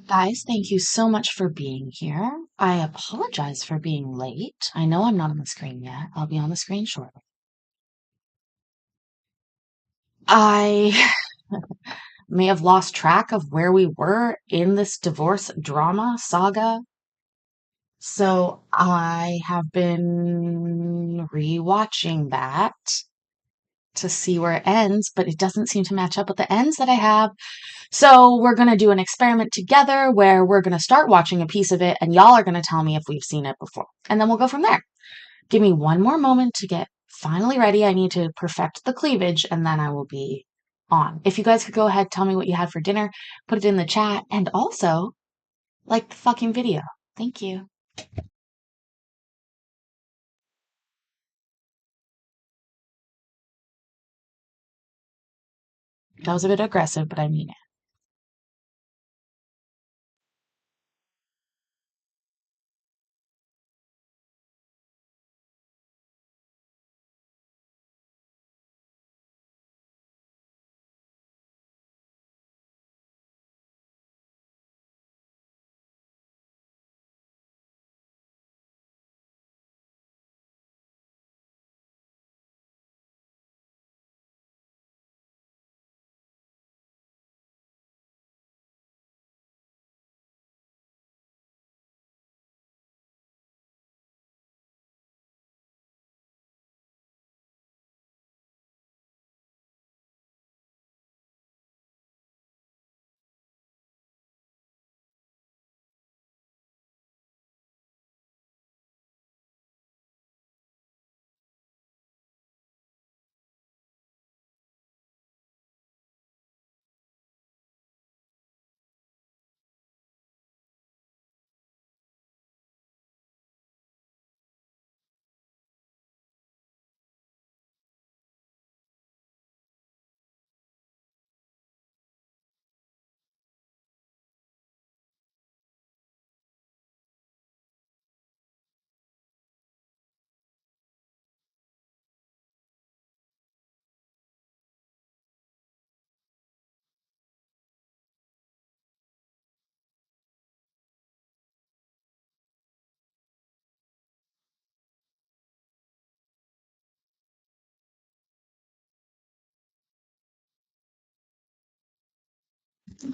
Guys, thank you so much for being here. I apologize for being late. I know I'm not on the screen yet. I'll be on the screen shortly. I may have lost track of where we were in this divorce drama saga. So I have been rewatching that to see where it ends, but it doesn't seem to match up with the ends that I have. So we're going to do an experiment together where we're going to start watching a piece of it and y'all are going to tell me if we've seen it before. And then we'll go from there. Give me one more moment to get finally ready. I need to perfect the cleavage and then I will be on. If you guys could go ahead, tell me what you had for dinner, put it in the chat, and also like the fucking video. Thank you. That was a bit aggressive, but I mean it.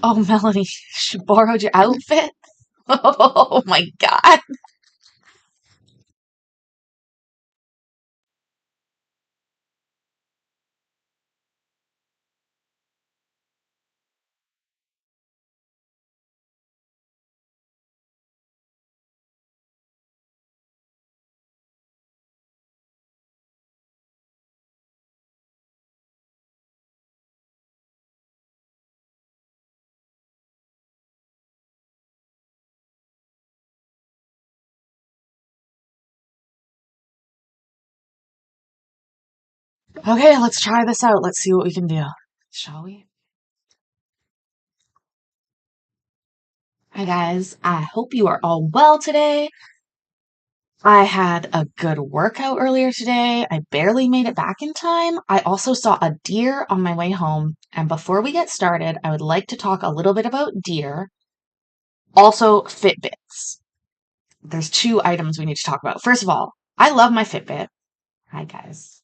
Oh, Melanie, she borrowed your outfit? Oh my God. Okay, let's try this out. Let's see what we can do. Shall we? Hi guys, I hope you are all well today. I had a good workout earlier today. I barely made it back in time. I also saw a deer on my way home. And before we get started, I would like to talk a little bit about deer. Also, Fitbits. There's two items we need to talk about. First of all, I love my Fitbit. Hi guys.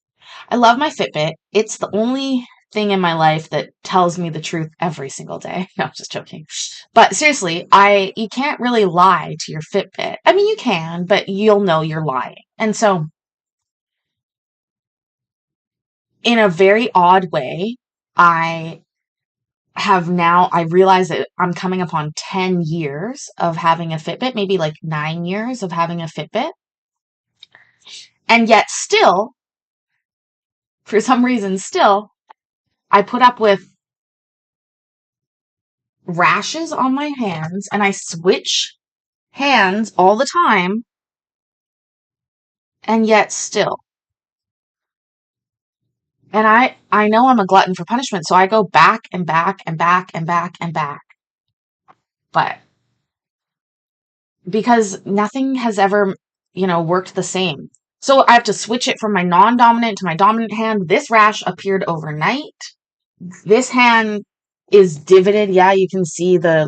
I love my Fitbit. It's the only thing in my life that tells me the truth every single day. No, I'm just joking. But seriously, I you can't really lie to your Fitbit. I mean, you can, but you'll know you're lying. And so, in a very odd way, I I realize that I'm coming upon 10 years of having a Fitbit, maybe like 9 years of having a Fitbit. And yet still, for some reason, still, I put up with rashes on my hands and I switch hands all the time, and yet still. And I know I'm a glutton for punishment, so I go back and back and back and back and back. But because nothing has ever, worked the same. So I have to switch it from my non-dominant to my dominant hand. This rash appeared overnight. This hand is divoted. Yeah, you can see the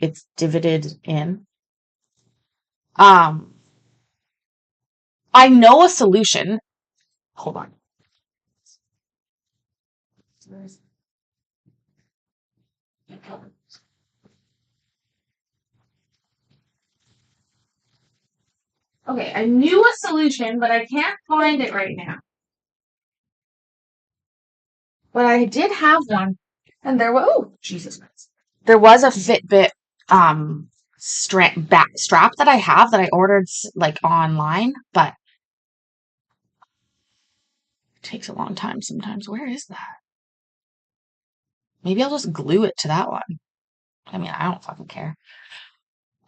it's divoted in. Um, I know a solution. Hold on. Okay, I knew a solution, but I can't find it right now. But I did have one, and there was, oh, Jesus Christ. There was a Fitbit strap that I have that I ordered like online, but it takes a long time sometimes. Where is that? Maybe I'll just glue it to that one. I mean, I don't fucking care.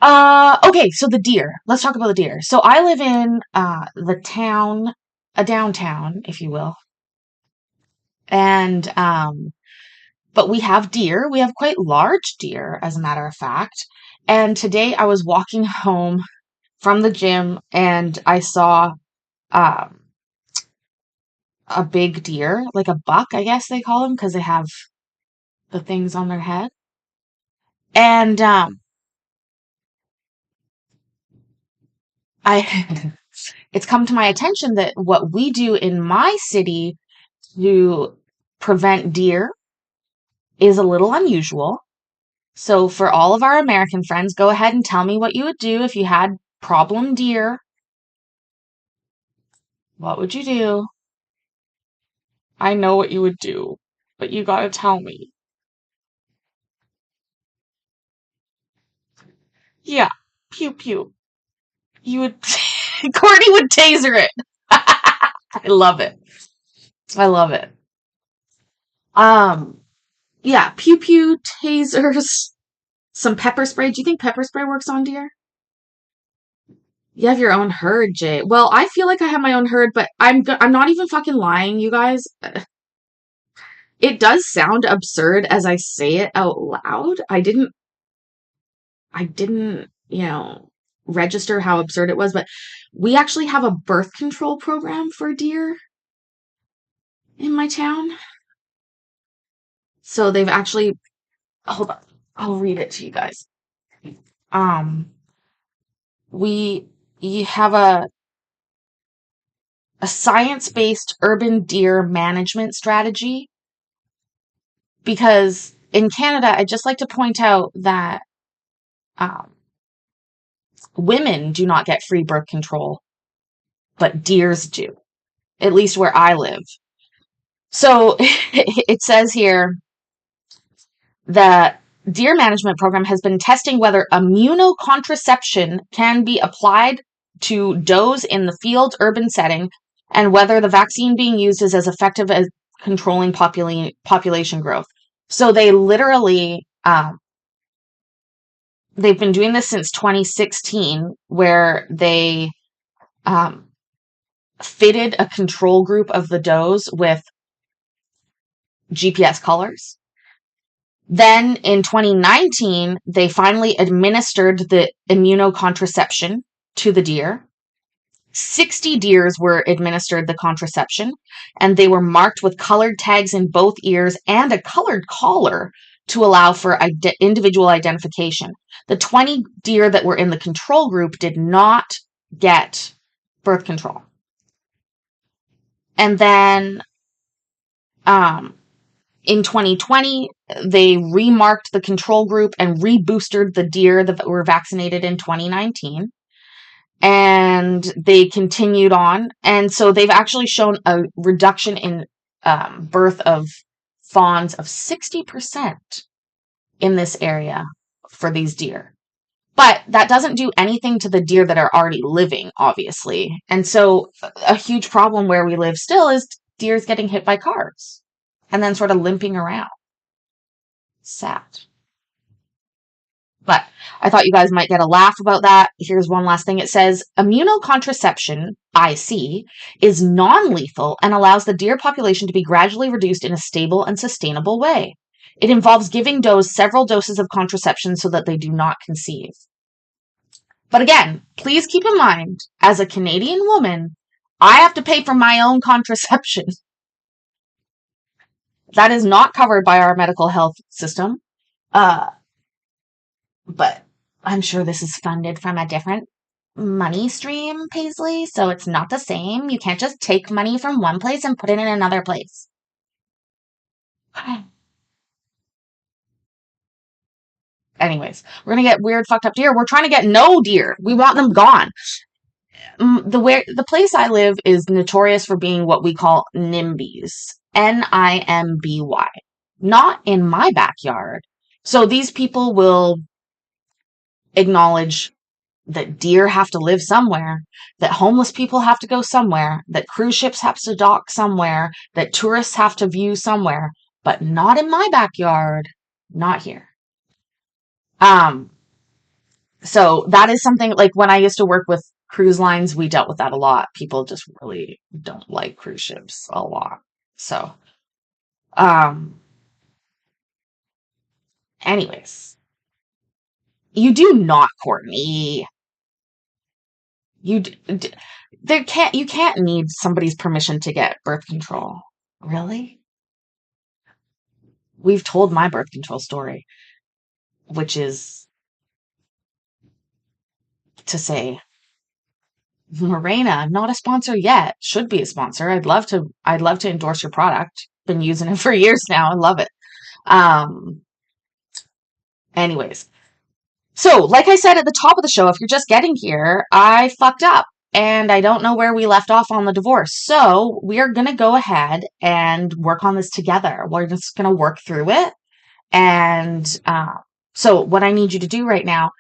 Okay, so the deer. Let's talk about the deer. So I live in the town, a downtown, if you will. And but we have deer. We have quite large deer, as a matter of fact. And today I was walking home from the gym and I saw um a big deer, like a buck, I guess they call them because they have the things on their head. And I it's come to my attention that what we do in my city to prevent deer is a little unusual. So for all of our American friends, go ahead and tell me what you would do if you had problem deer. What would you do? I know what you would do, but you gotta tell me. Yeah, pew pew. You would, Courtney would taser it. I love it. I love it. Um, yeah, pew pew, tasers, some pepper spray. Do you think pepper spray works on deer? You have your own herd, Jay. Well, I feel like I have my own herd, but I'm not even fucking lying, you guys. It does sound absurd as I say it out loud. I didn't, register how absurd it was, but we actually have a birth control program for deer in my town. So they've actually, hold on, I'll read it to you guys. Um, we you have a science-based urban deer management strategy because in Canada, I'd just like to point out that um, women do not get free birth control, but deers do, at least where I live. So it says here that deer management program has been testing whether immunocontraception can be applied to does in the field urban setting and whether the vaccine being used is as effective as controlling population growth. So they literally, they've been doing this since 2016, where they um, fitted a control group of the does with GPS collars. Then in 2019, they finally administered the immunocontraception to the deer. 60 deers were administered the contraception, and they were marked with colored tags in both ears and a colored collar to allow for individual identification. The 20 deer that were in the control group did not get birth control. And then in 2020, they remarked the control group and reboosted the deer that were vaccinated in 2019. And they continued on. And so they've actually shown a reduction in birth of fawns of 60% in this area for these deer. But that doesn't do anything to the deer that are already living, obviously. And so a huge problem where we live still is deers getting hit by cars and then sort of limping around. Sad. But I thought you guys might get a laugh about that. Here's one last thing. It says immunocontraception, IC, is non-lethal and allows the deer population to be gradually reduced in a stable and sustainable way. It involves giving does several doses of contraception so that they do not conceive. But again, please keep in mind, as a Canadian woman, I have to pay for my own contraception. That is not covered by our medical health system. but I'm sure this is funded from a different money stream, Paisley, so it's not the same. You can't just take money from one place and put it in another place. Anyways, we're gonna get weird, fucked up deer. We're trying to get no deer. We want them gone. The place I live is notorious for being what we call NIMBYs. NIMBY. Not in my backyard. So these people will acknowledge that deer have to live somewhere, that homeless people have to go somewhere, that cruise ships have to dock somewhere, that tourists have to view somewhere, but not in my backyard. Not here. Um, so that is something like when I used to work with cruise lines, we dealt with that a lot. People just really don't like cruise ships a lot. So, um, anyways, you do not, Courtney. You you can't need somebody's permission to get birth control. Really? We've told my birth control story, which is to say, Morena, not a sponsor yet. Should be a sponsor. I'd love to endorse your product. Been using it for years now. I love it. Um, anyways, so like I said at the top of the show, if you're just getting here, I fucked up and I don't know where we left off on the divorce. So we're going to go ahead and work on this together. We're just going to work through it. And so what I need you to do right now,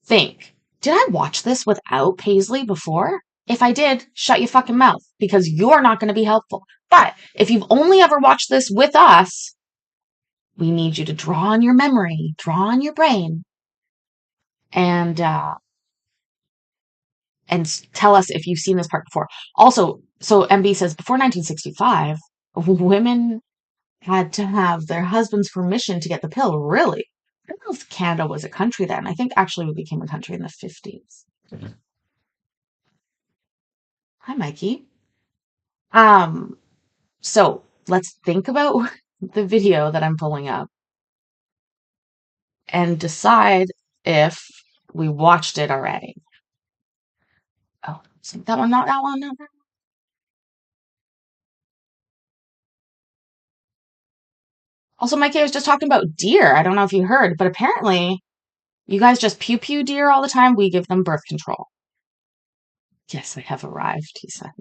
think, did I watch this without Paisley before? If I did, shut your fucking mouth because you're not going to be helpful. But if you've only ever watched this with us, we need you to draw on your memory, draw on your brain, and tell us if you've seen this part before. Also, so MB says before 1965, women had to have their husband's permission to get the pill. Really? I don't know if Canada was a country then. I think actually we became a country in the 50s. Hi, Mikey. Um, so let's think about the video that I'm pulling up and decide if we watched it already. Oh, so that one, not that one, not that one. Also, Mikey, I was just talking about deer. I don't know if you heard, but apparently you guys just pew pew deer all the time. We give them birth control. Yes, I have arrived, he said.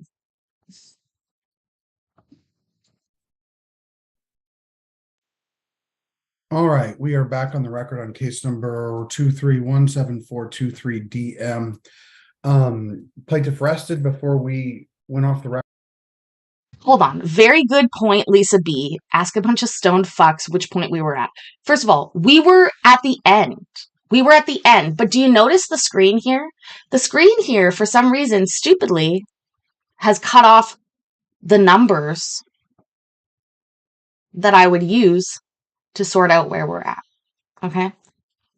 All right, we are back on the record on case number 2317423DM. Plaintiff rested before we went off the record. Hold on. Very good point, Lisa B. Ask a bunch of stoned fucks which point we were at. First of all, we were at the end. We were at the end. But do you notice the screen here? The screen here, for some reason, stupidly, has cut off the numbers that I would use to sort out where we're at. Okay?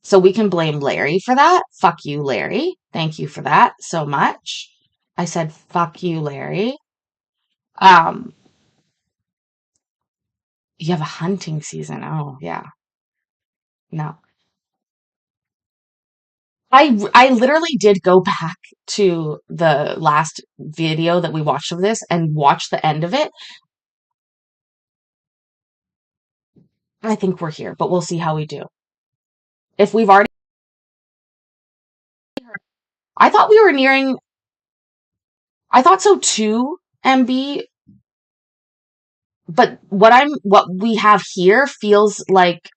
So we can blame Larry for that. Fuck you, Larry. Thank you for that so much. I said, fuck you, Larry. Um, you have a hunting season. Oh, yeah. No. I literally did go back to the last video that we watched of this and watch the end of it. I think we're here, but we'll see how we do. If we've already, I thought we were nearing, I thought so too, MB, but what we have here feels like,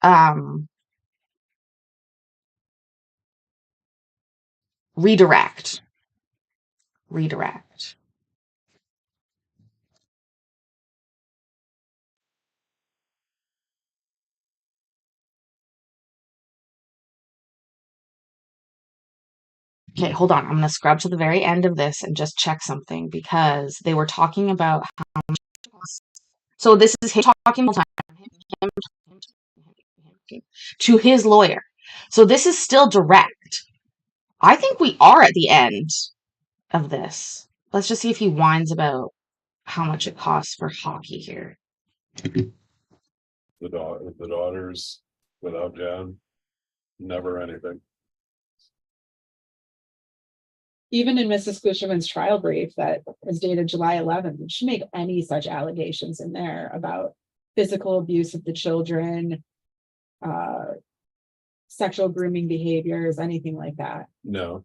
redirect, redirect. Okay, hold on. I'm going to scrub to the very end of this and just check something because they were talking about so this is him talking him, to his lawyer. So this is still direct. I think we are at the end of this. Let's just see if he whines about how much it costs for hockey here. The daughters without Jan. Never anything. Even in Mrs. Clisherman's trial brief that is dated July 11th, did she make any such allegations in there about physical abuse of the children, sexual grooming behaviors, anything like that? No.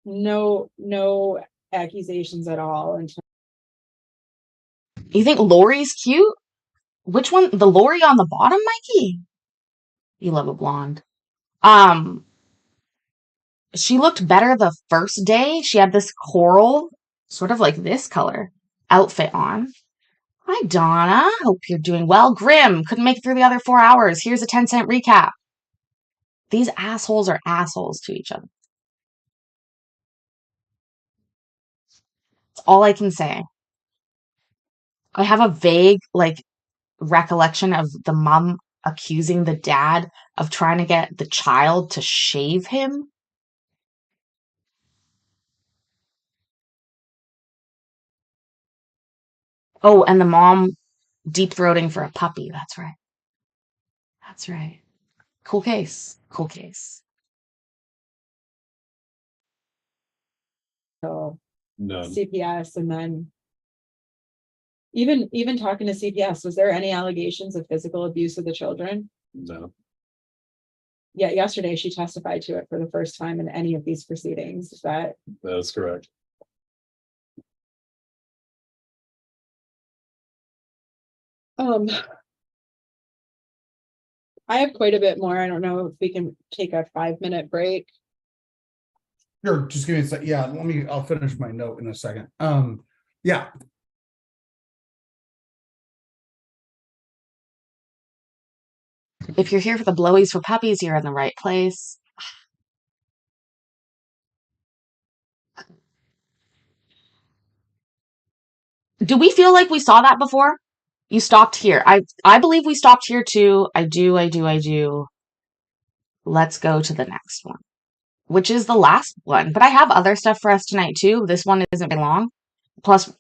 No accusations at all. You think Lori's cute? Which one? The Lori on the bottom, Mikey? You love a blonde. She looked better the first day. She had this coral, sort of like this color, outfit on. Hi, Donna. Hope you're doing well. Grim, couldn't make it through the other 4 hours. Here's a 10-cent recap. These assholes are assholes to each other. That's all I can say. I have a vague, recollection of the mom accusing the dad of trying to get the child to shave him. Oh, and the mom deep throating for a puppy. That's right. That's right. Cool case. Cool case. So None. CPS, and then even talking to CPS, was there any allegations of physical abuse of the children? No. Yeah, yesterday she testified to it for the first time in any of these proceedings. That is correct. I have quite a bit more. I don't know if we can take a 5-minute break. Sure, just give me a sec. Yeah, I'll finish my note in a second. Yeah. If you're here for the blowies for puppies, you're in the right place. Do we feel like we saw that before? You stopped here. I believe we stopped here too. I do. Let's go to the next one, which is the last one. But I have other stuff for us tonight too. This one isn't very long. Plus,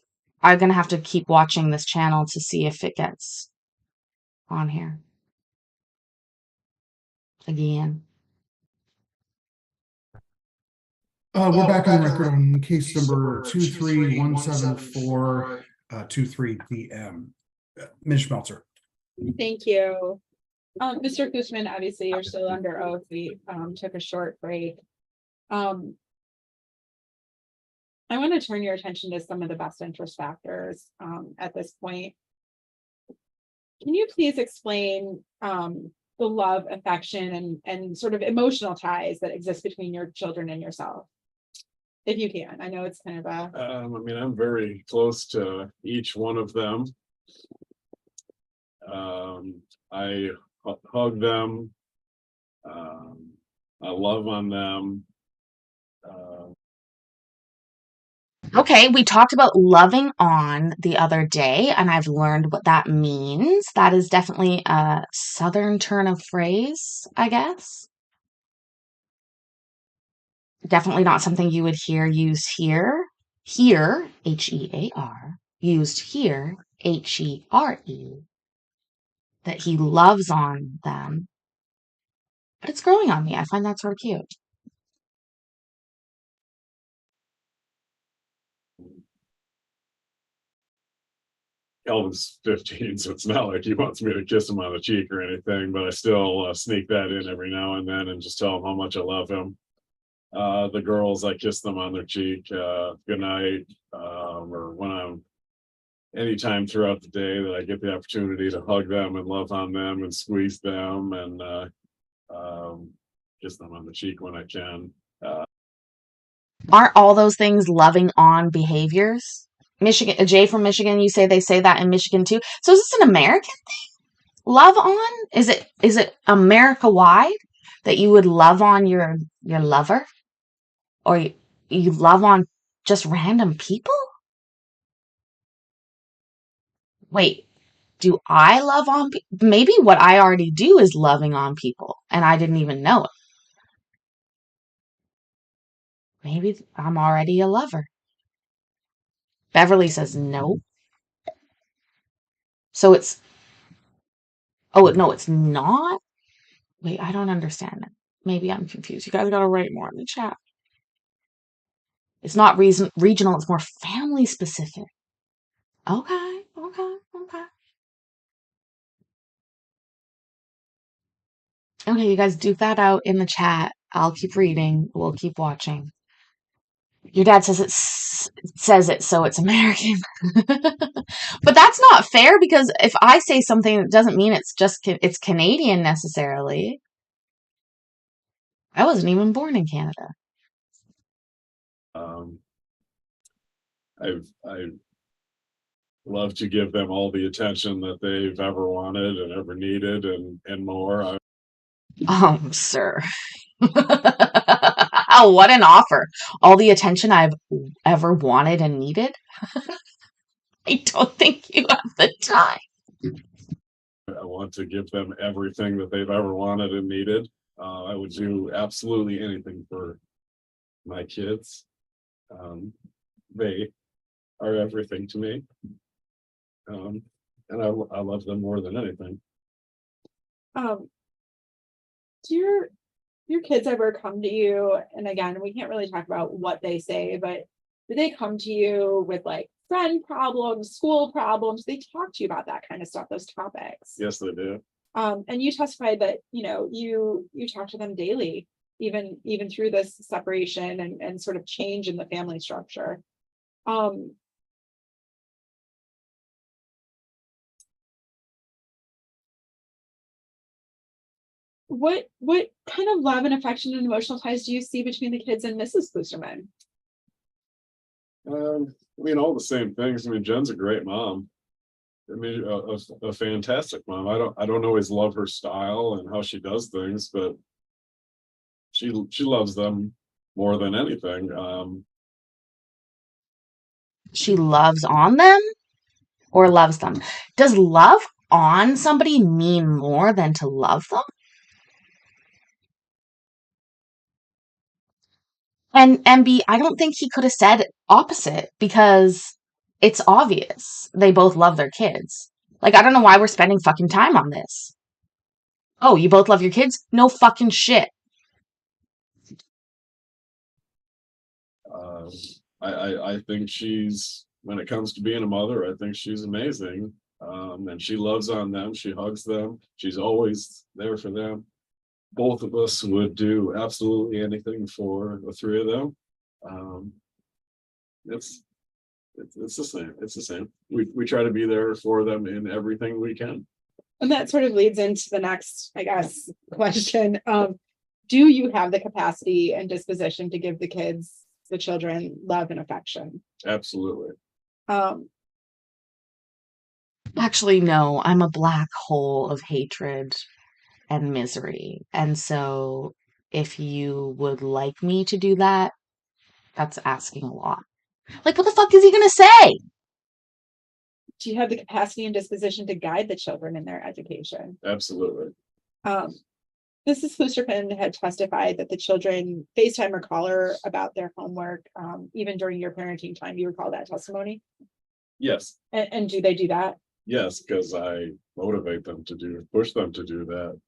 I'm gonna have to keep watching this channel to see if it gets on here again. We're back on the record on case number 2317423 DM. Ms. Schmelzer. Thank you. Mr. Kuzman, obviously you're still under oath. We took a short break. I want to turn your attention to some of the best interest factors at this point. Can you please explain the love, affection, and sort of emotional ties that exist between your children and yourself? If you can. I know it's kind of a... I'm very close to each one of them. I hug them. I love on them. Okay, we talked about loving on the other day, and I've learned what that means. That is definitely a southern turn of phrase, I guess. Definitely not something you would hear used here. Here, H-E-A-R, used here, H-E-R-E. That he loves on them. But it's growing on me. I find that sort of cute. Kelvin's 15, so it's not like he wants me to kiss him on the cheek or anything, but I still sneak that in every now and then and just tell him how much I love him. The girls, I kiss them on their cheek, good night, or when I'm anytime throughout the day that I get the opportunity to hug them and love on them and squeeze them and kiss them on the cheek when I can. Aren't all those things loving on behaviors? Michigan, Jay from Michigan, you say they say that in Michigan too. So is this an American thing? Love on? Is it America wide that you would love on your lover? Or you love on just random people? Wait, do I love on maybe what I already do is loving on people and I didn't even know it. Maybe I'm already a lover. Beverly says no. So it's, oh, no, it's not. Wait, I don't understand it. Maybe I'm confused. You guys gotta write more in the chat. It's not regional, it's more family specific. Okay, okay, okay. Okay, you guys duke that out in the chat. I'll keep reading. We'll keep watching. Your dad says it so it's American. But that's not fair because if I say something, it doesn't mean it's Canadian necessarily. I wasn't even born in Canada. I love to give them all the attention that they've ever wanted and ever needed and more. Sir. What an offer. All the attention I've ever wanted and needed. I don't think you have the time. I want to give them everything that they've ever wanted and needed. I would do absolutely anything for my kids. They are everything to me. And I love them more than anything. Do your kids ever come to you? And again, we can't really talk about what they say, but do they come to you with like friend problems, school problems? They talk to you about that kind of stuff, those topics. Yes, they do. And you testified that, you talk to them daily, even through this separation and sort of change in the family structure. What kind of love and affection and emotional ties do you see between the kids and Mrs. Klusterman? All the same things. Jen's a great mom. A fantastic mom. I don't always love her style and how she does things, but she loves them more than anything. She loves on them or loves them? Does love on somebody mean more than to love them? And B, I don't think he could have said opposite because it's obvious they both love their kids. Like, I don't know why we're spending fucking time on this. Oh, you both love your kids? No fucking shit. I think when it comes to being a mother, I think she's amazing. And she loves on them. She hugs them. She's always there for them. Both of us would do absolutely anything for the three of them. It's the same. It's the same. We try to be there for them in everything we can. And that sort of leads into the next, I guess, question. Do you have the capacity and disposition to give the children love and affection? Absolutely. Actually, no, I'm a black hole of hatred and misery. And so if you would like me to do that, that's asking a lot. Like, what the fuck is he gonna say? Do you have the capacity and disposition to guide the children in their education? Absolutely. Mrs. Klusterman had testified that the children FaceTime or call her about their homework, even during your parenting time. You recall that testimony? Yes. And do they do that? Yes, because I motivate them push them to do that.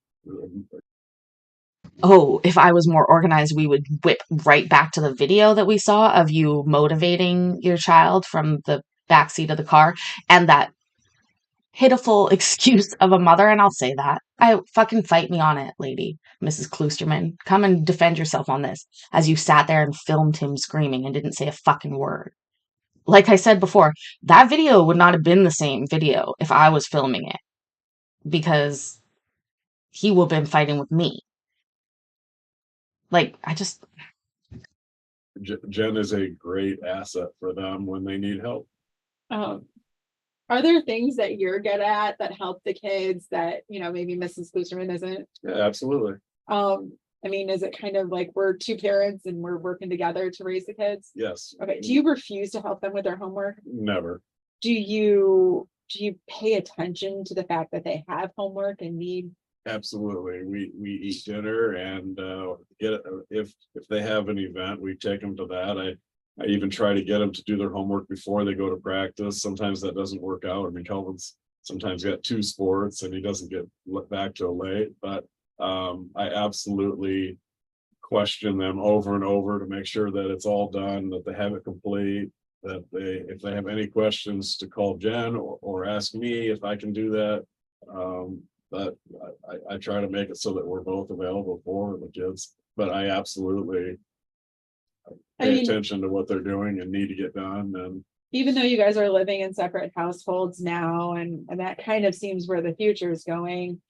Oh, if I was more organized, we would whip right back to the video that we saw of you motivating your child from the backseat of the car and that pitiful excuse of a mother. And I'll say that. I fucking fight me on it, lady, Mrs. Klusterman. Come and defend yourself on this as you sat there and filmed him screaming and didn't say a fucking word. Like I said before, that video would not have been the same video if I was filming it because he would have been fighting with me. Like, Jen is a great asset for them when they need help. Are there things that you're good at that help the kids that, maybe Mrs. Klusterman isn't? Yeah, absolutely. Is it kind of like we're two parents and we're working together to raise the kids? Yes. Okay. Do you refuse to help them with their homework? Never. Do you pay attention to the fact that they have homework and need? Absolutely. We eat dinner and if they have an event, we take them to that. I even try to get them to do their homework before they go to practice. Sometimes that doesn't work out. Kelvin's sometimes got two sports and he doesn't get back till late, but I absolutely question them over and over to make sure that it's all done, that they have it complete, that if they have any questions, to call Jen or ask me if I can do that. But I try to make it so that we're both available for the kids, but I absolutely I pay mean, attention to what they're doing and need to get done. And even though you guys are living in separate households now, and that kind of seems where the future is going,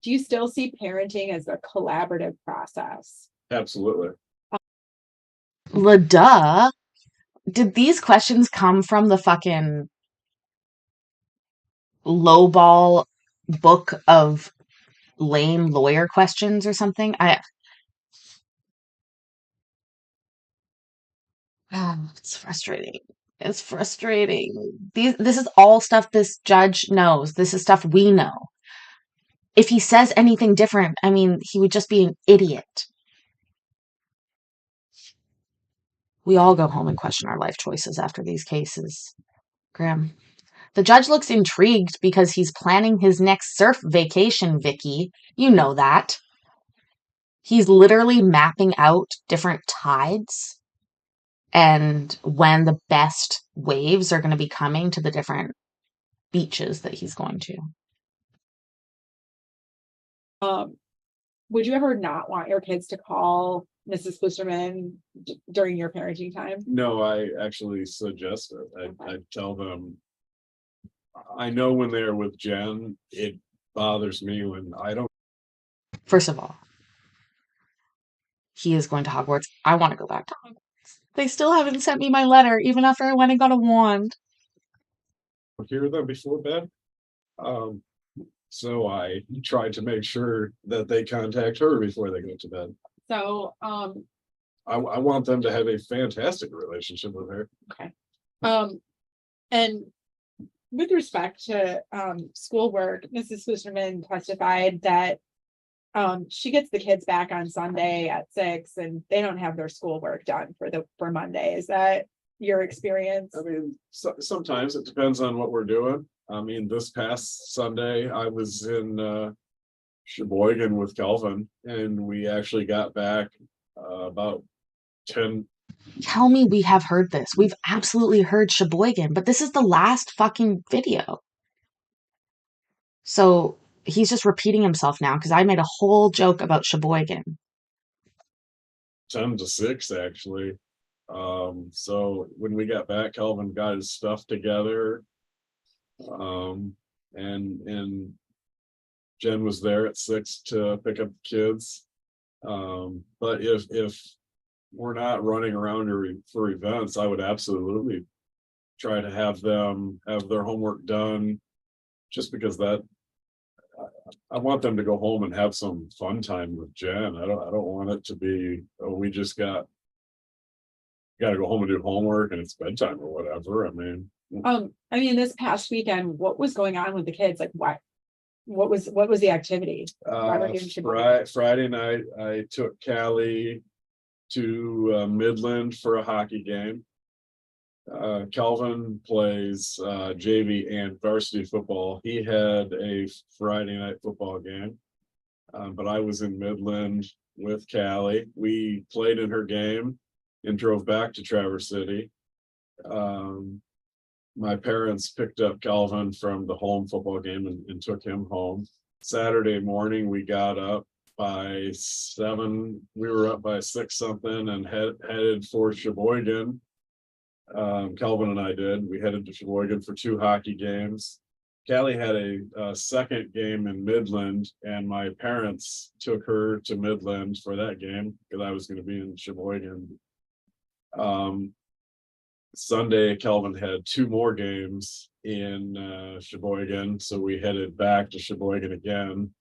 do you still see parenting as a collaborative process? absolutely. Duh. Did these questions come from the fucking lowball book of lame lawyer questions or something? It's frustrating. It's frustrating. This is all stuff this judge knows. This is stuff we know. If he says anything different, I mean, he would just be an idiot. We all go home and question our life choices after these cases. Graham. The judge looks intrigued because he's planning his next surf vacation, Vicky. You know that. He's literally mapping out different tides and when the best waves are going to be coming to the different beaches that he's going to. Would you ever not want your kids to call Mrs. Flusterman during your parenting time? No, I actually suggest it. I tell them, I know when they're with Jen, it bothers me when I don't. First of all, he is going to Hogwarts. I want to go back to Hogwarts. They still haven't sent me my letter, even after I went and got a wand. Hear them before bed. So I try to make sure that they contact her before they go to bed. So, I want them to have a fantastic relationship with her. okay. And with respect to schoolwork, Mrs. Flusterman testified that she gets the kids back on Sunday at 6 and they don't have their schoolwork done for Monday. Is that your experience? I mean, sometimes it depends on what we're doing. I mean, this past Sunday, I was in Sheboygan with Kelvin, and we actually got back about 10. Tell me we have heard this. We've absolutely heard Sheboygan, but this is the last fucking video. So he's just repeating himself now because I made a whole joke about Sheboygan. 10 to 6, actually. So when we got back, Kelvin got his stuff together. And Jen was there at 6 to pick up the kids. But if we're not running around for events, I would absolutely try to have them have their homework done, just because I want them to go home and have some fun time with Jen. I don't want it to be, oh, we just got to go home and do homework and it's bedtime or whatever. I mean, this past weekend, what was going on with the kids? Like, what was the activity? Friday night, I took Callie to Midland for a hockey game. Calvin plays JV and varsity football. He had a Friday night football game, but I was in Midland with Callie. We played in her game and drove back to Traverse City. My parents picked up Calvin from the home football game and took him home. Saturday morning, we got up by 7. We were up by 6 something and headed for Sheboygan. Calvin and I did. We headed to Sheboygan for 2 hockey games. Callie had a second game in Midland, and my parents took her to Midland for that game because I was going to be in Sheboygan. Sunday, Kelvin had 2 more games in Sheboygan, so we headed back to Sheboygan again.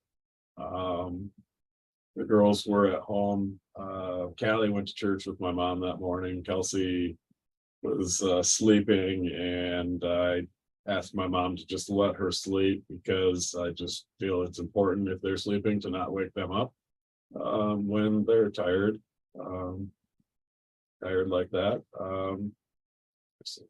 The girls were at home. Callie went to church with my mom that morning. Kelsey was sleeping, and I asked my mom to just let her sleep because I just feel it's important if they're sleeping to not wake them up when they're tired like that.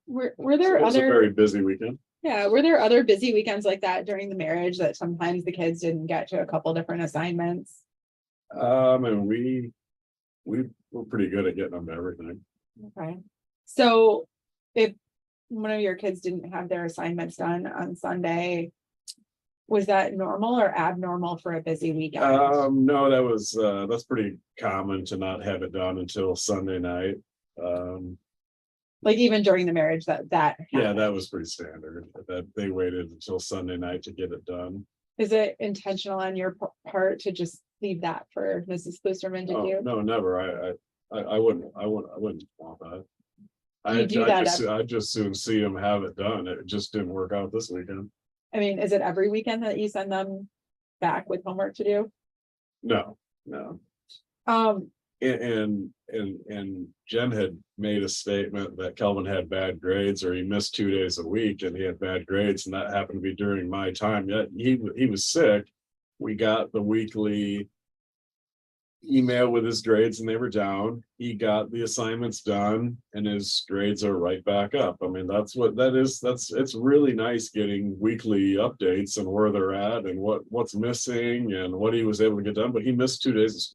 Were there it was other a very busy weekend. Yeah, were there other busy weekends like that during the marriage that sometimes the kids didn't get to a couple different assignments? And we were pretty good at getting them to everything. Okay. So if one of your kids didn't have their assignments done on Sunday, was that normal or abnormal for a busy weekend? No, that's pretty common to not have it done until Sunday night. Like even during the marriage that Yeah, happened? that was pretty standard, that they waited until Sunday night to get it done. Is it intentional on your part to just leave that for Mrs. Klusterman to Oh, do? no, never. I wouldn't want that. You do that I'd just soon see them have it done. It just didn't work out this weekend. I mean, is it every weekend that you send them back with homework to do? No. Um, And Jen had made a statement that Kelvin had bad grades, or he missed 2 days a week and he had bad grades, and that happened to be during my time. Yet he was sick. We got the weekly email with his grades and they were down. He got the assignments done and his grades are right back up. I mean, that's what that is. It's really nice getting weekly updates and where they're at and what's missing and what he was able to get done. But he missed 2 days.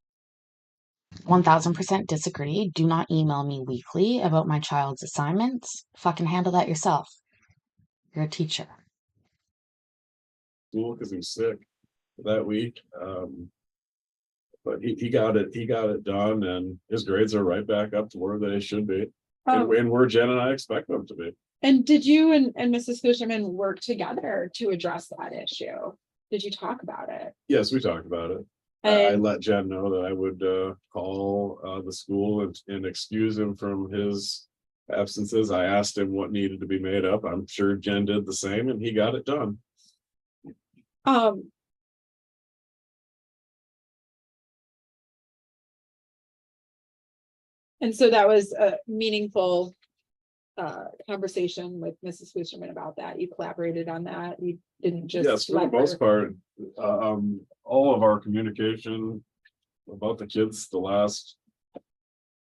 1000% disagree. Do not email me weekly about my child's assignments. Fucking handle that yourself. You're a teacher. School because he was sick that week. But he got it done, and his grades are right back up to where they should be, and where Jen and I expect them to be. And did you and Mrs. Fisherman work together to address that issue? Did you talk about it? Yes, we talked about it. I let Jen know that I would call the school and excuse him from his absences. I asked him what needed to be made up. I'm sure Jen did the same, and he got it done. And so that was a meaningful conversation with Mrs. Fisherman about that. You collaborated on that. You didn't just Yes, for the most part, all of our communication about the kids the last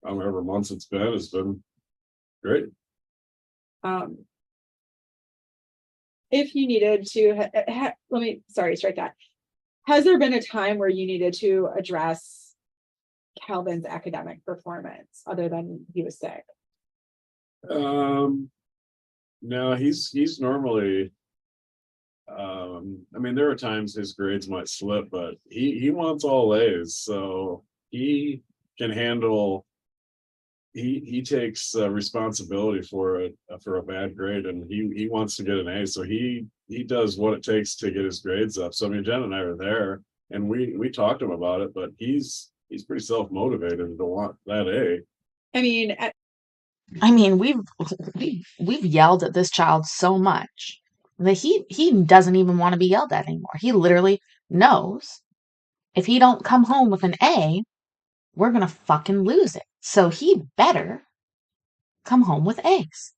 however months it's been has been great. If you needed to, strike that. Has there been a time where you needed to address Calvin's academic performance other than he was sick? No, he's normally, I mean, there are times his grades might slip, but he wants all A's, so he can handle. He takes responsibility for a bad grade, and he wants to get an A, so he does what it takes to get his grades up. So I mean, Jen and I are there, and we talked to him about it, but he's pretty self-motivated to want that A. I mean, we've yelled at this child so much that he doesn't even want to be yelled at anymore. He literally knows if he don't come home with an A, we're gonna fucking lose it. So he better come home with A's.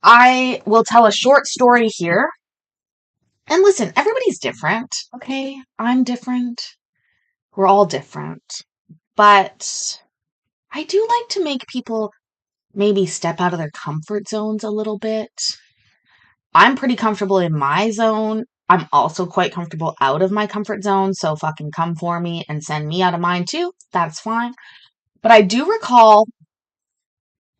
I will tell a short story here. And listen, everybody's different, okay? I'm different. We're all different. But I do like to make people maybe step out of their comfort zones a little bit. I'm pretty comfortable in my zone. I'm also quite comfortable out of my comfort zone, so fucking come for me and send me out of mine too. That's fine. But I do recall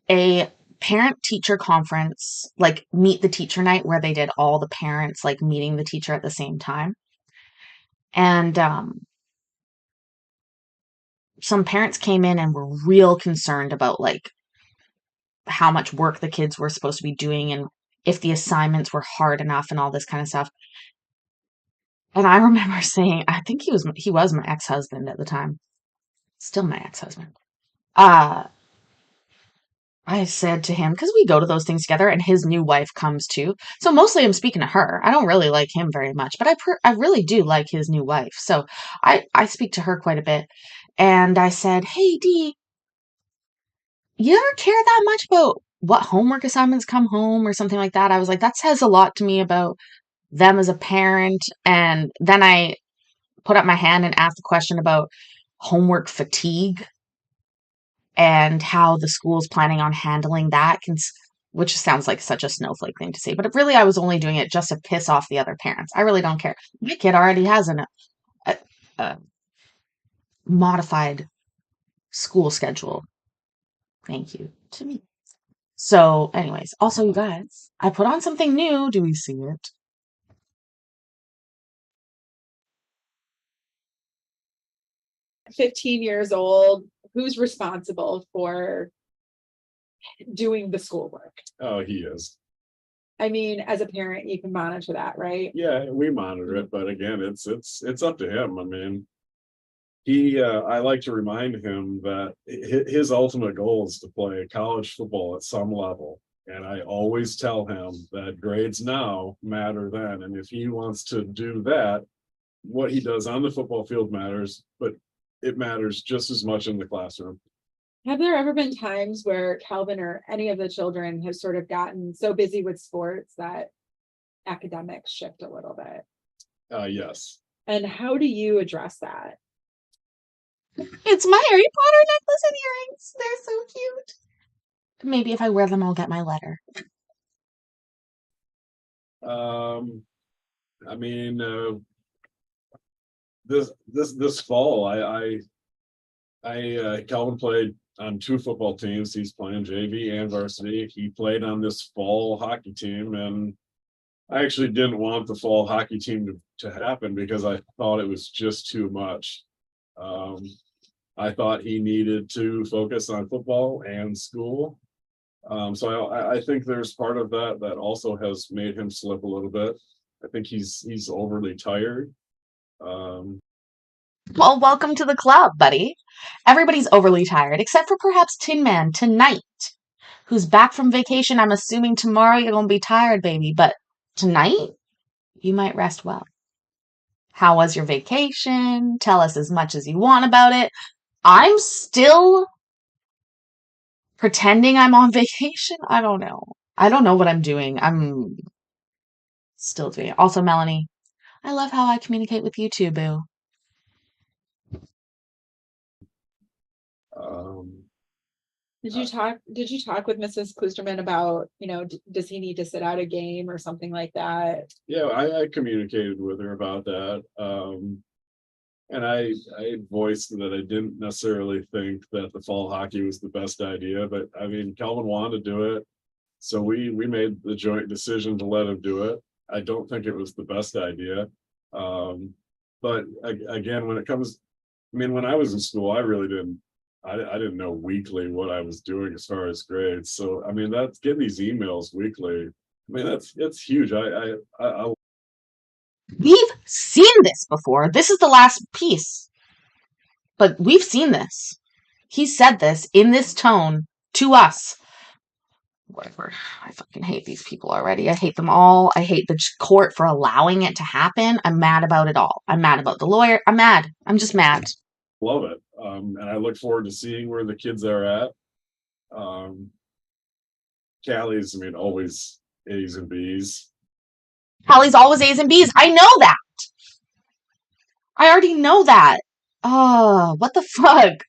a parent-teacher conference, like meet the teacher night, where they did all the parents like meeting the teacher at the same time. And some parents came in and were real concerned about like how much work the kids were supposed to be doing and if the assignments were hard enough and all this kind of stuff. And I remember saying, I think he was my ex-husband at the time. Still my ex-husband. I said to him, because we go to those things together, and his new wife comes too. So mostly I'm speaking to her. I don't really like him very much, but I really do like his new wife. So I speak to her quite a bit. And I said, hey, Dee, you ever care that much about what homework assignments come home or something like that? I was like, that says a lot to me about them as a parent. And then I put up my hand and asked the question about homework fatigue and how the school's planning on handling that, which sounds like such a snowflake thing to say, but really I was only doing it just to piss off the other parents. I really don't care. My kid already has a modified school schedule. Thank you to me. So, anyways, also, you guys, I put on something new. Do we see it? 15 years old, who's responsible for doing the schoolwork? Oh, he is. I mean, as a parent, you can monitor that, right? Yeah, we monitor it, but again, it's up to him. I mean, I like to remind him that his ultimate goal is to play college football at some level. And I always tell him that grades now matter then. And if he wants to do that, what he does on the football field matters, but it matters just as much in the classroom. Have there ever been times where Calvin or any of the children have sort of gotten so busy with sports that academics shift a little bit? Yes. And how do you address that? It's my Harry Potter necklace and earrings. They're so cute. Maybe if I wear them, I'll get my letter. I mean, this fall, Calvin played on 2 football teams. He's playing JV and varsity. He played on this fall hockey team, and I actually didn't want the fall hockey team to happen because I thought it was just too much. I thought he needed to focus on football and school. So I think there's part of that also has made him slip a little bit. I think he's overly tired. Well, welcome to the club, buddy. Everybody's overly tired, except for perhaps Tin Man tonight, who's back from vacation. I'm assuming tomorrow you're going to be tired, baby, but tonight you might rest well. How was your vacation? Tell us as much as you want about it. I'm still pretending I'm on vacation. I don't know. I don't know what I'm doing. I'm still doing it. Also, Melanie, I love how I communicate with you too, boo. Um, Did you talk with Mrs. Klusterman about, does he need to sit out a game or something like that? yeah, I communicated with her about that. And I voiced that I didn't necessarily think that the fall hockey was the best idea, but I mean, Calvin wanted to do it. So we made the joint decision to let him do it. I don't think it was the best idea. But again, when it comes, I mean, when I was in school, I didn't know weekly what I was doing as far as grades. So, I mean, that's getting these emails weekly. I mean, that's huge. I We've seen this before. This is the last piece. But we've seen this. He said this in this tone to us. Whatever. I fucking hate these people already. I hate them all. I hate the court for allowing it to happen. I'm mad about it all. I'm mad about the lawyer. I'm mad. I'm just mad. love it. And I look forward to seeing where the kids are at. Callie's, I mean, always A's and B's. Hallie's always A's and B's. I know that. I already know that. Oh, what the fuck?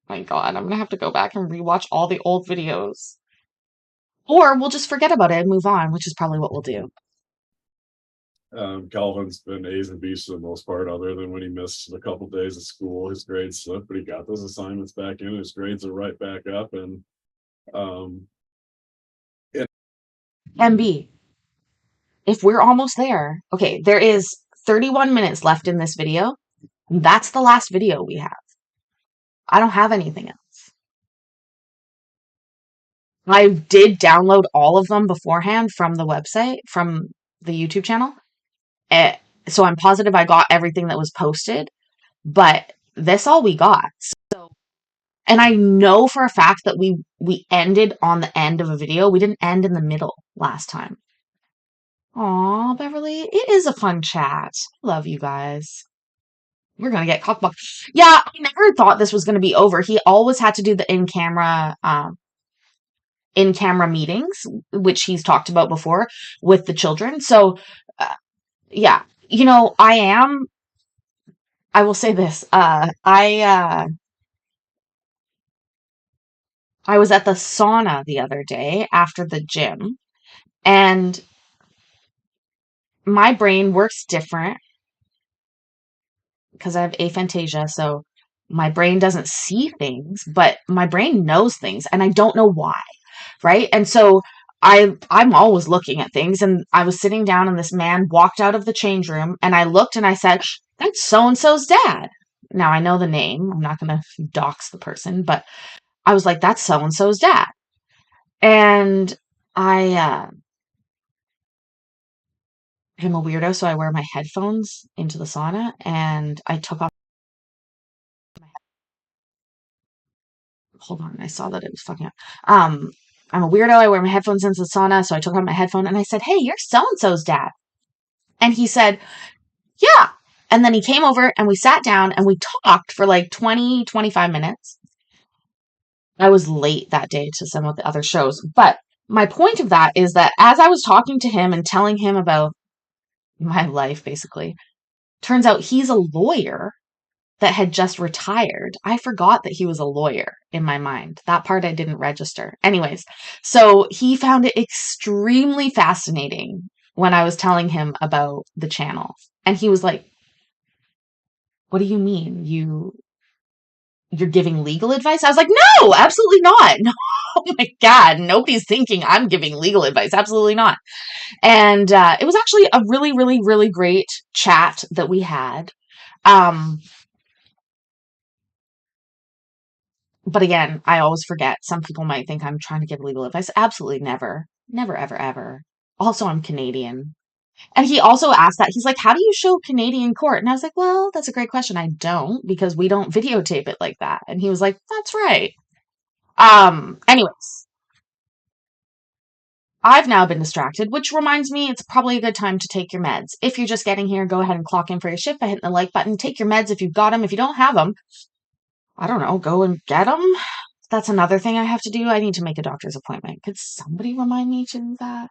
My God, I'm gonna have to go back and rewatch all the old videos. Or we'll just forget about it and move on, which is probably what we'll do. Calvin's been A's and B's for the most part, other than when he missed a couple days of school. His grades slipped, but he got those assignments back in. His grades are right back up, and MB, if we're almost there, okay, there is 31 minutes left in this video. That's the last video we have. I don't have anything else. I did download all of them beforehand from the website, from the YouTube channel. So I'm positive I got everything that was posted, but that's all we got. So, and I know for a fact that we ended on the end of a video. We didn't end in the middle last time. Aw, Beverly, it is a fun chat. Love you guys. We're gonna get cockblocked. Yeah, I never thought this was gonna be over. He always had to do the in-camera meetings, which he's talked about before with the children. So, yeah, I will say this. I was at the sauna the other day after the gym, and my brain works different because I have aphantasia. So my brain doesn't see things, but my brain knows things and I don't know why. Right. And so I'm always looking at things, and I was sitting down and this man walked out of the change room and I looked and I said, that's so and so's dad. Now I know the name. I'm not going to dox the person, but I was like, that's so and so's dad. And I am a weirdo, so I wear my headphones into the sauna, and I took off. Hold on, I saw that it was fucking up. I'm a weirdo. I wear my headphones into the sauna, so I took off my headphone and I said, "Hey, you're so and so's dad." And he said, "Yeah." And then he came over and we sat down and we talked for like 20, 25 minutes. I was late that day to some of the other shows, but my point of that is that as I was talking to him and telling him about my life, basically, turns out he's a lawyer that had just retired. I forgot that he was a lawyer in my mind. That part I didn't register. Anyways, so he found it extremely fascinating when I was telling him about the channel. And he was like, "What do you mean? You're giving legal advice?" I was like, "No, absolutely not." No, oh my God, nobody's thinking I'm giving legal advice. Absolutely not. And it was actually a really, really, really great chat that we had. But again, I always forget. Some people might think I'm trying to give legal advice. Absolutely never. Never, ever, ever. Also, I'm Canadian. And he also asked that. He's like, how do you show Canadian court? And I was like, well, that's a great question. I don't, because we don't videotape it like that. And he was like, that's right. Anyways, I've now been distracted, which reminds me it's probably a good time to take your meds. If you're just getting here, go ahead and clock in for your shift by hitting the like button. Take your meds if you've got them. If you don't have them, I don't know, go and get them. That's another thing I have to do. I need to make a doctor's appointment. Could somebody remind me to do that?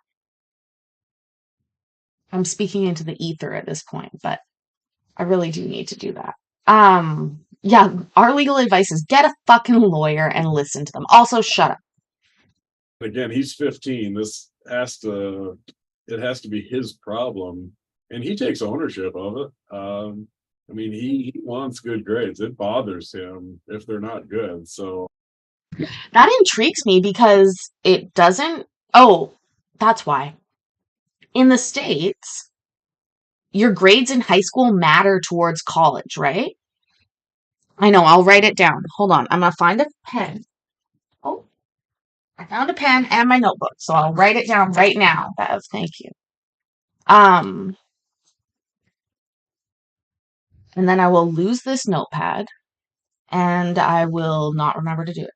I'm speaking into the ether at this point, but I really do need to do that. Yeah, our legal advice is get a fucking lawyer and listen to them. Also, shut up. Again, he's 15. It has to be his problem, and he takes ownership of it. I mean, he wants good grades. It bothers him if they're not good. So That intrigues me because it doesn't. Oh, that's why. In the States, your grades in high school matter towards college, right? I know, I'll write it down. Hold on. I'm going to find a pen. Oh, I found a pen and my notebook, so I'll write it down right now. Bev, thank you. And then I will lose this notepad and I will not remember to do it.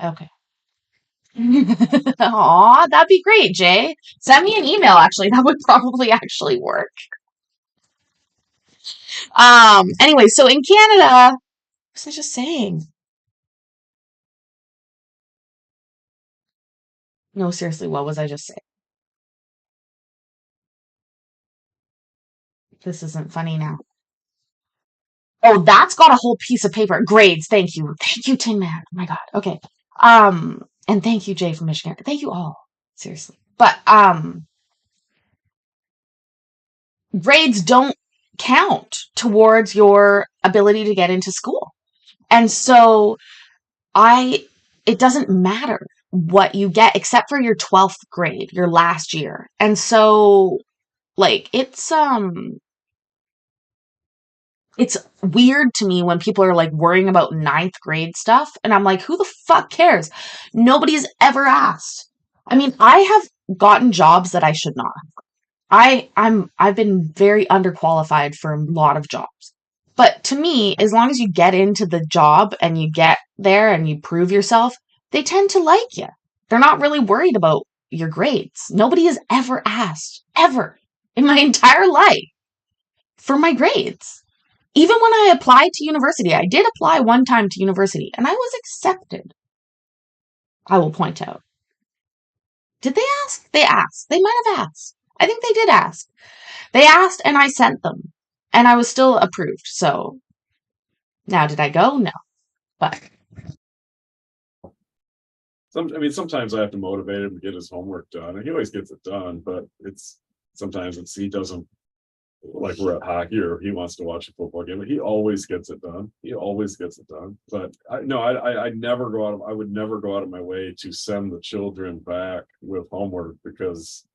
Okay. Aw, that'd be great, Jay. Send me an email, actually. That would probably actually work. Anyway, so in Canada, what was I just saying? No, seriously, what was I just saying? This isn't funny now. Oh, that's got a whole piece of paper. Grades. Thank you. Thank you, Tin Man. Oh my God. Okay. And thank you, Jay from Michigan. Thank you all. Seriously. But grades don't count towards your ability to get into school. And so it doesn't matter what you get except for your 12th grade, your last year. And so like it's weird to me when people are like worrying about ninth grade stuff. And I'm like, who the fuck cares? Nobody's ever asked. I mean, I have gotten jobs that I should not. I've been very underqualified for a lot of jobs. But to me, as long as you get into the job and you get there and you prove yourself, they tend to like you. They're not really worried about your grades. Nobody has ever asked, ever, in my entire life for my grades. Even when I applied to university, I did apply one time to university and I was accepted. I will point out. Did they ask? They asked. They might have asked. I think they did ask. They asked and I sent them. And I was still approved. So now did I go? No. But sometimes I have to motivate him to get his homework done, and he always gets it done. But it's sometimes he doesn't, like we're at hockey or he wants to watch a football game, but he always gets it done. He always gets it done. But I never go out of, I would never go out of my way to send the children back with homework because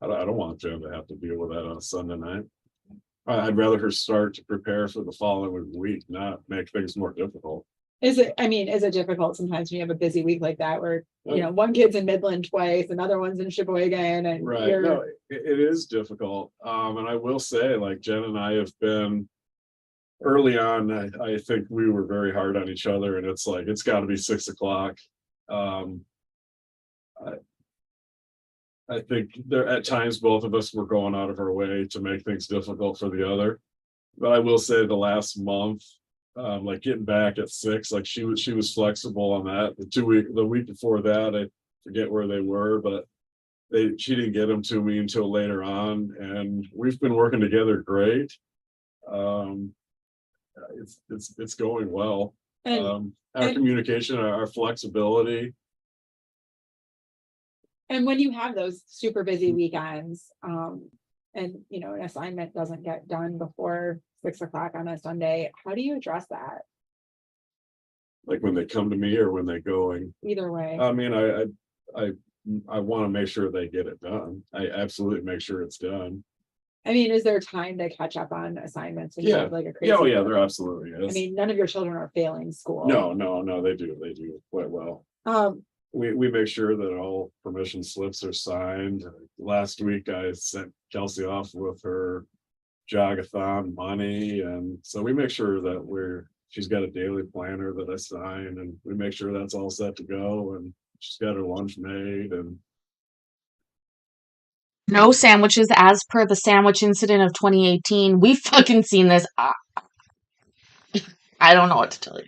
I don't want Jen to have to deal with that on a Sunday night. I'd rather her start to prepare for the following week, not make things more difficult. Is it difficult sometimes when you have a busy week like that where, one kid's in Midland twice, another one's in Sheboygan and Right. No, it is difficult. And I will say, like Jen and I have been early on, I think we were very hard on each other, and it's like it's gotta be 6 o'clock. I think there at times both of us were going out of our way to make things difficult for the other. But I will say the last month, like getting back at 6, like she was flexible on that. The week before that, I forget where they were, but she didn't get them to me until later on, and we've been working together great. It's going well. Our communication, our flexibility. And when you have those super busy weekends, and an assignment doesn't get done before 6 o'clock on a Sunday, how do you address that? Like when they come to me or when they're going? Either way. I mean, I want to make sure they get it done. I absolutely make sure it's done. I mean, is there time to catch up on assignments when you have like a crazy? Oh yeah, there absolutely is. I mean, none of your children are failing school. No, they do quite well. We make sure that all permission slips are signed. Last week I sent Kelsey off with her jogathon money, and so we make sure that she's got a daily planner that I sign, and we make sure that's all set to go, and she's got her lunch made. And no sandwiches as per the sandwich incident of 2018. We've fucking seen this. I don't know what to tell you.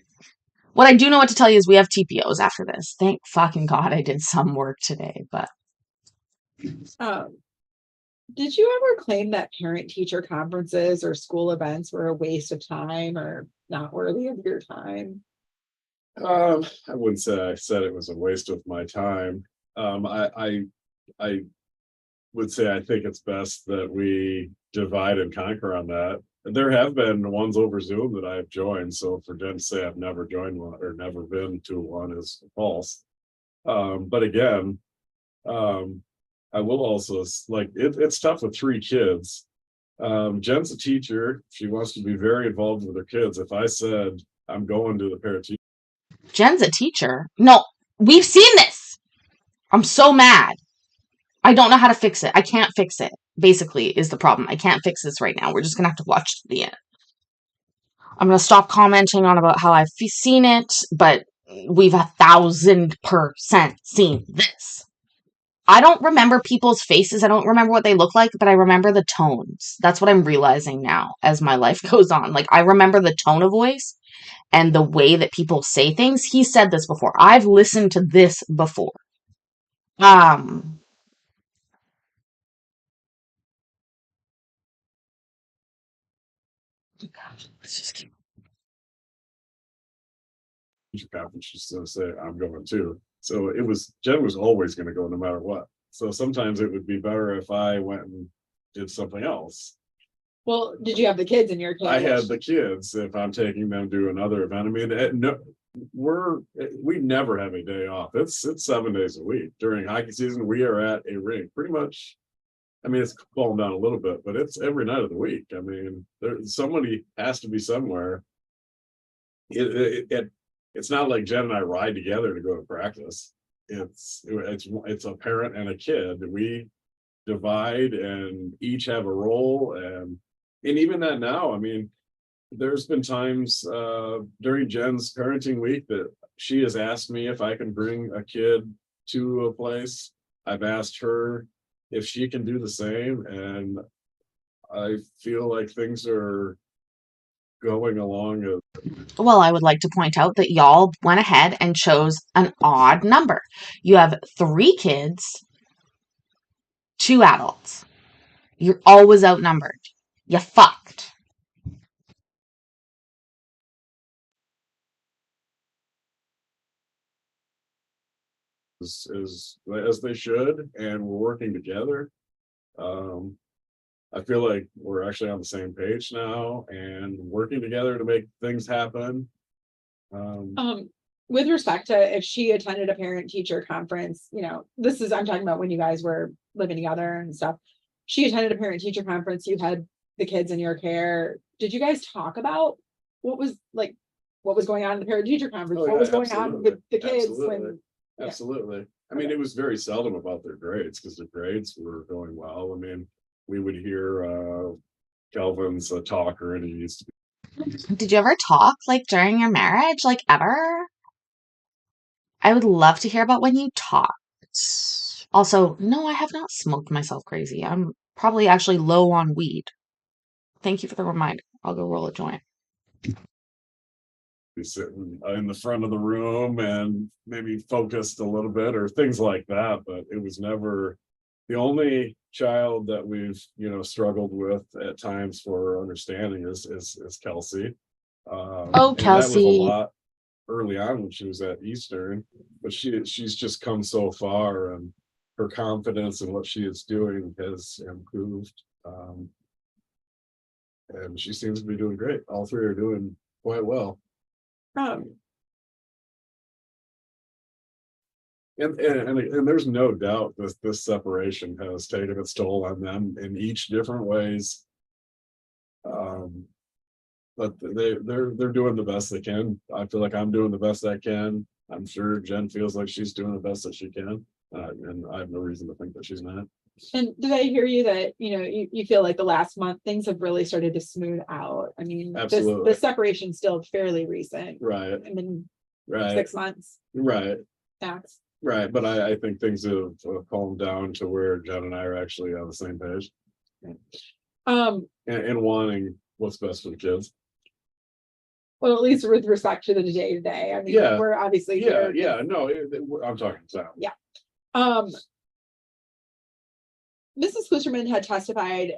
What I do know what to tell you is we have TPOs after this. Thank fucking God I did some work today, but. Did you ever claim that parent-teacher conferences or school events were a waste of time or not worthy of your time? I wouldn't say I said it was a waste of my time. I would say I think it's best that we divide and conquer on that. There have been ones over Zoom that I've joined, so for Jen to say I've never joined one or never been to one is false. But again, I will also like it's tough with 3 kids. Jen's a teacher. She wants to be very involved with her kids. If I said I'm going to the parent teacher. Jen's a teacher. No, we've seen this. I'm so mad. I don't know how to fix it. I can't fix it, basically, is the problem. I can't fix this right now. We're just going to have to watch to the end. I'm going to stop commenting on about how I've seen it, but we've 1,000% seen this. I don't remember people's faces. I don't remember what they look like, but I remember the tones. That's what I'm realizing now as my life goes on. Like, I remember the tone of voice and the way that people say things. He said this before. I've listened to this before. Let's just keep. Conference, she's going to say I'm going too. So Jen was always going to go no matter what. So sometimes it would be better if I went and did something else. Well, did you have the kids in your case? I had the kids. If I'm taking them to another event, I mean, no, we never have a day off. It's 7 days a week during hockey season. We are at a rink pretty much. I mean, it's falling down a little bit, but it's every night of the week. I mean, somebody has to be somewhere. It's not like Jen and I ride together to go to practice. It's a parent and a kid. We divide and each have a role, and even that now. I mean, there's been times during Jen's parenting week that she has asked me if I can bring a kid to a place. I've asked her if she can do the same, and I feel like things are going along. Well, I would like to point out that y'all went ahead and chose an odd number. You have 3 kids, 2 adults. You're always outnumbered. You fucked. As they should, and we're working together. I feel like we're actually on the same page now and working together to make things happen. With respect to if she attended a parent teacher conference, I'm talking about when you guys were living together and stuff. She attended a parent teacher conference, you had the kids in your care. Did you guys talk about what was going on in the parent teacher conference? Oh, What yeah, was going on with the kids absolutely. Yeah. Absolutely. I mean, it was very seldom about their grades because their grades were going well. I mean, we would hear Kelvin's a talker and he used to be. Did you ever talk like during your marriage? Like ever? I would love to hear about when you talked. Also, no, I have not smoked myself crazy. I'm probably actually low on weed. Thank you for the reminder. I'll go roll a joint. Be sitting in the front of the room and maybe focused a little bit or things like that, but it was never the only child that we've struggled with at times for understanding is Kelsey. Oh, And that was a Kelsey. lot early on when she was at Eastern, but she's just come so far and her confidence in what she is doing has improved. And she seems to be doing great. All three are doing quite well. Um, And there's no doubt this separation has taken its toll on them in each different ways. But they're doing the best they can. I feel like I'm doing the best I can. I'm sure Jen feels like she's doing the best that she can, and I have no reason to think that she's not. and did I hear you that, you feel like the last month things have really started to smooth out? I mean, Absolutely. the separation's still fairly recent. Right, I mean, right, 6 months right, max. right. But I think things have calmed down to where Jen and I are actually on the same page and wanting what's best for the kids. Well, at least with respect to the day to day. I mean, Yeah. we're obviously Yeah, here. yeah. No, I'm talking sound. Yeah. Mrs. Klusserman had testified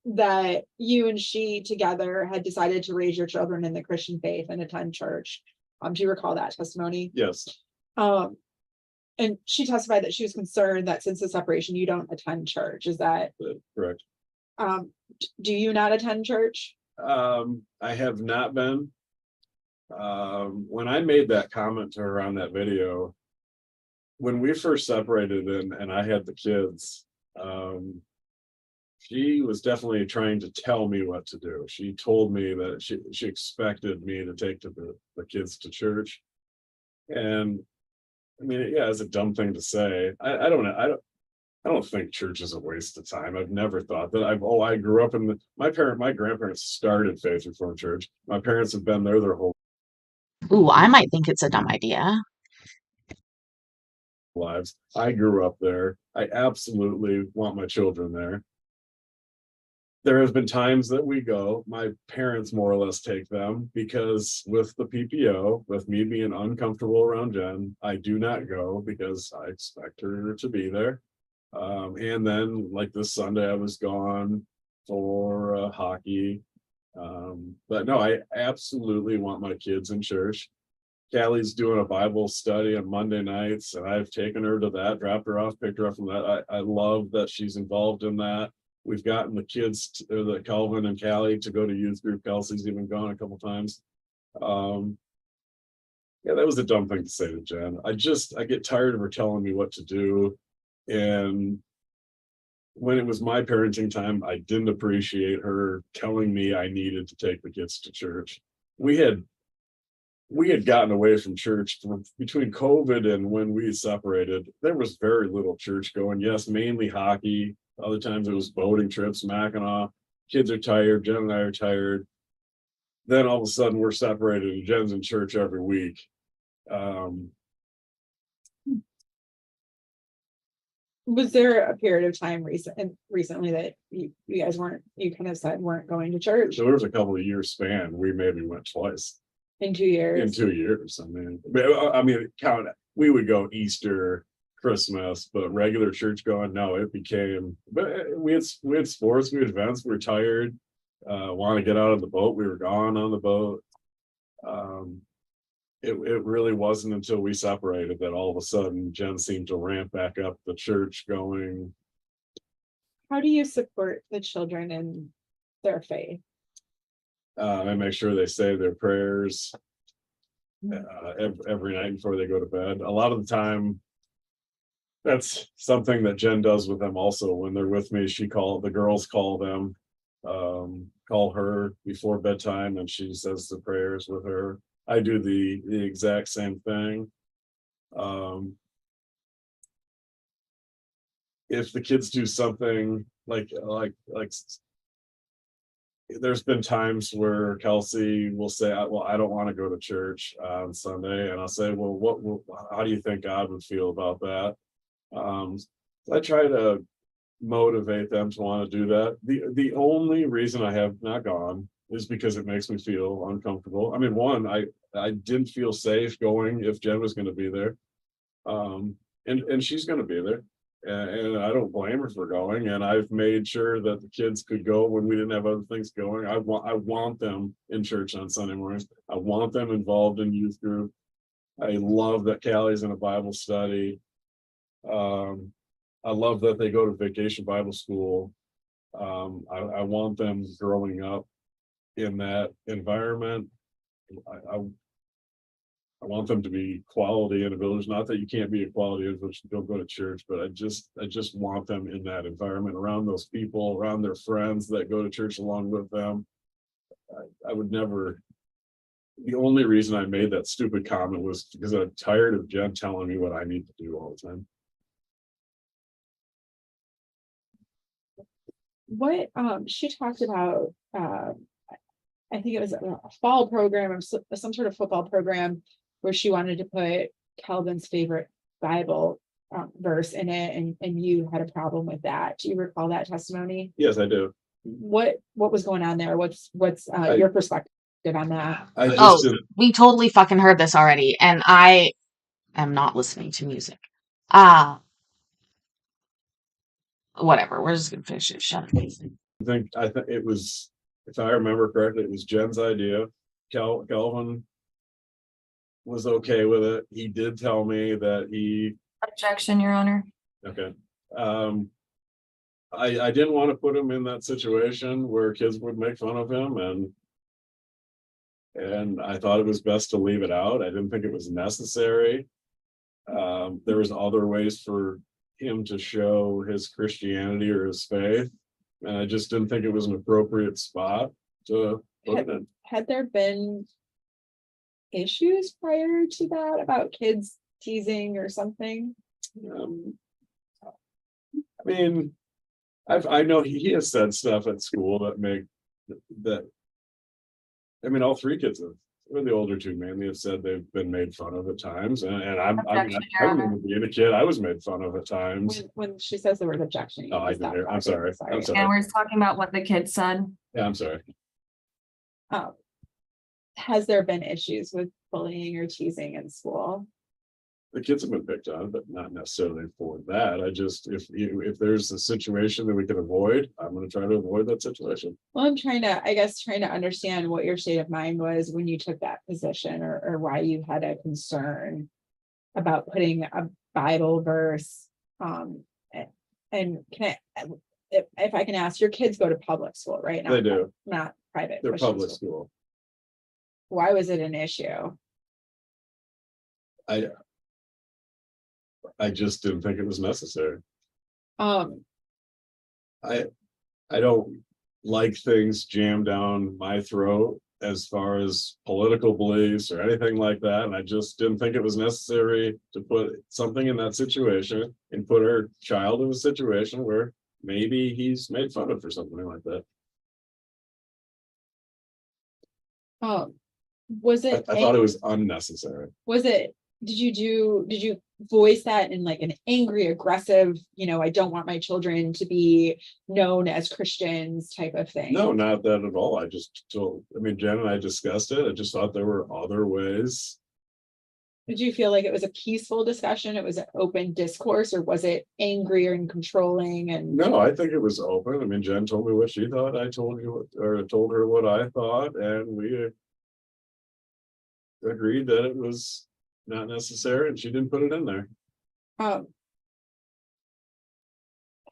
that you and she together had decided to raise your children in the Christian faith and attend church. Do you recall that testimony? Yes. And she testified that she was concerned that since the separation, you don't attend church. Is that Correct? Do you not attend church? I have not been. When I made that comment to her on that video, when we first separated and I had the kids, she was definitely trying to tell me what to do. She told me that she expected me to take the kids to church. And I mean, yeah, it's a dumb thing to say. I don't think church is a waste of time. I've never thought that. I grew up in my grandparents started Faith Reformed Church. My parents have been there their whole Ooh, I might think it's a dumb idea. lives. I grew up there. I absolutely want my children there. There have been times that we go, my parents more or less take them because with the PPO, with me being uncomfortable around Jen, I do not go because I expect her to be there. And then like this Sunday, I was gone for hockey. But no, I absolutely want my kids in church. Callie's doing a Bible study on Monday nights, and I've taken her to that, dropped her off, picked her up from that. I love that she's involved in that. We've gotten the kids, the Calvin and Callie, to go to youth group. Kelsey's even gone a couple times. Yeah, that was a dumb thing to say to Jen. I get tired of her telling me what to do. And when it was my parenting time, I didn't appreciate her telling me I needed to take the kids to church. We had gotten away from church between COVID and when we separated. There was very little church going. Yes, mainly hockey. Other times it was boating trips, Mackinac. Kids are tired. Jen and I are tired. Then all of a sudden we're separated and Jen's in church every week. Was there a period of time recently that you guys you kind of said weren't going to church? So there was a couple of years span. We maybe went twice. In 2 years? In 2 years. I mean, count. We would go Easter, Christmas, but regular church going, no, it became. But we had sports, we had events. We were tired. Want to get out of the boat. We were gone on the boat. It really wasn't until we separated that all of a sudden Jen seemed to ramp back up the church going. How do you support the children in their faith? I make sure they say their prayers every night before they go to bed. A lot of the time, that's something that Jen does with them also. When they're with me, the girls call them, call her before bedtime, and she says the prayers with her. I do the exact same thing. If the kids do something like there's been times where Kelsey will say, well, I don't want to go to church on Sunday. And I'll say, well, how do you think God would feel about that? I try to motivate them to want to do that. The only reason I have not gone is because it makes me feel uncomfortable. I mean, one, I didn't feel safe going if Jen was going to be there. And she's going to be there. And I don't blame her for going. And I've made sure that the kids could go when we didn't have other things going. I want them in church on Sunday mornings. I want them involved in youth group. I love that Callie's in a Bible study. I love that they go to vacation Bible school. I want them growing up in that environment. I want them to be quality individuals. Not that you can't be a quality individual if you don't go to church, but I just want them in that environment, around those people, around their friends that go to church along with them. I would never. The only reason I made that stupid comment was because I'm tired of Jen telling me what I need to do all the time. What she talked about, I think it was a fall program or some sort of football program where she wanted to put Calvin's favorite Bible verse in it, and you had a problem with that. Do you recall that testimony? Yes, I do. What was going on there? What's your perspective on that? We totally fucking heard this already, and I am not listening to music. Whatever. We're just gonna finish it. Shut up. I think it was, if I remember correctly, it was Jen's idea. Calvin was okay with it. He did tell me that he. Objection, Your Honor. Okay. I didn't want to put him in that situation where kids would make fun of him, and I thought it was best to leave it out. I didn't think it was necessary. There was other ways for him to show his Christianity or his faith, and I just didn't think it was an appropriate spot to put it in. Had there been issues prior to that about kids teasing or something? I mean, I know he has said stuff at school that. I mean, all three kids have. Or the older two mainly have said they've been made fun of at times, and I remember being a kid, I was made fun of at times. When she says the word objection, Oh, I didn't hear. I'm sorry. I'm sorry. And we're talking about what the kid said. Yeah, I'm sorry. Has there been issues with bullying or teasing in school? The kids have been picked on, but not necessarily for that. If there's a situation that we can avoid, I'm going to try to avoid that situation. Well, I'm trying to understand what your state of mind was when you took that position, or why you had a concern about putting a Bible verse. And can if I can ask, your kids go to public school, right? They do. Not private. They're public school. Why was it an issue? I just didn't think it was necessary. I don't like things jammed down my throat as far as political beliefs or anything like that. And I just didn't think it was necessary to put something in that situation and put our child in a situation where maybe he's made fun of for something like that. Was it? I thought it was unnecessary. Was it? Did you voice that in like an angry, aggressive, I don't want my children to be known as Christians type of thing? No, not that at all. Jen and I discussed it. I just thought there were other ways. Did you feel like it was a peaceful discussion? It was an open discourse, or was it angry and controlling? And no, I think it was open. Jen told me what she thought. I told her what I thought, and we agreed that it was not necessary, and she didn't put it in there.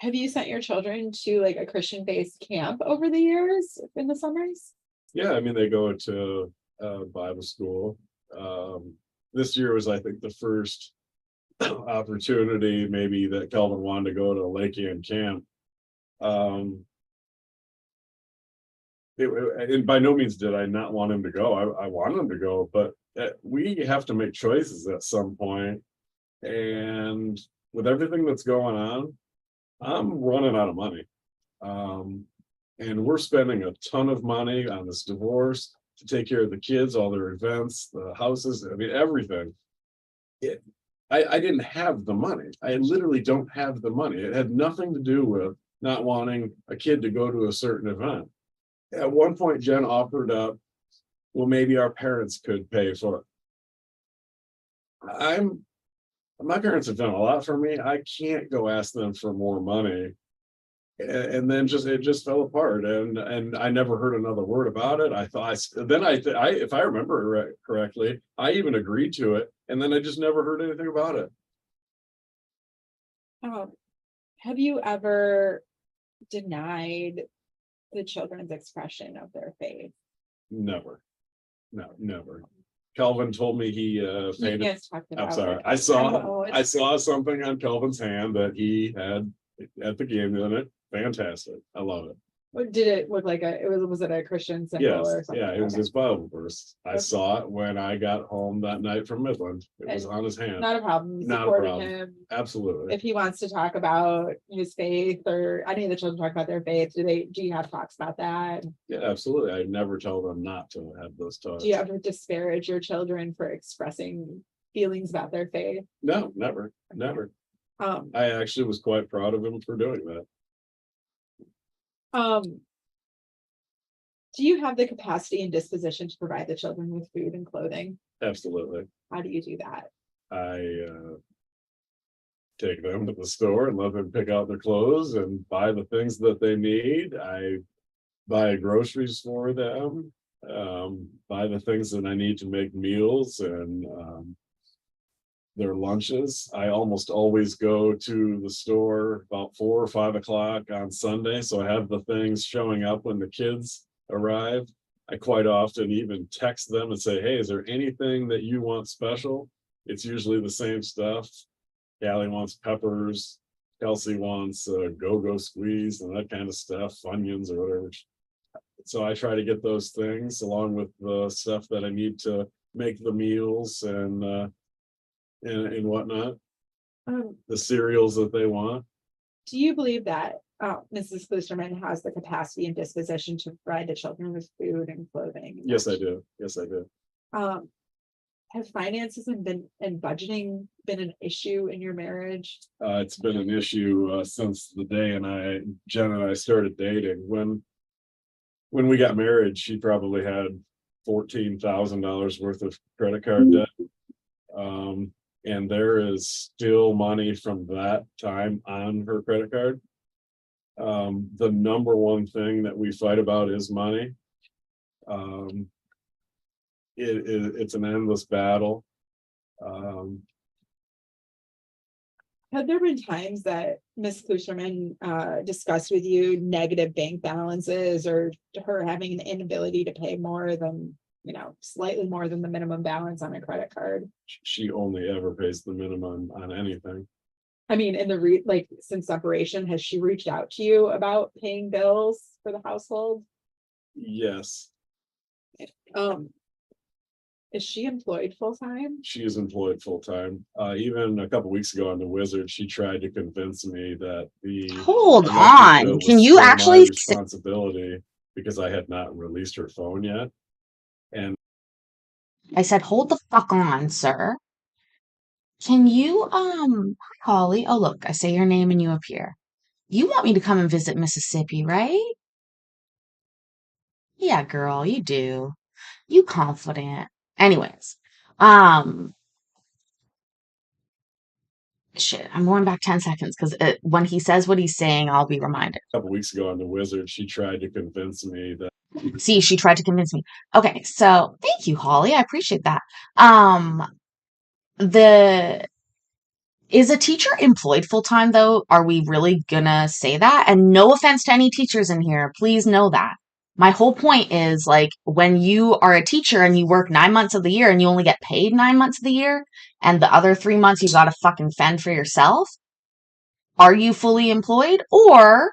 Have you sent your children to like a Christian-based camp over the years in the summers? Yeah, I mean, they go to Bible school. This year was, I think, the first opportunity maybe that Calvin wanted to go to Lake Ann camp. And by no means did I not want him to go. I wanted him to go, but we have to make choices at some point. And with everything that's going on, I'm running out of money. And we're spending a ton of money on this divorce to take care of the kids, all their events, the houses, I mean, everything. I didn't have the money. I literally don't have the money. It had nothing to do with not wanting a kid to go to a certain event. At one point, Jen offered up, well, maybe our parents could pay for it. My parents have done a lot for me. I can't go ask them for more money. And then it just fell apart, and I never heard another word about it. I thought, if I remember correctly, I even agreed to it, and then I just never heard anything about it. Have you ever denied the children's expression of their faith? Never. No, never. Calvin told me he You painted. guys talked I'm about sorry. like, I it's- saw something on Calvin's hand that he had at the game in it. Fantastic. I love it. What did it look like? Was it a Christian symbol Yes, or something? yeah, it was Okay. his Bible verse. I Okay. saw it when I got home that night from Midland. It was on his hand. Not a problem. You Not a supported problem. him. Absolutely. If he wants to talk about his faith, or any of the children talk about their faith, do you have talks about that? Yeah, absolutely. I never tell them not to have those talks. Do you ever disparage your children for expressing feelings about their faith? No, never, never. Um, I actually was quite proud of him for doing that. Do you have the capacity and disposition to provide the children with food and clothing? Absolutely. How do you do that? I take them to the store and let them pick out their clothes and buy the things that they need. I buy groceries for them, buy the things that I need to make meals and their lunches. I almost always go to the store about 4 or 5 o'clock on Sunday, so I have the things showing up when the kids arrive. I quite often even text them and say, hey, is there anything that you want special? It's usually the same stuff. Callie wants peppers, Kelsey wants go-go squeeze and that kind of stuff, Funyuns or whatever. So I try to get those things along with the stuff that I need to make the meals and whatnot, the cereals that they want. Do you believe that Mrs. Klusterman has the capacity and disposition to provide the children with food and clothing? Yes, I do. Yes, I do. Have finances and budgeting been an issue in your marriage? It's been an issue since the day Jen and I started dating. When we got married, she probably had $14,000 worth of credit card debt. And there is still money from that time on her credit card. The number one thing that we fight about is money. It's an endless battle. Have there been times that Ms. Klusterman discussed with you negative bank balances or her having an inability to pay more than, slightly more than the minimum balance on a credit card? She only ever pays the minimum on anything. I mean, since separation, has she reached out to you about paying bills for the household? Yes. Is she employed full-time? She is employed full-time. Even a couple weeks ago on the Wizard, she tried to convince me that the Hold electric on. bill was Can you still my actually responsibility because I had not released her phone yet. And I said, hold the fuck on, sir. Can you, Holly? Oh, look, I say your name and you appear. You want me to come and visit Mississippi, right? Yeah, girl, you do. You confident. Anyways, shit, I'm going back 10 seconds because when he says what he's saying, I'll be reminded. a couple weeks ago on the Wizard, she tried to convince me that See, she tried to convince me. Okay, so thank you, Holly. I appreciate that. The Is a teacher employed full time though? Are we really gonna say that? And no offense to any teachers in here, please know that. My whole point is like when you are a teacher and you work 9 months of the year and you only get paid 9 months of the year, and the other 3 months you gotta fucking fend for yourself, are you fully employed? Or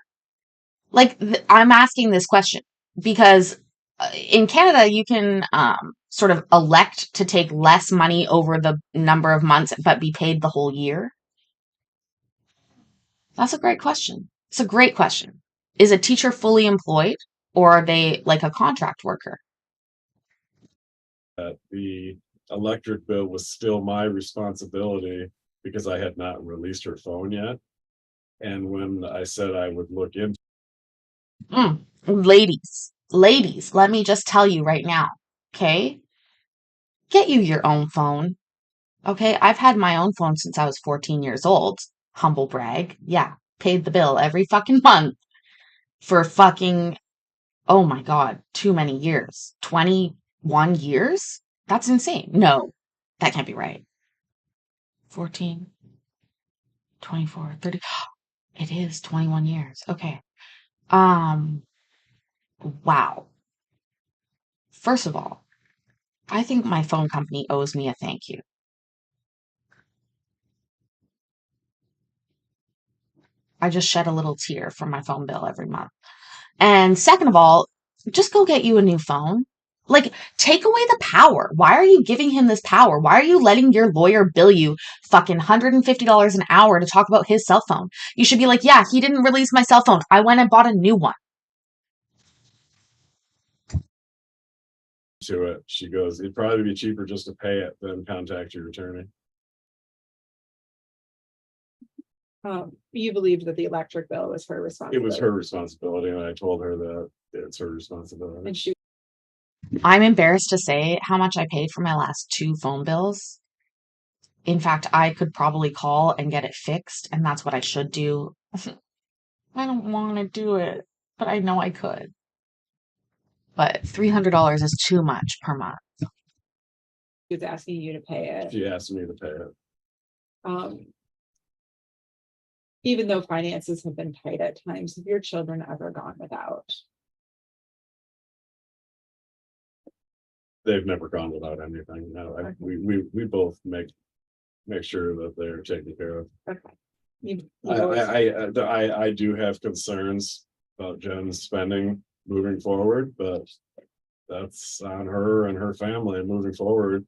like I'm asking this question because in Canada you can sort of elect to take less money over the number of months but be paid the whole year. That's a great question. It's a great question. Is a teacher fully employed or are they like a contract worker? That the electric bill was still my responsibility because I had not released her phone yet. And when I said I would look into Ladies, let me just tell you right now, okay? Get you your own phone, okay? I've had my own phone since I was 14 years old. Humble brag. Yeah, paid the bill every fucking month for fucking, oh my God, too many years. 21 years? That's insane. No, that can't be right. 14, 24, 30. It is 21 years. Okay. Um, wow. First of all, I think my phone company owes me a thank you. I just shed a little tear from my phone bill every month. And second of all, just go get you a new phone. Like, take away the power. Why are you giving him this power? Why are you letting your lawyer bill you fucking $150 an hour to talk about his cell phone? You should be like, yeah, he didn't release my cell phone. I went and bought a new one. it, she goes, it'd probably be cheaper just to pay it than contact your attorney. You believed that the electric bill was her It responsibility. was her responsibility, and I told her that it's her responsibility. And she, I'm embarrassed to say how much I paid for my last 2 phone bills. In fact, I could probably call and get it fixed, and that's what I should do. I don't want to do it, but I know I could. But $300 is too much per month. was asking you to pay it. She asked me to pay it. Even though finances have been tight at times, have your children ever gone without? They've never gone without anything. No, Okay. we both make sure that they're taken care of. Okay. You always- I do have concerns about Jen's spending moving forward, but that's on her and her family moving forward.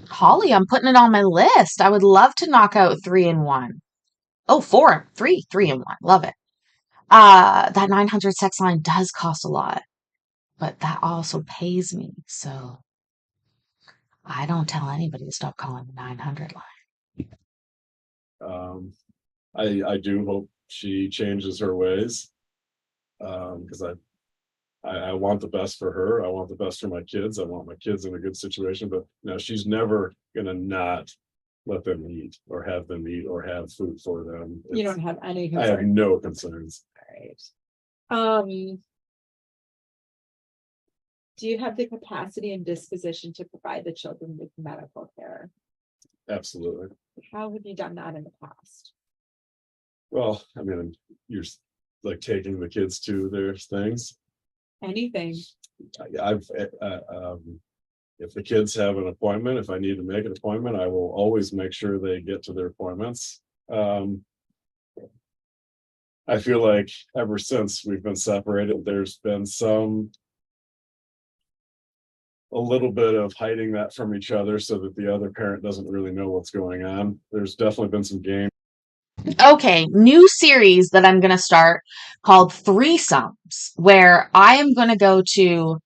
Holly, I'm putting it on my list. I would love to knock out 3 in 1. Oh, 3 in 1. Love it. That 900 sex line does cost a lot, but that also pays me. So I don't tell anybody to stop calling the 900 line. I do hope she changes her ways. Because I want the best for her. I want the best for my kids. I want my kids in a good situation, but she's never gonna not let them eat or have them eat or have food for them. You don't have any I have concern. no concerns. Right. Do you have the capacity and disposition to provide the children with medical care? Absolutely. How have you done that in the past? Well, I mean, you're like taking the kids to their things. Anything? I've if the kids have an appointment, if I need to make an appointment, I will always make sure they get to their appointments. I feel like ever since we've been separated, there's been a little bit of hiding that from each other so that the other parent doesn't really know what's going on. There's definitely been some game. Okay, new series that I'm going to start called Threesomes, where I am going to go to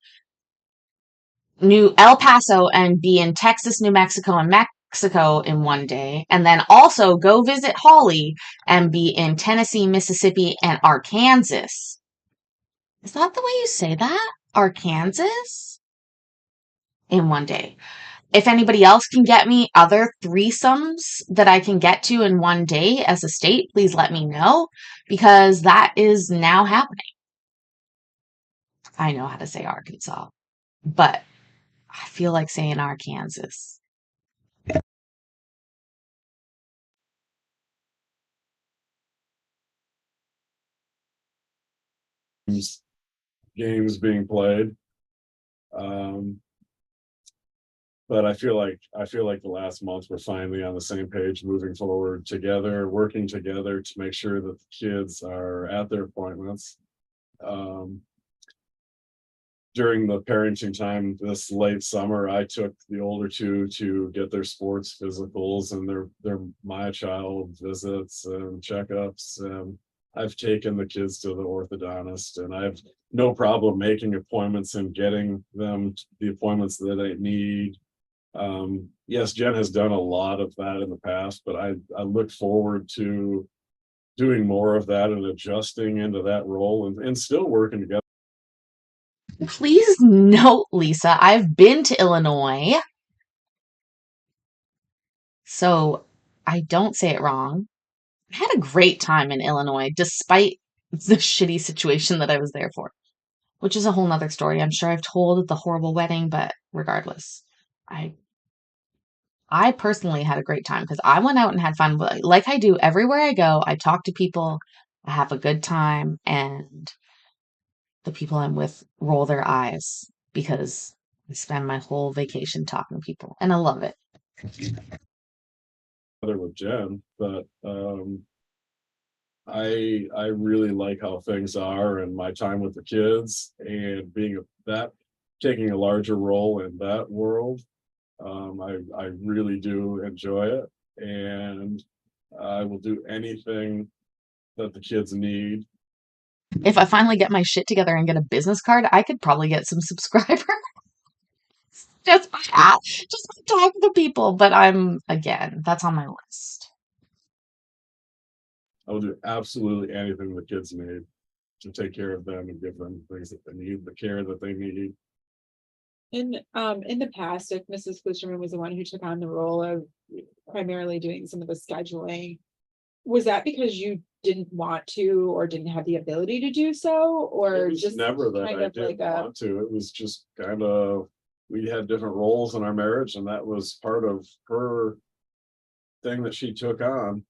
New El Paso and be in Texas, New Mexico, and Mexico in one day, and then also go visit Holly and be in Tennessee, Mississippi, and Arkansas. Is that the way you say that? Arkansas? In one day. If anybody else can get me other threesomes that I can get to in one day as a state, please let me know, because that is now happening. I know how to say Arkansas, but I feel like saying Arkansas. games being played. But I feel like the last month we're finally on the same page, moving forward together, working together to make sure that the kids are at their appointments. During the parenting time this late summer, I took the older two to get their sports physicals and their my child visits and checkups. And I've taken the kids to the orthodontist, and I have no problem making appointments and getting them the appointments that they need. Yes, Jen has done a lot of that in the past, but I look forward to doing more of that and adjusting into that role and still working together. Please note, Lisa, I've been to Illinois, so I don't say it wrong. I had a great time in Illinois, despite the shitty situation that I was there for, which is a whole nother story. I'm sure I've told the horrible wedding, but regardless, I personally had a great time because I went out and had fun. Like I do everywhere I go, I talk to people, I have a good time, and the people I'm with roll their eyes because I spend my whole vacation talking to people, and I love it. With Jen, but I really like how things are and my time with the kids and taking a larger role in that world. I really do enjoy it, and I will do anything that the kids need. If I finally get my shit together and get a business card, I could probably get some subscribers just by talking to people. But that's on my list. I will do absolutely anything the kids need to take care of them and give them things that they need, the care that they need. In the past, if Mrs. Klisterman was the one who took on the role of primarily doing some of the scheduling, was that because you didn't want to or didn't have the ability to do so, or It was just never that kind I of didn't like a want to. It was just kind of, we had different roles in our marriage, and that was part of her thing that she took on.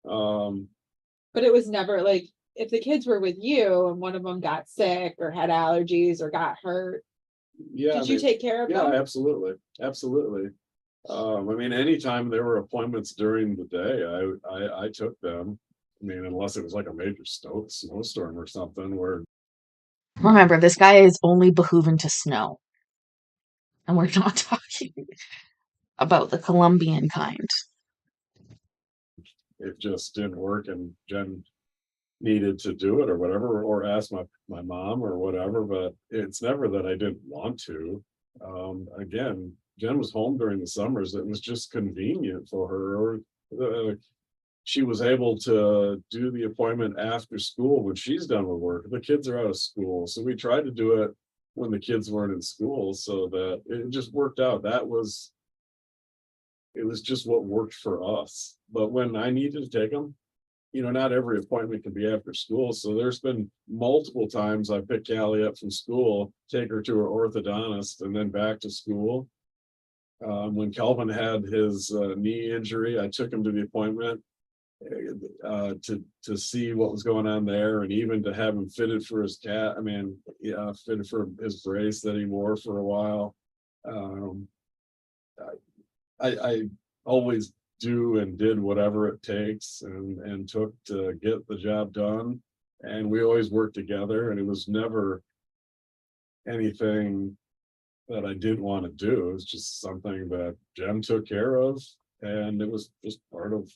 but it was never like if the kids were with you and one of them got sick or had allergies or got hurt, Yeah, did you take care of yeah, them? absolutely, absolutely. I mean, anytime there were appointments during the day, I took them. I mean, unless it was like a major snowstorm or something where Remember, this guy is only behooving to snow, and we're not talking about the Colombian kind. it just didn't work and Jen needed to do it or whatever, or ask my mom or whatever, but it's never that I didn't want to. Again, Jen was home during the summers. It was just convenient for her, or she was able to do the appointment after school when she's done with work. The kids are out of school, so we tried to do it when the kids weren't in school, so that it just worked out. It was just what worked for us. But when I needed to take them, not every appointment can be after school. So there's been multiple times I picked Callie up from school, take her to her orthodontist, and then back to school. When Calvin had his knee injury, I took him to the appointment to see what was going on there, and even to have him fitted for his fitted for his brace that he wore for a while. I always do and did whatever it takes and took to get the job done, and we always worked together, and it was never anything that I didn't want to do. It was just something that Jen took care of, and it was just part of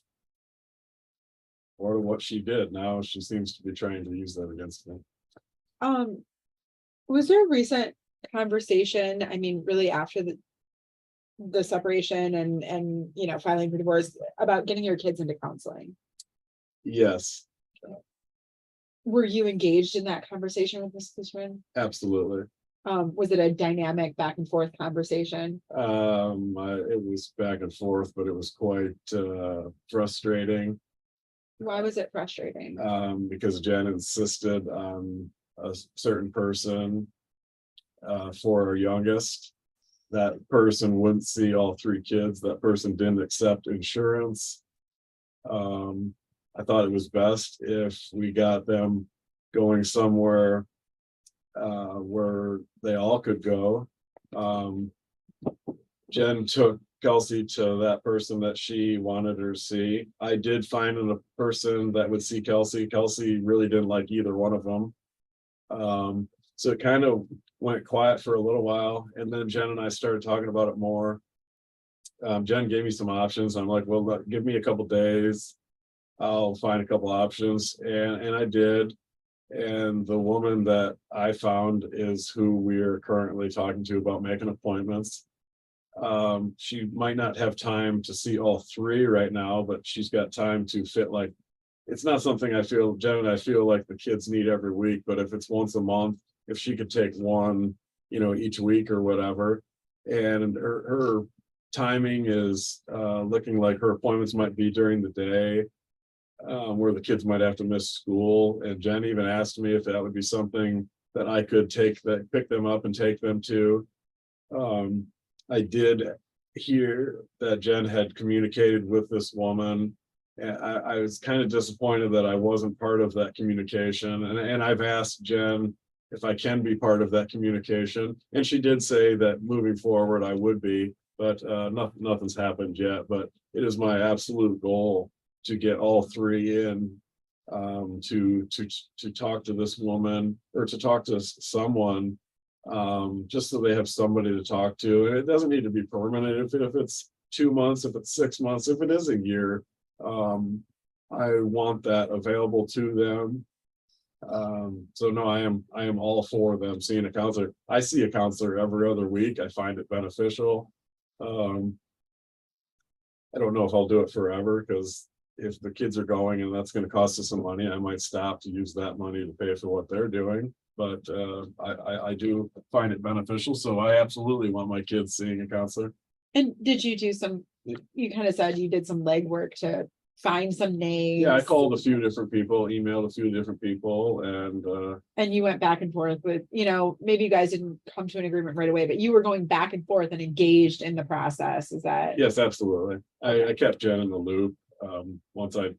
what she did. Now she seems to be trying to use that against me. Was there a recent conversation, I mean, really after the separation and filing for divorce, about getting your kids into counseling? Yes, Were you engaged in that conversation with Mrs. Fishman? absolutely. Was it a dynamic back and forth conversation? It was back and forth, but it was quite frustrating. Why was it frustrating? Because Jen insisted on a certain person for our youngest. That person wouldn't see all three kids. That person didn't accept insurance. I thought it was best if we got them going somewhere where they all could go. Um, Jen took Kelsey to that person that she wanted her to see. I did find a person that would see Kelsey. Kelsey really didn't like either one of them. So it kind of went quiet for a little while, and then Jen and I started talking about it more. Jen gave me some options. I'm like, well, give me a couple days. I'll find a couple options, and I did. And the woman that I found is who we're currently talking to about making appointments. She might not have time to see all three right now, but she's got time to fit, like, it's not something I feel, Jen and I feel like the kids need every week, but if it's once a month, if she could take one, each week or whatever. And her timing is looking like her appointments might be during the day, where the kids might have to miss school. And Jen even asked me if that would be something that I could pick them up and take them to. I did hear that Jen had communicated with this woman, and I was kind of disappointed that I wasn't part of that communication. And I've asked Jen if I can be part of that communication, and she did say that moving forward I would be, but nothing's happened yet. But it is my absolute goal to get all three in, to talk to this woman, or to talk to someone, just so they have somebody to talk to. And it doesn't need to be permanent. If it's 2 months, if it's 6 months, if it is a year, I want that available to them. So no, I am all for them seeing a counselor. I see a counselor every other week. I find it beneficial. I don't know if I'll do it forever, because if the kids are going and that's going to cost us some money, I might stop to use that money to pay for what they're doing. But I do find it beneficial, so I absolutely want my kids seeing a counselor. And did you do you kind of said you did some legwork to find some names? Yeah, I called a few different people, emailed a few different people, and you went back and forth with, maybe you guys didn't come to an agreement right away, but you were going back and forth and engaged in the process. Is that? Yes, absolutely. I kept Jen in the loop. Once I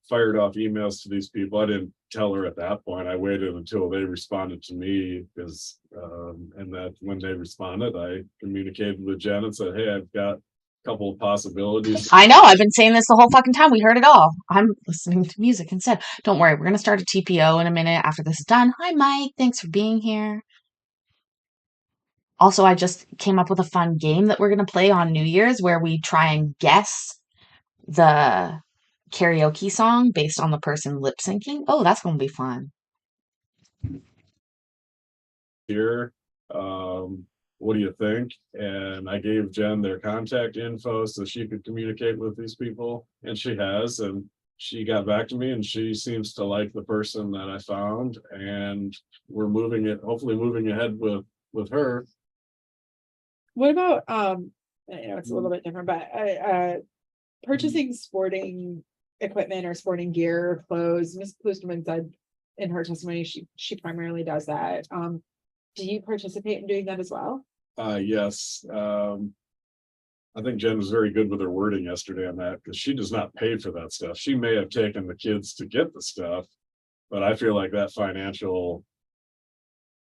fired off emails to these people. I didn't tell her at that point. I waited until they responded to me, because and that when they responded, I communicated with Jen and said, hey, I've got a couple of possibilities. I know, I've been saying this the whole fucking time. We heard it all. I'm listening to music instead. Don't worry, we're gonna start a TPO in a minute after this is done. Hi, Mike. Thanks for being here. Also, I just came up with a fun game that we're gonna play on New Year's, where we try and guess the karaoke song based on the person lip syncing. Oh, that's gonna be fun. Here, what do you think? And I gave Jen their contact info so she could communicate with these people, and she has. And she got back to me, and she seems to like the person that I found, and we're hopefully moving ahead with her. What about it's a little bit different, but purchasing sporting equipment or sporting gear or clothes? Ms. Klusterman said in her testimony she primarily does that. Do you participate in doing that as well? Yes. I think Jen was very good with her wording yesterday on that, because she does not pay for that stuff. She may have taken the kids to get the stuff, but I feel like that financial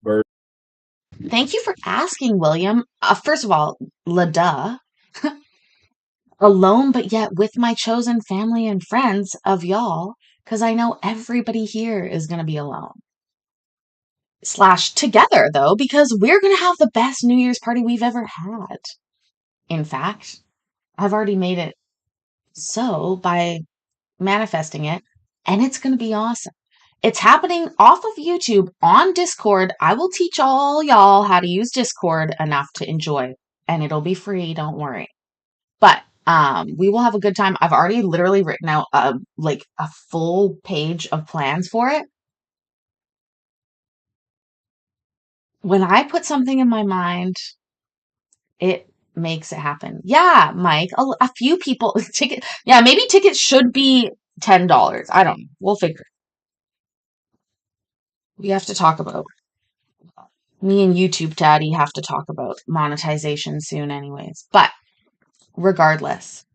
burden. Thank you for asking, William. First of all, duh. Alone, but yet with my chosen family and friends of y'all, because I know everybody here is going to be alone. / together, though, because we're going to have the best New Year's party we've ever had. In fact, I've already made it so by manifesting it, and it's going to be awesome. It's happening off of YouTube on Discord. I will teach all y'all how to use Discord enough to enjoy, and it'll be free, don't worry. But we will have a good time. I've already literally written out a full page of plans for it. When I put something in my mind, it makes it happen. Yeah, Mike, a few people maybe tickets should be $10. I don't know. We'll figure it. We have to talk about, me and YouTube Daddy have to talk about monetization soon anyways. But regardless,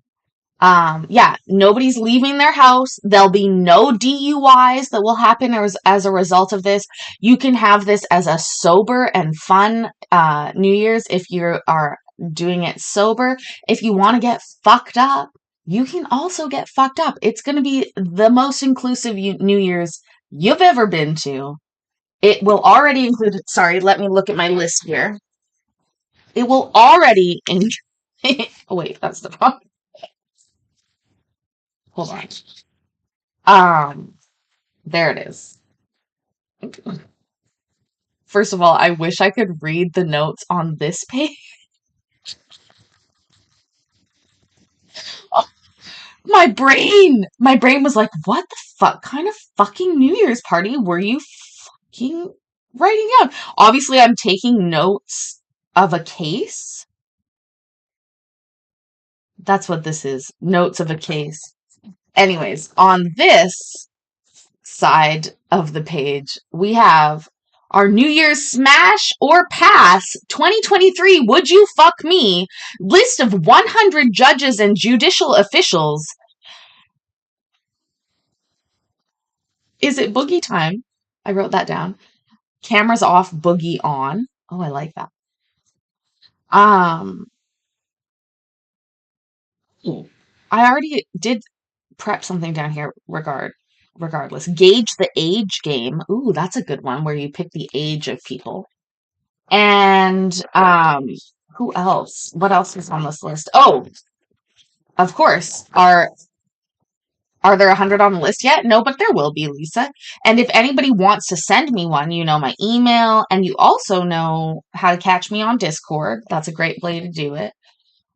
Yeah, nobody's leaving their house. There'll be no DUIs that will happen as a result of this. You can have this as a sober and fun New Year's if you are doing it sober. If you want to get fucked up, you can also get fucked up. It's going to be the most inclusive New Year's you've ever been to. It will already include, sorry, let me look at my list here. It will already, oh wait, that's the wrong. Hold on. There it is. First of all, I wish I could read the notes on this page. Oh, my brain was like, what the fuck kind of fucking New Year's party were you fucking writing down? Obviously, I'm taking notes of a case. That's what this is. Notes of a case. Anyways, on this side of the page, we have our New Year's Smash or Pass 2023 Would You Fuck Me list of 100 judges and judicial officials. Is it boogie time? I wrote that down. Cameras off, boogie on. Oh, I like that. I already did prep something down here regardless. Gauge the age game. Ooh, that's a good one where you pick the age of people. And who else? What else is on this list? Oh, of course. Are there 100 on the list yet? No, but there will be, Lisa. And if anybody wants to send me one, you know my email, and you also know how to catch me on Discord. That's a great way to do it.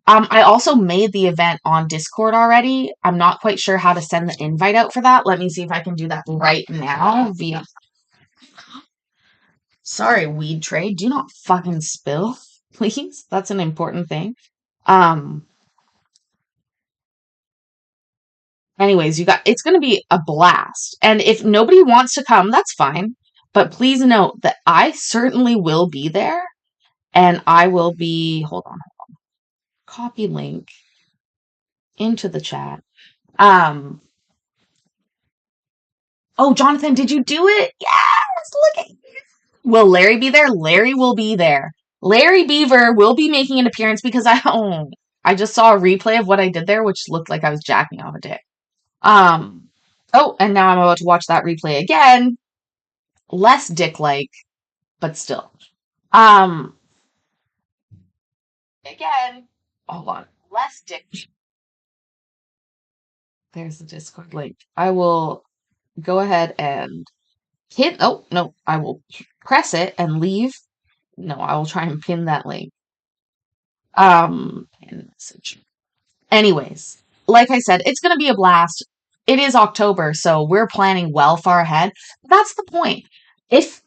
I also made the event on Discord already. I'm not quite sure how to send the invite out for that. Let me see if I can do that right now via. Sorry, weed trade. Do not fucking spill, please. That's an important thing. Anyways, it's going to be a blast. And if nobody wants to come, that's fine. But please note that I certainly will be there. And I will be, hold on. Copy link into the chat. Oh, Jonathan, did you do it? Yes, look at you. Will Larry be there? Larry will be there. Larry Beaver will be making an appearance because I just saw a replay of what I did there, which looked like I was jacking off a dick. Oh, and now I'm about to watch that replay again. Less dick-like, but still. Again, hold on. Less dick. There's the Discord link. I will go ahead and hit, oh, no, I will press it and leave. No, I will try and pin that link. Pin message. Anyways, like I said, it's going to be a blast. It is October, so we're planning well far ahead. That's the point. If,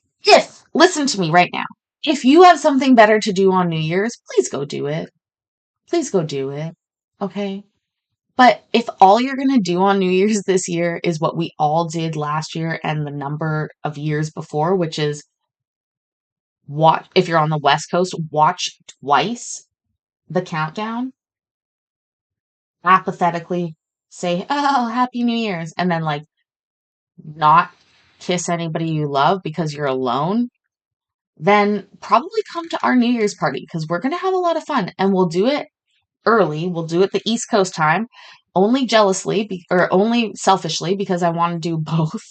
listen to me right now. If you have something better to do on New Year's, please go do it. Please go do it. Okay? But if all you're going to do on New Year's this year is what we all did last year and the number of years before, which is watch, if you're on the West Coast, watch twice the countdown, apathetically say, oh, Happy New Year's, and then like not kiss anybody you love because you're alone, then probably come to our New Year's party because we're going to have a lot of fun and we'll do it early. We'll do it the East Coast time, only jealously or only selfishly because I want to do both.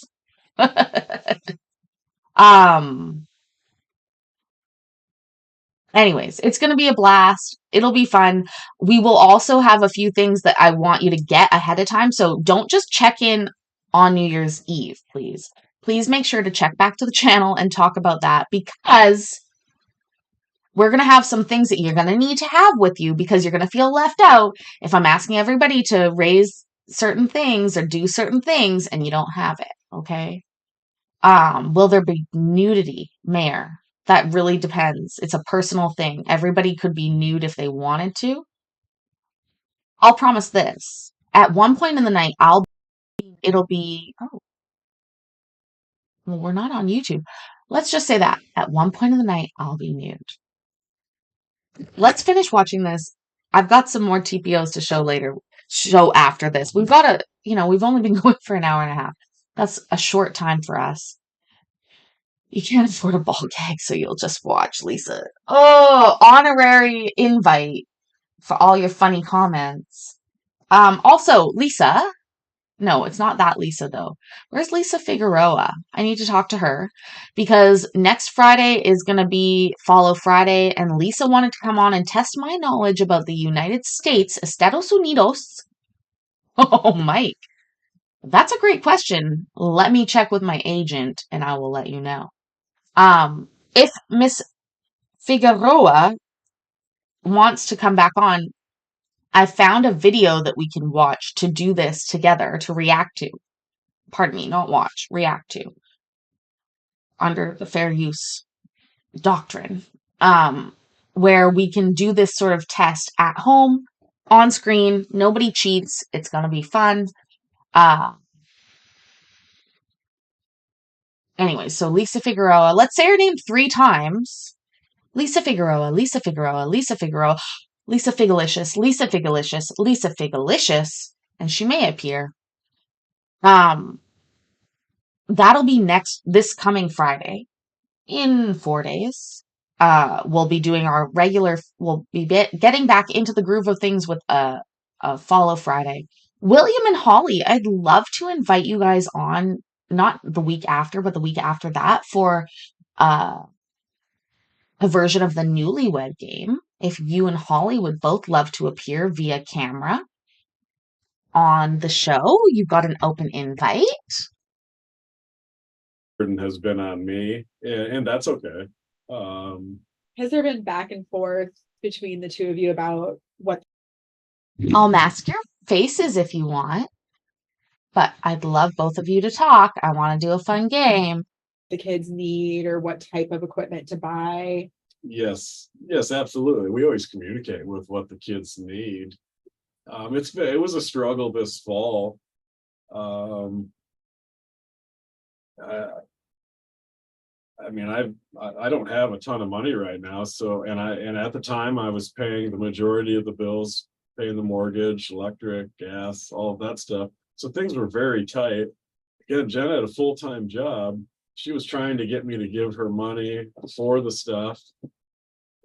Anyways, it's going to be a blast. It'll be fun. We will also have a few things that I want you to get ahead of time. So don't just check in on New Year's Eve, please. Please make sure to check back to the channel and talk about that because we're going to have some things that you're going to need to have with you because you're going to feel left out if I'm asking everybody to raise certain things or do certain things and you don't have it. Okay. Will there be nudity, Mayor? That really depends. It's a personal thing. Everybody could be nude if they wanted to. I'll promise this. At one point in the night, it'll be, oh, well, we're not on YouTube. Let's just say that. At one point in the night, I'll be nude. Let's finish watching this. I've got some more TPOs to show later. show after this. We've got to, we've only been going for an hour and a half. That's a short time for us. You can't afford a ball gag, so you'll just watch, Lisa. Oh, honorary invite for all your funny comments. Also, Lisa. No, it's not that Lisa, though. Where's Lisa Figueroa? I need to talk to her because next Friday is going to be Follow Friday, and Lisa wanted to come on and test my knowledge about the United States, Estados Unidos. Oh, Mike, that's a great question. Let me check with my agent, and I will let you know. If Miss Figueroa wants to come back on, I found a video that we can watch to do this together, to react to. Pardon me, not watch, react to, under the fair use doctrine, where we can do this sort of test at home, on screen. Nobody cheats. It's going to be fun. Anyway, so Lisa Figueroa, let's say her name 3 times. Lisa Figueroa, Lisa Figueroa, Lisa Figueroa, Lisa Figalicious, Lisa Figalicious, Lisa Figalicious, and she may appear. That'll be this coming Friday. In 4 days, we'll be doing our we'll be getting back into the groove of things with a Follow Friday. William and Holly, I'd love to invite you guys on, not the week after, but the week after that, for a version of the Newlywed Game. If you and Holly would both love to appear via camera on the show, you've got an open invite. Burden has been on me, and that's okay. Has there been back and forth between the two of you about what I'll mask your faces if you want, but I'd love both of you to talk. I want to do a fun game. the kids need or what type of equipment to buy? Yes, absolutely. We always communicate with what the kids need. It was a struggle this fall. I mean, I don't have a ton of money right now, so and at the time I was paying the majority of the bills, paying the mortgage, electric, gas, all of that stuff. So things were very tight. Again, Jen had a full-time job. She was trying to get me to give her money for the stuff.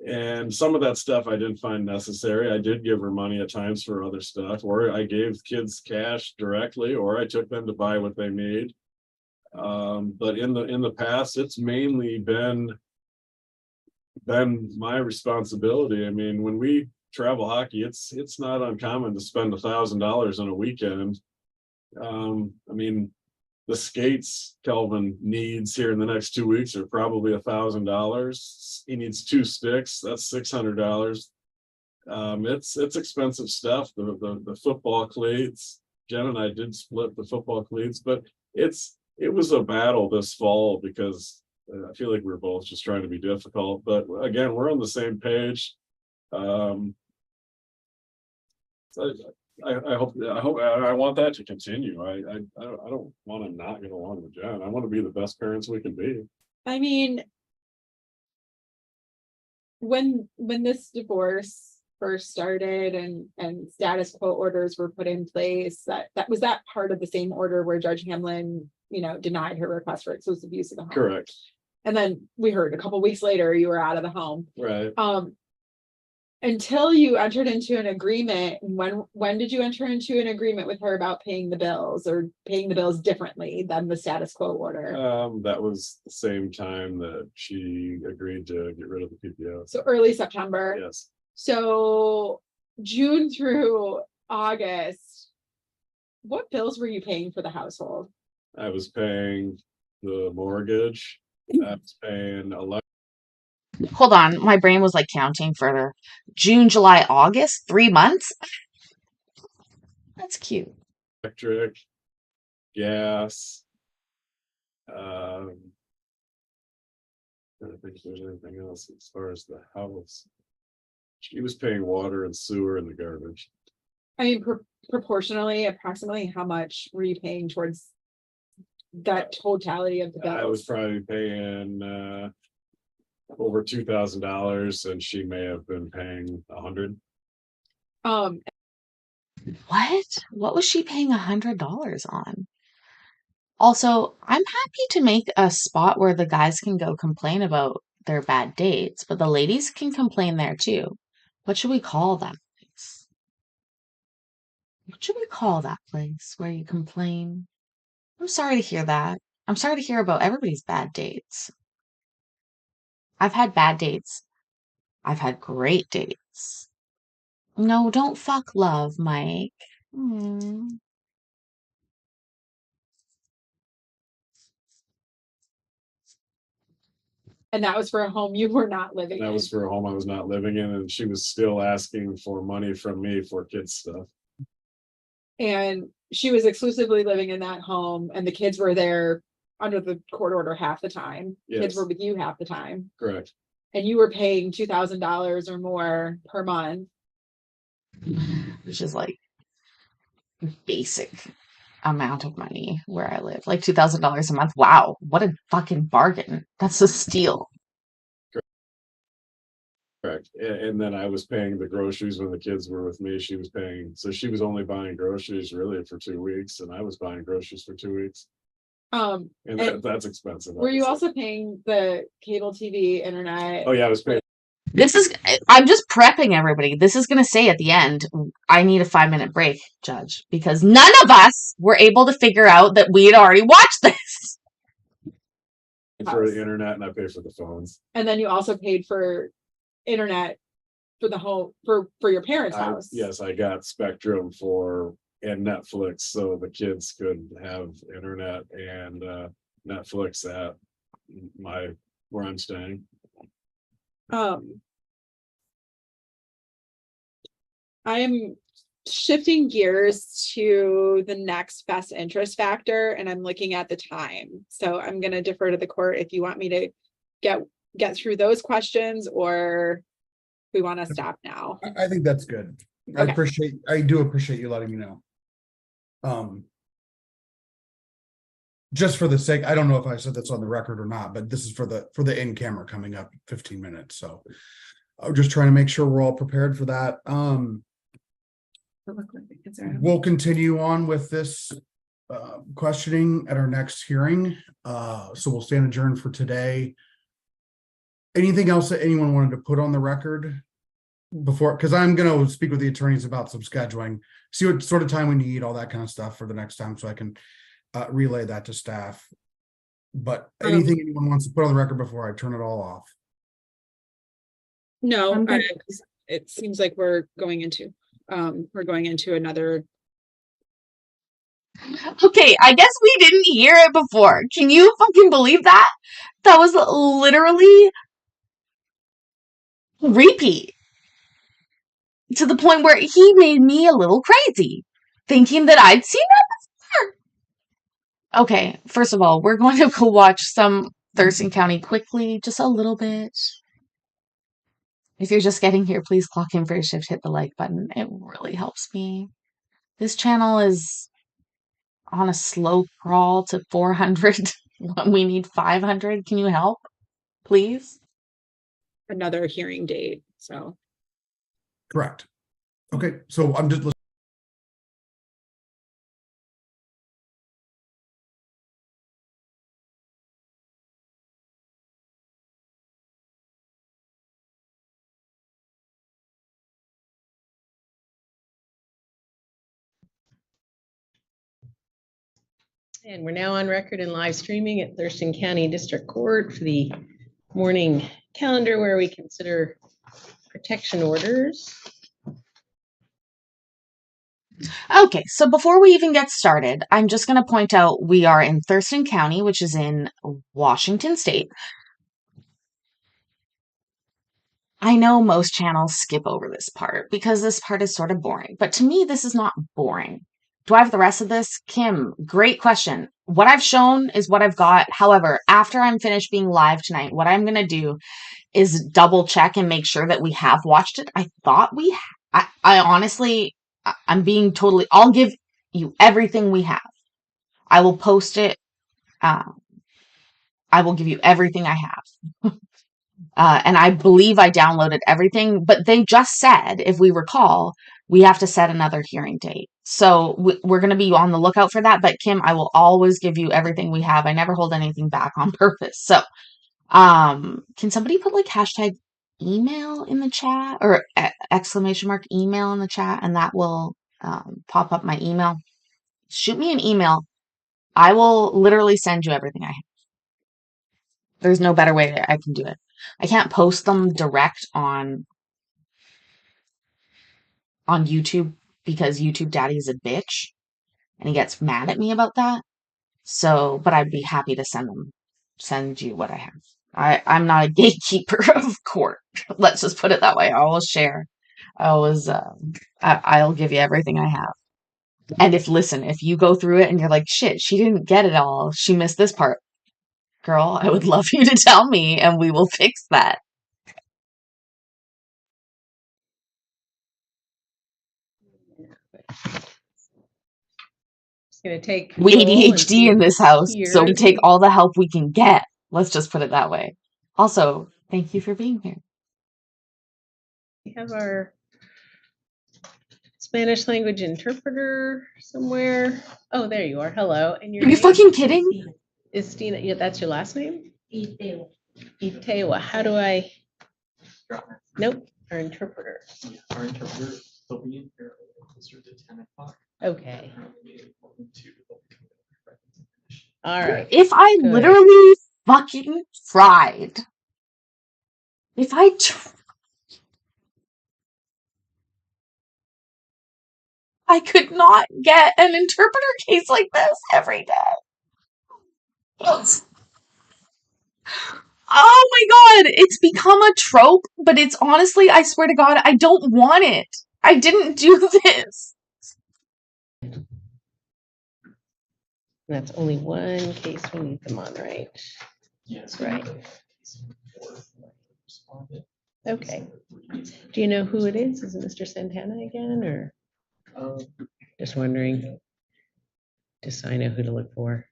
And some of that stuff I didn't find necessary. I did give her money at times for other stuff, or I gave kids cash directly, or I took them to buy what they need. But in the past, it's mainly been my responsibility. I mean, when we travel hockey, it's not uncommon to spend $1,000 on a weekend. I mean, the skates Kelvin needs here in the next 2 weeks are probably $1,000. He needs 2 sticks. That's $600. It's expensive stuff. The football cleats. Jen and I did split the football cleats, but it was a battle this fall because I feel like we're both just trying to be difficult. But again, we're on the same page. I hope I want that to continue. I don't want to not get along with Jen. I want to be the best parents we can be. I mean, when this divorce first started and status quo orders were put in place, that was that part of the same order where Judge Hamlin, denied her request for exclusive use of the home. Correct. And then we heard a couple weeks later you were out of the home. Right. Until you entered into an agreement. When did you enter into an agreement with her about paying the bills or paying the bills differently than the status quo order? That was the same time that she agreed to get rid of the PPO. So early September. Yes. So June through August, what bills were you paying for the household? I was paying the mortgage. I was paying Hold on, my brain was like counting further. June, July, August, 3 months. That's cute. electric, gas. I don't think there's anything else as far as the house. She was paying water and sewer and the garbage. I mean, proportionally, approximately how much were you paying towards that totality of the bills? I was probably paying over $2,000, and she may have been paying $100. What was she paying $100 on? Also, I'm happy to make a spot where the guys can go complain about their bad dates, but the ladies can complain there too. What should we call that place? What should we call that place where you complain? I'm sorry to hear that. I'm sorry to hear about everybody's bad dates. I've had bad dates. I've had great dates. No, don't fuck love, Mike. Hmm. And that was for a home you were not living That in. was for a home I was not living in, and she was still asking for money from me for kids stuff. And she was exclusively living in that home, and the kids were there under the court order half the time. Kids Yes. were with you half the time, Correct. and you were paying $2,000 or more per month. Which is like basic amount of money where I live. Like $2,000 a month. Wow, what a fucking bargain. That's a steal. Correct. And then I was paying the groceries when the kids were with me. She was paying, so she was only buying groceries really for 2 weeks, and I was buying groceries for 2 weeks. And That's expensive. were you obviously. also paying the cable TV, internet? Oh yeah, I was paying. I'm just prepping everybody. This is going to say at the end, I need a 5-minute break, Judge, because none of us were able to figure out that we had already watched this. For the internet, and I pay for the phones. And then you also paid for internet for the home, for your parents' house. Yes, I got Spectrum and Netflix, so the kids could have internet and Netflix at where I'm staying. I'm shifting gears to the next best interest factor, and I'm looking at the time. So I'm going to defer to the court if you want me to get through those questions, or we want to stop now. I think that's good. Okay. I do appreciate you letting me know. Just for the sake, I don't know if I said that's on the record or not, but this is for the in camera coming up 15 minutes. So I'm just trying to make sure we're all prepared for that. We'll continue on with this questioning at our next hearing. So we'll stand adjourned for today. Anything else that anyone wanted to put on the record before? Because I'm going to speak with the attorneys about some scheduling, see what sort of time we need, all that kind of stuff for the next time, so I can relay that to staff. But anything anyone wants to put on the record before I turn it all off? No, it seems like we're going into another. Okay, I guess we didn't hear it before. Can you fucking believe that? That was literally repeat. To the point where he made me a little crazy, thinking that I'd seen that before. Okay, first of all, we're going to go watch some Thurston County quickly, just a little bit. If you're just getting here, please clock in for your shift, hit the like button. It really helps me. This channel is on a slow crawl to 400 when we need 500. Can you help, please? Another hearing date, so. Correct. Okay, so I'm just listening. And we're now on record and live streaming at Thurston County District Court for the morning calendar where we consider protection orders. Okay, so before we even get started, I'm just going to point out we are in Thurston County, which is in Washington State. I know most channels skip over this part because this part is sort of boring, but to me, this is not boring. Do I have the rest of this? Kim, great question. What I've shown is what I've got. However, after I'm finished being live tonight, what I'm going to do is double check and make sure that we have watched it. I thought I honestly, I'm being totally, I'll give you everything we have. I will post it. I will give you everything I have. And I believe I downloaded everything, but they just said, if we recall, we have to set another hearing date. So we're going to be on the lookout for that. But Kim, I will always give you everything we have. I never hold anything back on purpose. So, can somebody put like hashtag email in the chat or exclamation mark email in the chat, and that will pop up my email. Shoot me an email. I will literally send you everything I have. There's no better way that I can do it. I can't post them direct on YouTube because YouTube Daddy is a bitch and he gets mad at me about that. So, but I'd be happy to send you what I have. I'm not a gatekeeper of court. Let's just put it that way. I will share. I'll give you everything I have. And if you go through it and you're like, shit, she didn't get it all. She missed this part. Girl, I would love you to tell me and we will fix that. It's gonna take We control and ADHD see in this house, so we here. take all the help we can get. Let's just put it that way. Also, thank you for being here. We have our Spanish language interpreter somewhere. Oh, there you are. Hello. And your Are you name fucking kidding? is Stina. Yeah, that's your last name? Itewa. How do I? Nope. Our interpreter. Our interpreter will be in here closer to 10 o'clock. Okay. All right. If I Good. literally fucking tried. If I I could not get an interpreter case like this every day. Oh my god, it's become a trope, but it's honestly, I swear to God, I don't want it. I didn't do this. That's only one case we need them on, right? Yes. Right. Okay. Do you know who it is? Is it Mr. Santana again, or just wondering? Just so I know who to look for.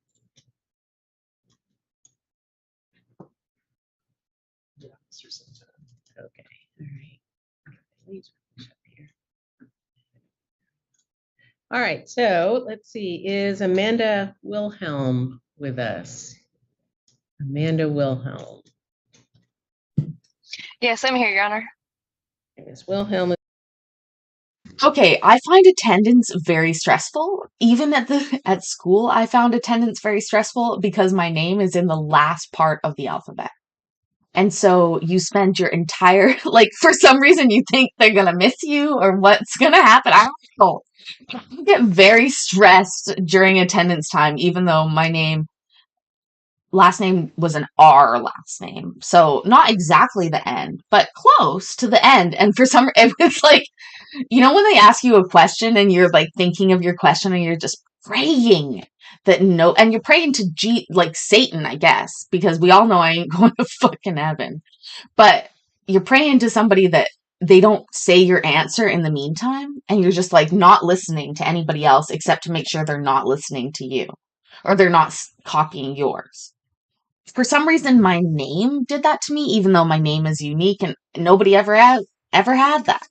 Yeah, Mr. Santana. Okay. All right. Please finish up here. All right. So let's see. Is Amanda Wilhelm with us? Amanda Wilhelm. Yes, I'm here, Your Honor. Ms. Wilhelm. Okay, I find attendance very stressful. Even at school, I found attendance very stressful because my name is in the last part of the alphabet. And so you spend your entire, like, for some reason you think they're gonna miss you or what's gonna happen. I don't know. I get very stressed during attendance time, even though my last name was an R last name. So not exactly the end, but close to the end. And for some, it was like, you know, when they ask you a question and you're like thinking of your question and you're just praying that no, and you're praying to like Satan, I guess, because we all know I ain't going to fucking heaven, but you're praying to somebody that they don't say your answer in the meantime. And you're just like not listening to anybody else except to make sure they're not listening to you or they're not copying yours. For some reason, my name did that to me, even though my name is unique and nobody ever had that.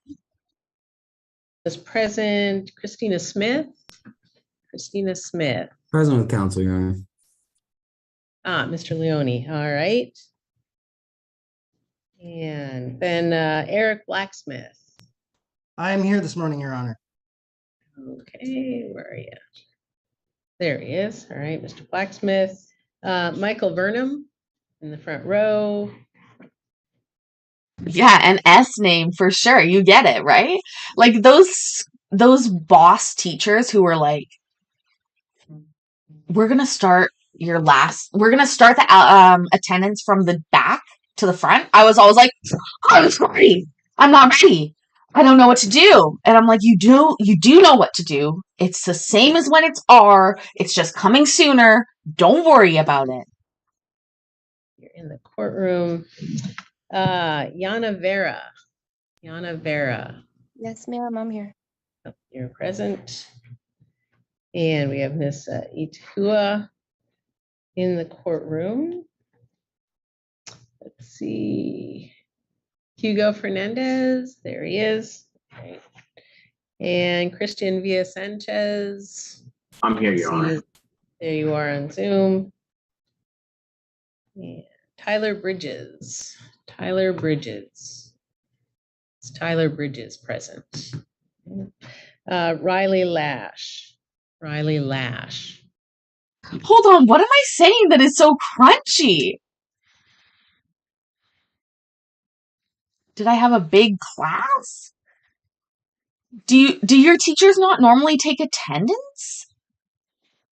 Was present Christina Smith. Christina Smith. Present with counsel, Your Honor. Mr. Leone. All right. And then Eric Blacksmith. I am here this morning, Your Honor. Okay, where are you? There he is. All right, Mr. Blacksmith. Michael Burnham in the front row. Yeah, an S name for sure. You get it, right? Like those boss teachers who were like, we're gonna start the attendance from the back to the front. I was always like, I'm sorry, I'm not ready. I don't know what to do. And I'm like, you do know what to do. It's the same as when it's R. It's just coming sooner. Don't worry about it. You're in the courtroom. Yana Vera. Yana Vera. Yes, ma'am, I'm here. Oh, you're present. And we have Miss Itua in the courtroom. Let's see. Hugo Fernandez. There he is. Right. And Christian Villa Sanchez. I'm here, Your See Honor. you. There you are on Zoom. And Tyler Bridges. Tyler Bridges. Is Tyler Bridges present? Riley Lash. Riley Lash. Hold on, what am I saying that is so crunchy? Did I have a big class? Do your teachers not normally take attendance?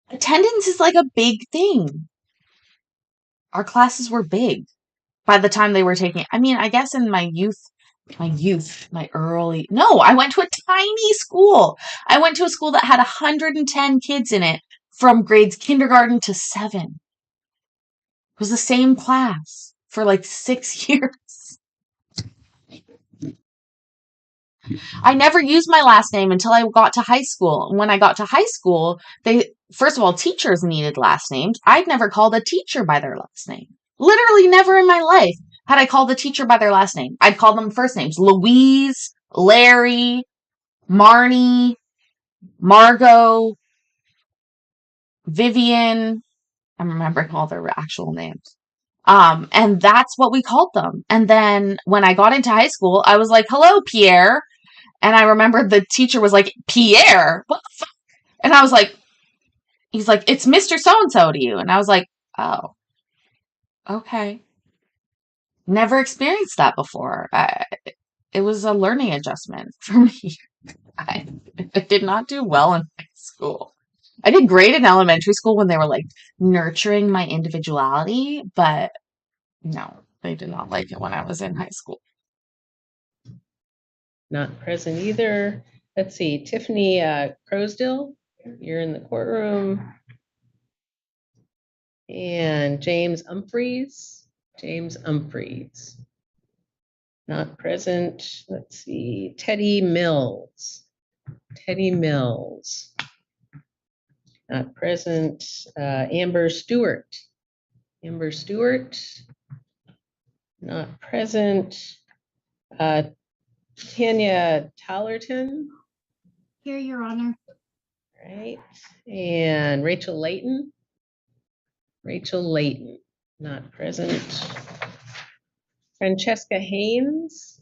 Attendance is like a big thing. Our classes were big by the time they were taking. I mean, I guess in my early. No, I went to a tiny school. I went to a school that had 110 kids in it from grades kindergarten to 7. It was the same class for like 6 years. I never used my last name until I got to high school. And when I got to high school, first of all, teachers needed last names. I'd never called a teacher by their last name. Literally never in my life had I called a teacher by their last name. I'd call them first names. Louise, Larry, Marnie, Margot, Vivian. I'm remembering all their actual names. And that's what we called them. And then when I got into high school, I was like, hello, Pierre. And I remember the teacher was like, Pierre? What the fuck? And I was like, he's like, it's Mr. So-and-so to you. And I was like, oh, okay. Never experienced that before. It was a learning adjustment for me. I did not do well in high school. I did great in elementary school when they were like nurturing my individuality, but no, they did not like it when I was in high school. Not present either. Let's see, Tiffany Crosdill, you're in the courtroom. And James Humphreys. James Humphreys. Not present. Let's see, Teddy Mills. Teddy Mills. Not present. Amber Stewart. Amber Stewart. Not present. Tanya Tallerton. Here, Your Honor. Right. And Rachel Layton. Rachel Layton, not present. Francesca Haynes.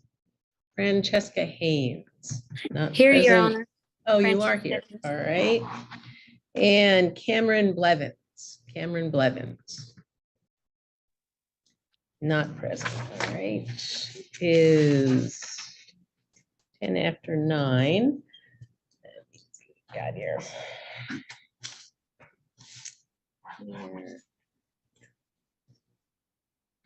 Francesca Haynes, not Here, present. Your Honor. Oh, you are here. All right. And Cameron Blevins. Cameron Blevins. Not present. All right. Is 10 after 9. Got here.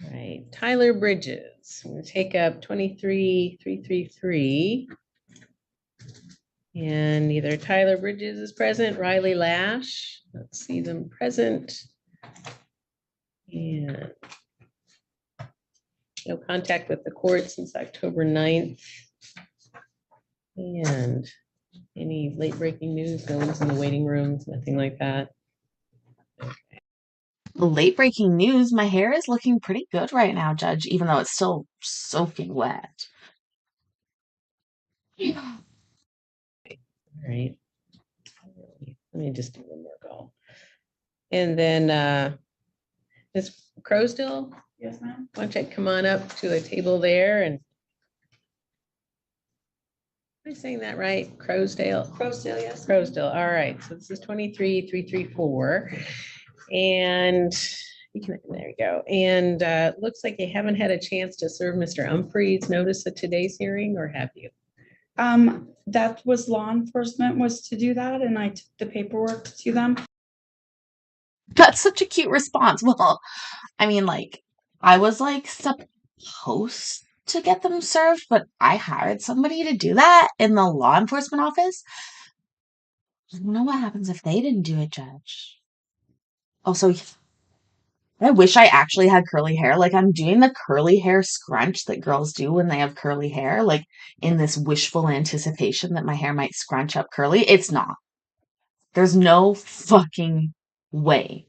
All right, Tyler Bridges. I'm going to take up 23,333. And either Tyler Bridges is present, Riley Lash. Let's see them present. And no contact with the court since October 9th. And any late breaking news? No one's in the waiting rooms, nothing like that. Late breaking news, my hair is looking pretty good right now, Judge, even though it's still soaking wet. All right. Let me just do one more call. And then Ms. Crosdill, Yes, ma'am. why don't you come on up to a table there and am I saying that right? Crosdale? Crosdale, yes. Crosdale. All right. So this is 23,334. And you can, there you go. And looks like you haven't had a chance to serve Mr. Humphreys notice of today's hearing, or have you? That was law enforcement was to do that, and I took the paperwork to them. That's such a cute response. Well, I mean, like, I was like supposed to get them served, but I hired somebody to do that in the law enforcement office. I don't know what happens if they didn't do it, Judge. Also, I wish I actually had curly hair. Like, I'm doing the curly hair scrunch that girls do when they have curly hair, like in this wishful anticipation that my hair might scrunch up curly. It's not. There's no fucking way.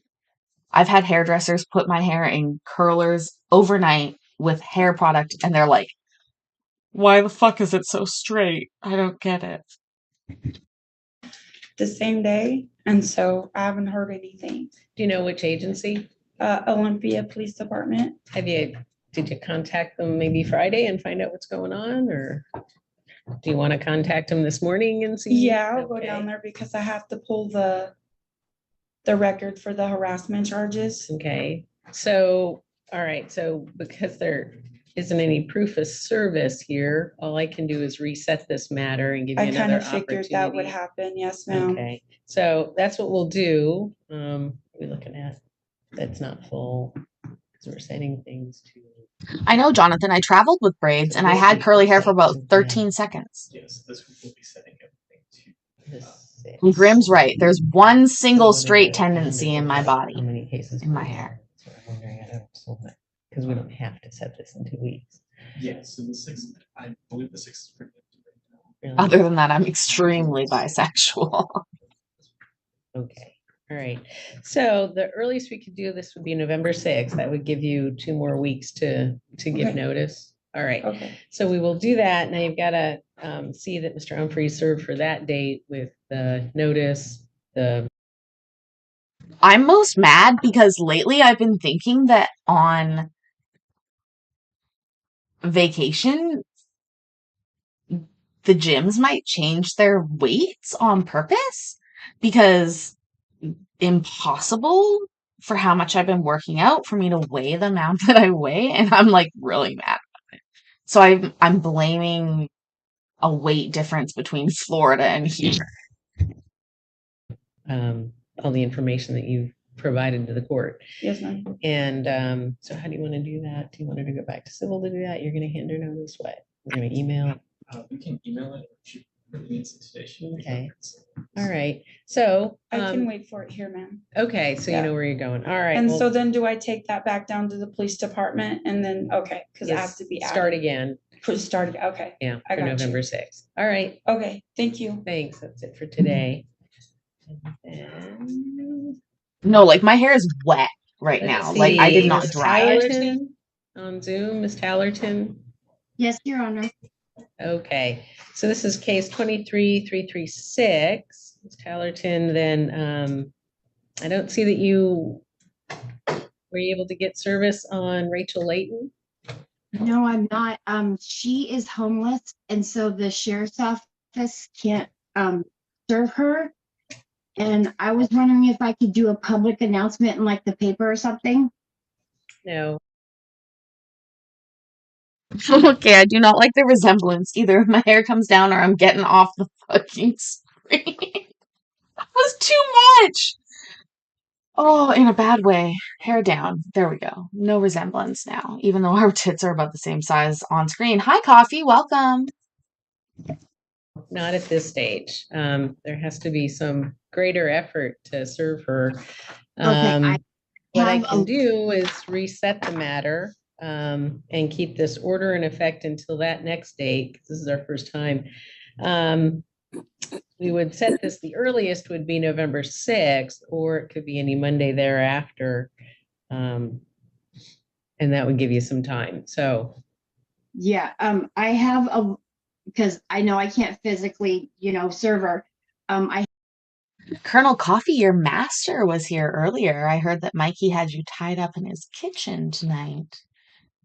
I've had hairdressers put my hair in curlers overnight with hair product, and they're like, why the fuck is it so straight? I don't get it. the same day, and so I haven't heard anything. Do you know which agency? Olympia Police Department. Did you contact them maybe Friday and find out what's going on, or do you want to contact them this morning and see? Yeah, I'll go Okay. down there because I have to pull the record for the harassment charges. Okay, so, all right, so because there isn't any proof of service here, all I can do is reset this matter and give you I kind another of figured that would opportunity. happen. Yes, ma'am. Okay, so that's what we'll do. We're looking at, that's not full, because we're setting things to. I know, Jonathan. I traveled with braids and I had curly hair for about 13 seconds. Yes, this week we'll be setting everything to. This And Grim's right. There's one single So straight whatever, tendency in my how body. many cases? in my hair. So I'm wondering, because we don't have to set this in 2 weeks. Yeah, so the 6th, I believe the 6th is pretty empty right now. Really? Other than that, I'm extremely bisexual. Okay, all right. So the earliest we could do this would be November 6th. That would give you 2 more weeks to give Okay. notice. All right, Okay. so we will do that. Now you've got to see that Mr. Humphrey served for that date with the notice, I'm most mad because lately I've been thinking that on vacation, the gyms might change their weights on purpose because impossible for how much I've been working out for me to weigh the amount that I weigh, and I'm like really mad about it. So I'm blaming a weight difference between Florida and here. all the information that you've provided to the court. Yes, ma'am. And so how do you want to do that? Do you want her to go back to civil to do that? You're going to hand her notice what? You're going to email? We can email it, or she really needs it today. She can Okay. get it. All right. So, I can wait for it here, ma'am. okay, so you Yeah. know where you're going. All right. And well, so then do I take that back down to the police department and then, okay, because I yes, have to be start added. again. Started, okay, Yeah, I for got you. November 6th. All right. okay, thank you. Thanks. That's it for today. And then, No, like my hair is wet right let's now. Like I did see, not Ms. dry it. Tallerton on Zoom, Ms. Tallerton. Yes, Your Honor. Okay, so this is case 23-336. Ms. Tallerton, then I don't see that you were you able to get service on Rachel Layton. No, I'm not. She is homeless, and so the sheriff's office can't serve her. And I was wondering if I could do a public announcement in like the paper or something. No. Okay, I do not like the resemblance. Either my hair comes down or I'm getting off the fucking screen. That was too much. Oh, in a bad way. Hair down. There we go. No resemblance now, even though our tits are about the same size on screen. Hi, Coffee. Welcome. Not at this stage. There has to be some greater effort to serve her. I What I have can a- do is reset the matter and keep this order in effect until that next date, 'cause this is our first time. We would set this, the earliest would be November 6th, or it could be any Monday thereafter. And that would give you some time. So, Yeah, I have because I know I can't physically, serve her. I Colonel Coffee, your master was here earlier. I heard that Mikey had you tied up in his kitchen tonight.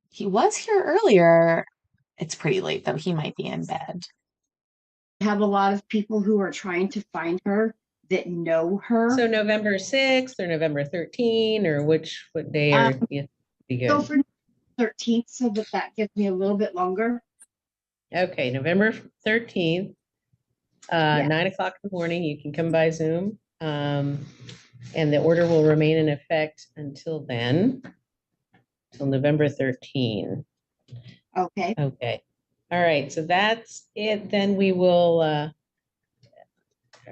He was here earlier. It's pretty late, though. He might be in bed. have a lot of people who are trying to find her that know her. so November 6th or November 13th, or what day are you be Go good? for 13th so that gives me a little bit longer. Okay, November 13th, Yeah. 9 o'clock in the morning, you can come by Zoom. And the order will remain in effect until then, till November 13. Okay. Okay, all right, so that's it. Then we will, are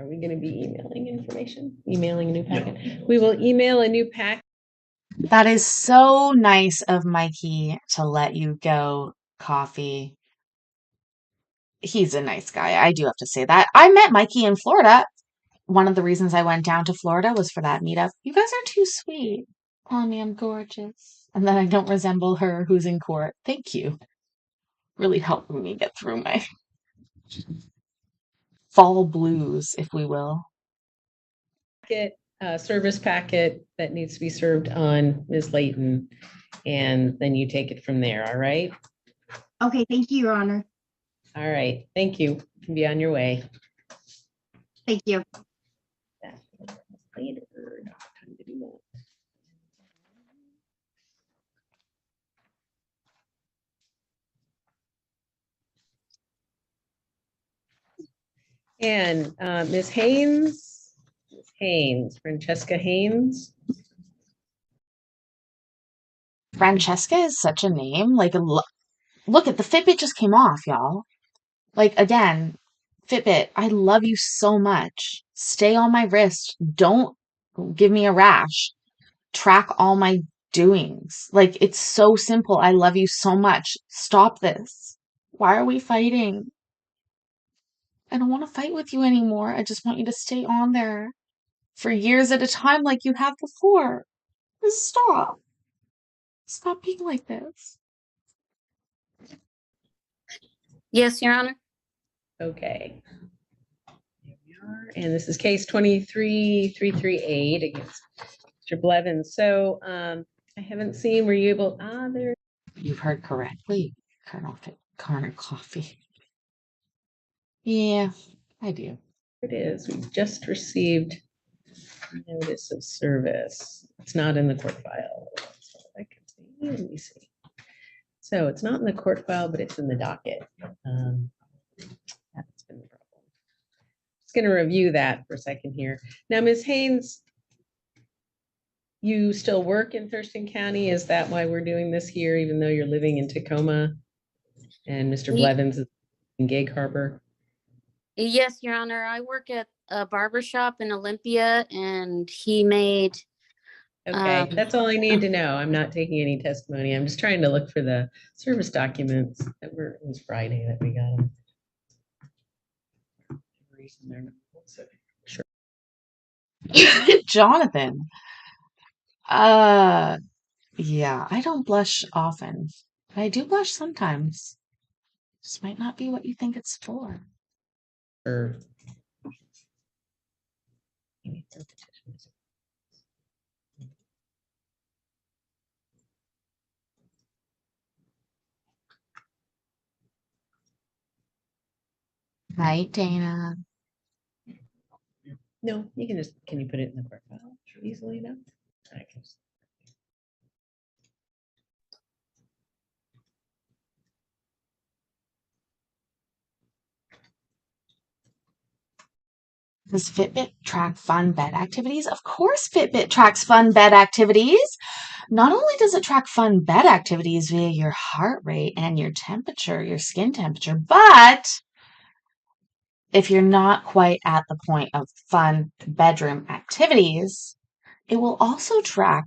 we gonna be emailing information? Emailing a new packet? We will email a new packet. That is so nice of Mikey to let you go, Coffee. He's a nice guy. I do have to say that. I met Mikey in Florida. One of the reasons I went down to Florida was for that meetup. You guys are too sweet. Calling me I'm gorgeous. And then I don't resemble her who's in court. Thank you. Really helping me get through my fall blues, if we will. Service packet that needs to be served on Ms. Layton, and then you take it from there, all right? Okay, thank you, Your Honor. All right, thank you. You can be on your way. Thank you. Later. Time to do that. And Ms. Haynes, Francesca Haynes. Francesca is such a name. Like, look at the Fitbit just came off, y'all. Like, again, Fitbit, I love you so much. Stay on my wrist. Don't give me a rash. Track all my doings. Like, it's so simple. I love you so much. Stop this. Why are we fighting? I don't want to fight with you anymore. I just want you to stay on there for years at a time like you have before. Just stop. Stop being like this. Yes, Your Honor. Okay. Here we are. And this is case 23338 against Mr. Blevins. So I haven't seen, were you able, there. You've heard correctly, Colonel Coffee. Yeah, I do. It is. We've just received notice of service. It's not in the court file. So I can see. Let me see. So it's not in the court file, but it's in the docket. That's been the problem. Just going to review that for a second here. Now, Ms. Haynes, you still work in Thurston County? Is that why we're doing this here, even though you're living in Tacoma and Mr. Blevins is in Gig Harbor? Yes, Your Honor. I work at a barber shop in Olympia, and he made. Okay, that's all I need to know. I'm not taking any testimony. I'm just trying to look for the service documents that were, it was Friday that we got them. Sure. Jonathan. Yeah, I don't blush often. But I do blush sometimes. This might not be what you think it's for. Sure. Right, Dana? No, you can just, can you put it in the court file easily enough? I can just. Does Fitbit track fun bed activities? Of course Fitbit tracks fun bed activities. Not only does it track fun bed activities via your heart rate and your temperature, your skin temperature, but if you're not quite at the point of fun bedroom activities, it will also track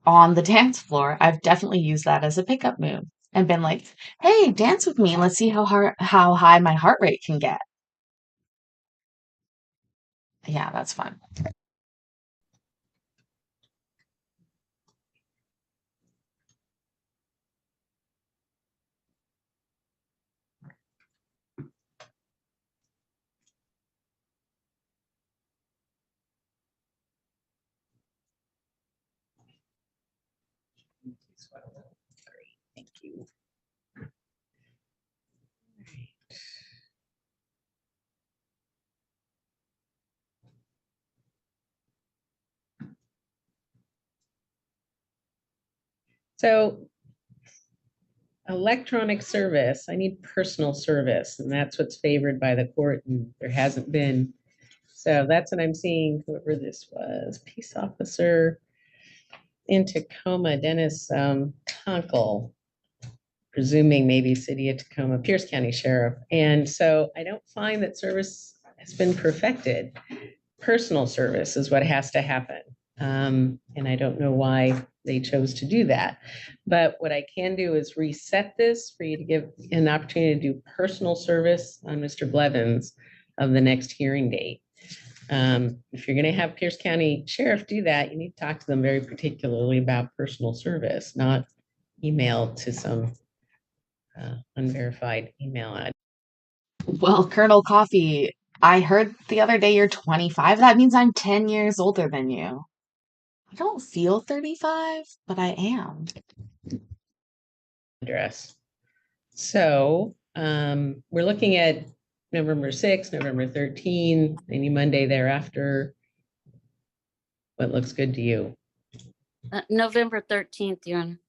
on the dance floor. I've definitely used that as a pickup move and been like, hey, dance with me. Let's see how high my heart rate can get. Yeah, that's fun. Great, thank you. So electronic service, I need personal service, and that's what's favored by the court, and there hasn't been. So that's what I'm seeing, whoever this was, peace officer in Tacoma, Dennis Conkle, presuming maybe city of Tacoma, Pierce County Sheriff. And so I don't find that service has been perfected. Personal service is what has to happen. And I don't know why they chose to do that. But what I can do is reset this for you to give an opportunity to do personal service on Mr. Blevins of the next hearing date. If you're going to have Pierce County Sheriff do that, you need to talk to them very particularly about personal service, not email to some unverified email ad. Well, Colonel Coffee, I heard the other day you're 25. That means I'm 10 years older than you. I don't feel 35, but I am. Address. So we're looking at November 6th, November 13, any Monday thereafter. What looks good to you? November 13th, Your Honor.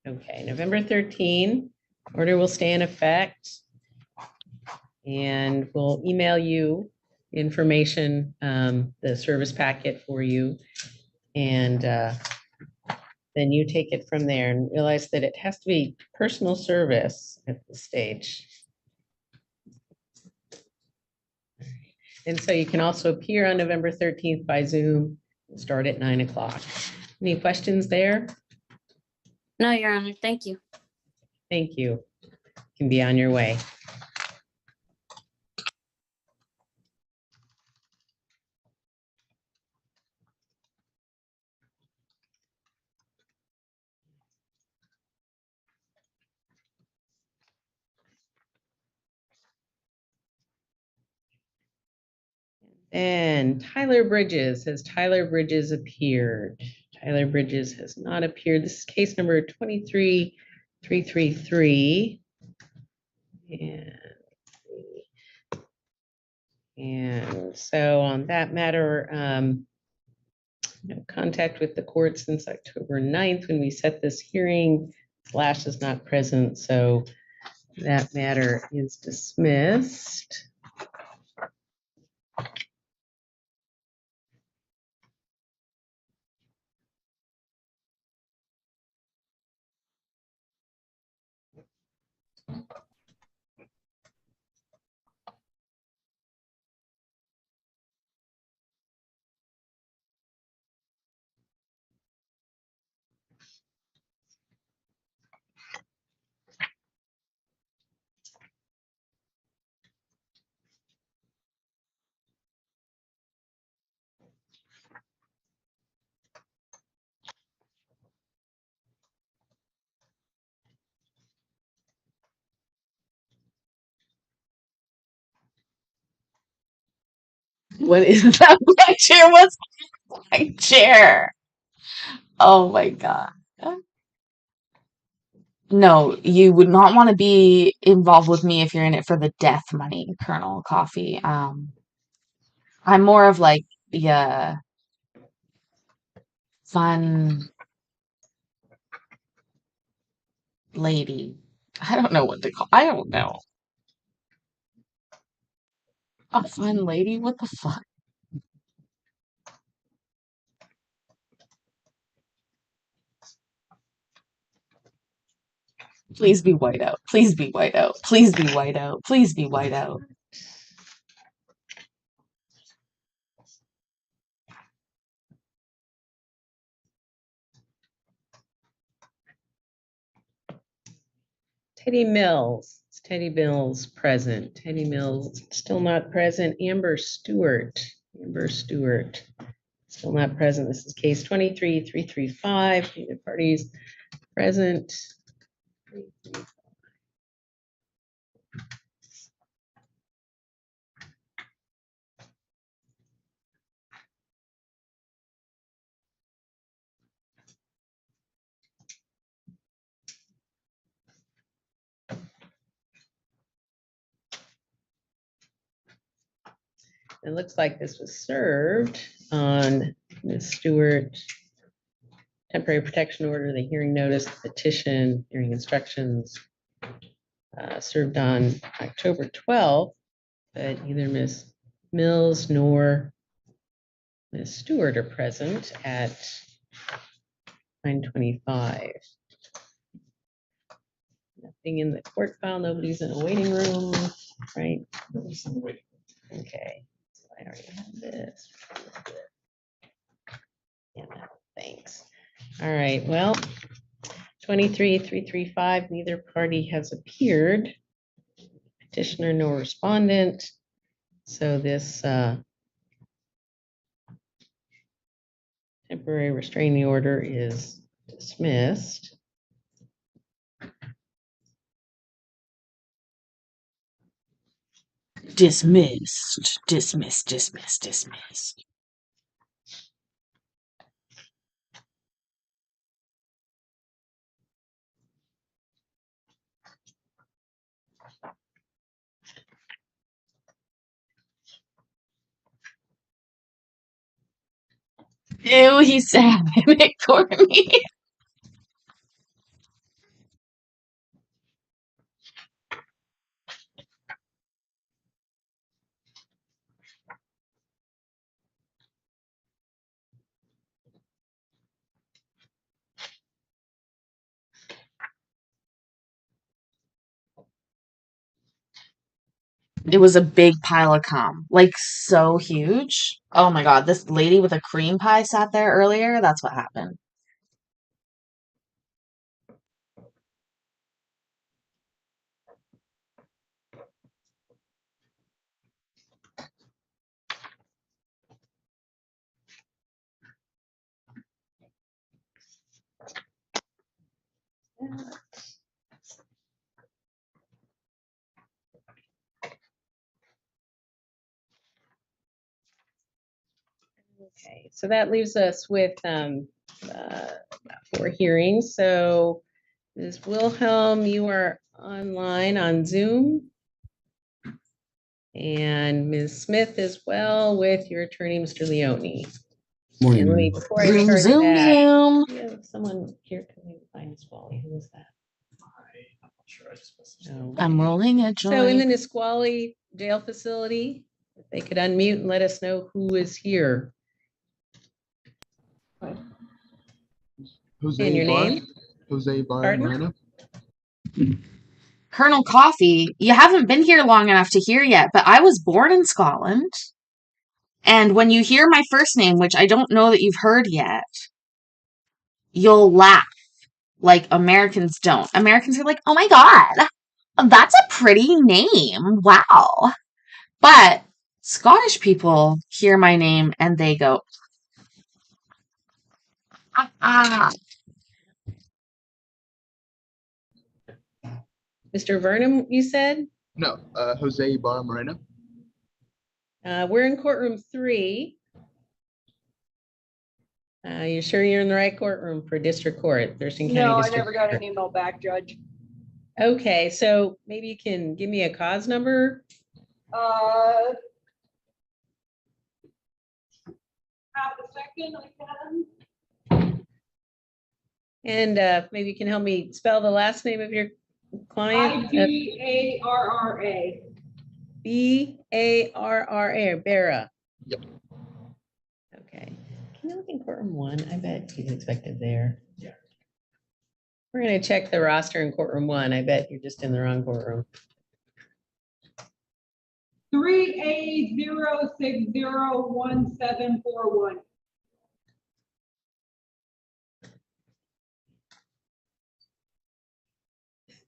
Okay, November 13, order will stay in effect. And we'll email you information, the service packet for you. And then you take it from there and realize that it has to be personal service at this stage. And so you can also appear on November 13th by Zoom, start at 9 o'clock. Any questions there? No, Your Honor. Thank you. Thank you. You can be on your way. And Tyler Bridges, has Tyler Bridges appeared? Tyler Bridges has not appeared. This is case number 23333. And so on that matter, no contact with the court since October 9th when we set this hearing. Flash is not present, so that matter is dismissed. What is that? My chair was my chair. Oh my God. No, you would not want to be involved with me if you're in it for the death money, Colonel Coffee. I'm more of like the fun lady. I don't know what to call. I don't know. A fun lady? What the fuck? Please be white out. Please be white out. Please be white out. Please be white out. Teddy Mills, is Teddy Mills present? Teddy Mills still not present. Amber Stewart, still not present. This is case 23335. Neither parties present. It looks like this was served on Ms. Stewart. Temporary protection order, the hearing notice, the petition, hearing instructions, served on October 12th, but neither Ms. Mills nor Ms. Stewart are present at 9:25. Nothing in the court file, nobody's in a waiting room, right? Okay, so I already have this. Yeah, thanks. All right, well, 23335, neither party has appeared. Petitioner, no respondent. So this temporary restraining order is dismissed. Dismissed. Dismissed. Dismissed. Dismissed. Ew, he said it for me. It was a big pile of cum, like so huge. Oh my God, this lady with a cream pie sat there earlier. That's what happened. Okay, so that leaves us with 4 hearings. So Ms. Wilhelm, you are online on Zoom. And Ms. Smith as well with your attorney, Mr. Leone. And let me, before I Zoom, start zoom, that, zoom. we have someone here, can we find Nisqually? Who is that? I'm not sure. I just messaged No. I'm rolling a So in the joint. Nisqually jail facility, if they could unmute and let us know who is here. Jose And your Bar, name? Jose Bar Pardon? Moreno. Colonel Coffee, you haven't been here long enough to hear yet, but I was born in Scotland. And when you hear my first name, which I don't know that you've heard yet, you'll laugh like Americans don't. Americans are like, oh my God, that's a pretty name. Wow. But Scottish people hear my name and they go, ah. Mr. Vernon, you said? No, Jose Bar Moreno. We're in courtroom 3. You sure you're in the right courtroom for district court, Thurston County No, I District never got Court? an email back, Judge. Okay, so maybe you can give me a cause number? Half a second, I can. And maybe you can help me spell the last name of your client? Ibarra. Barra, Barra. Yep. Okay. Can you look in courtroom 1? I bet he's expected there. Yeah. We're gonna check the roster in courtroom 1. I bet you're just in the wrong courtroom. 3A0601741.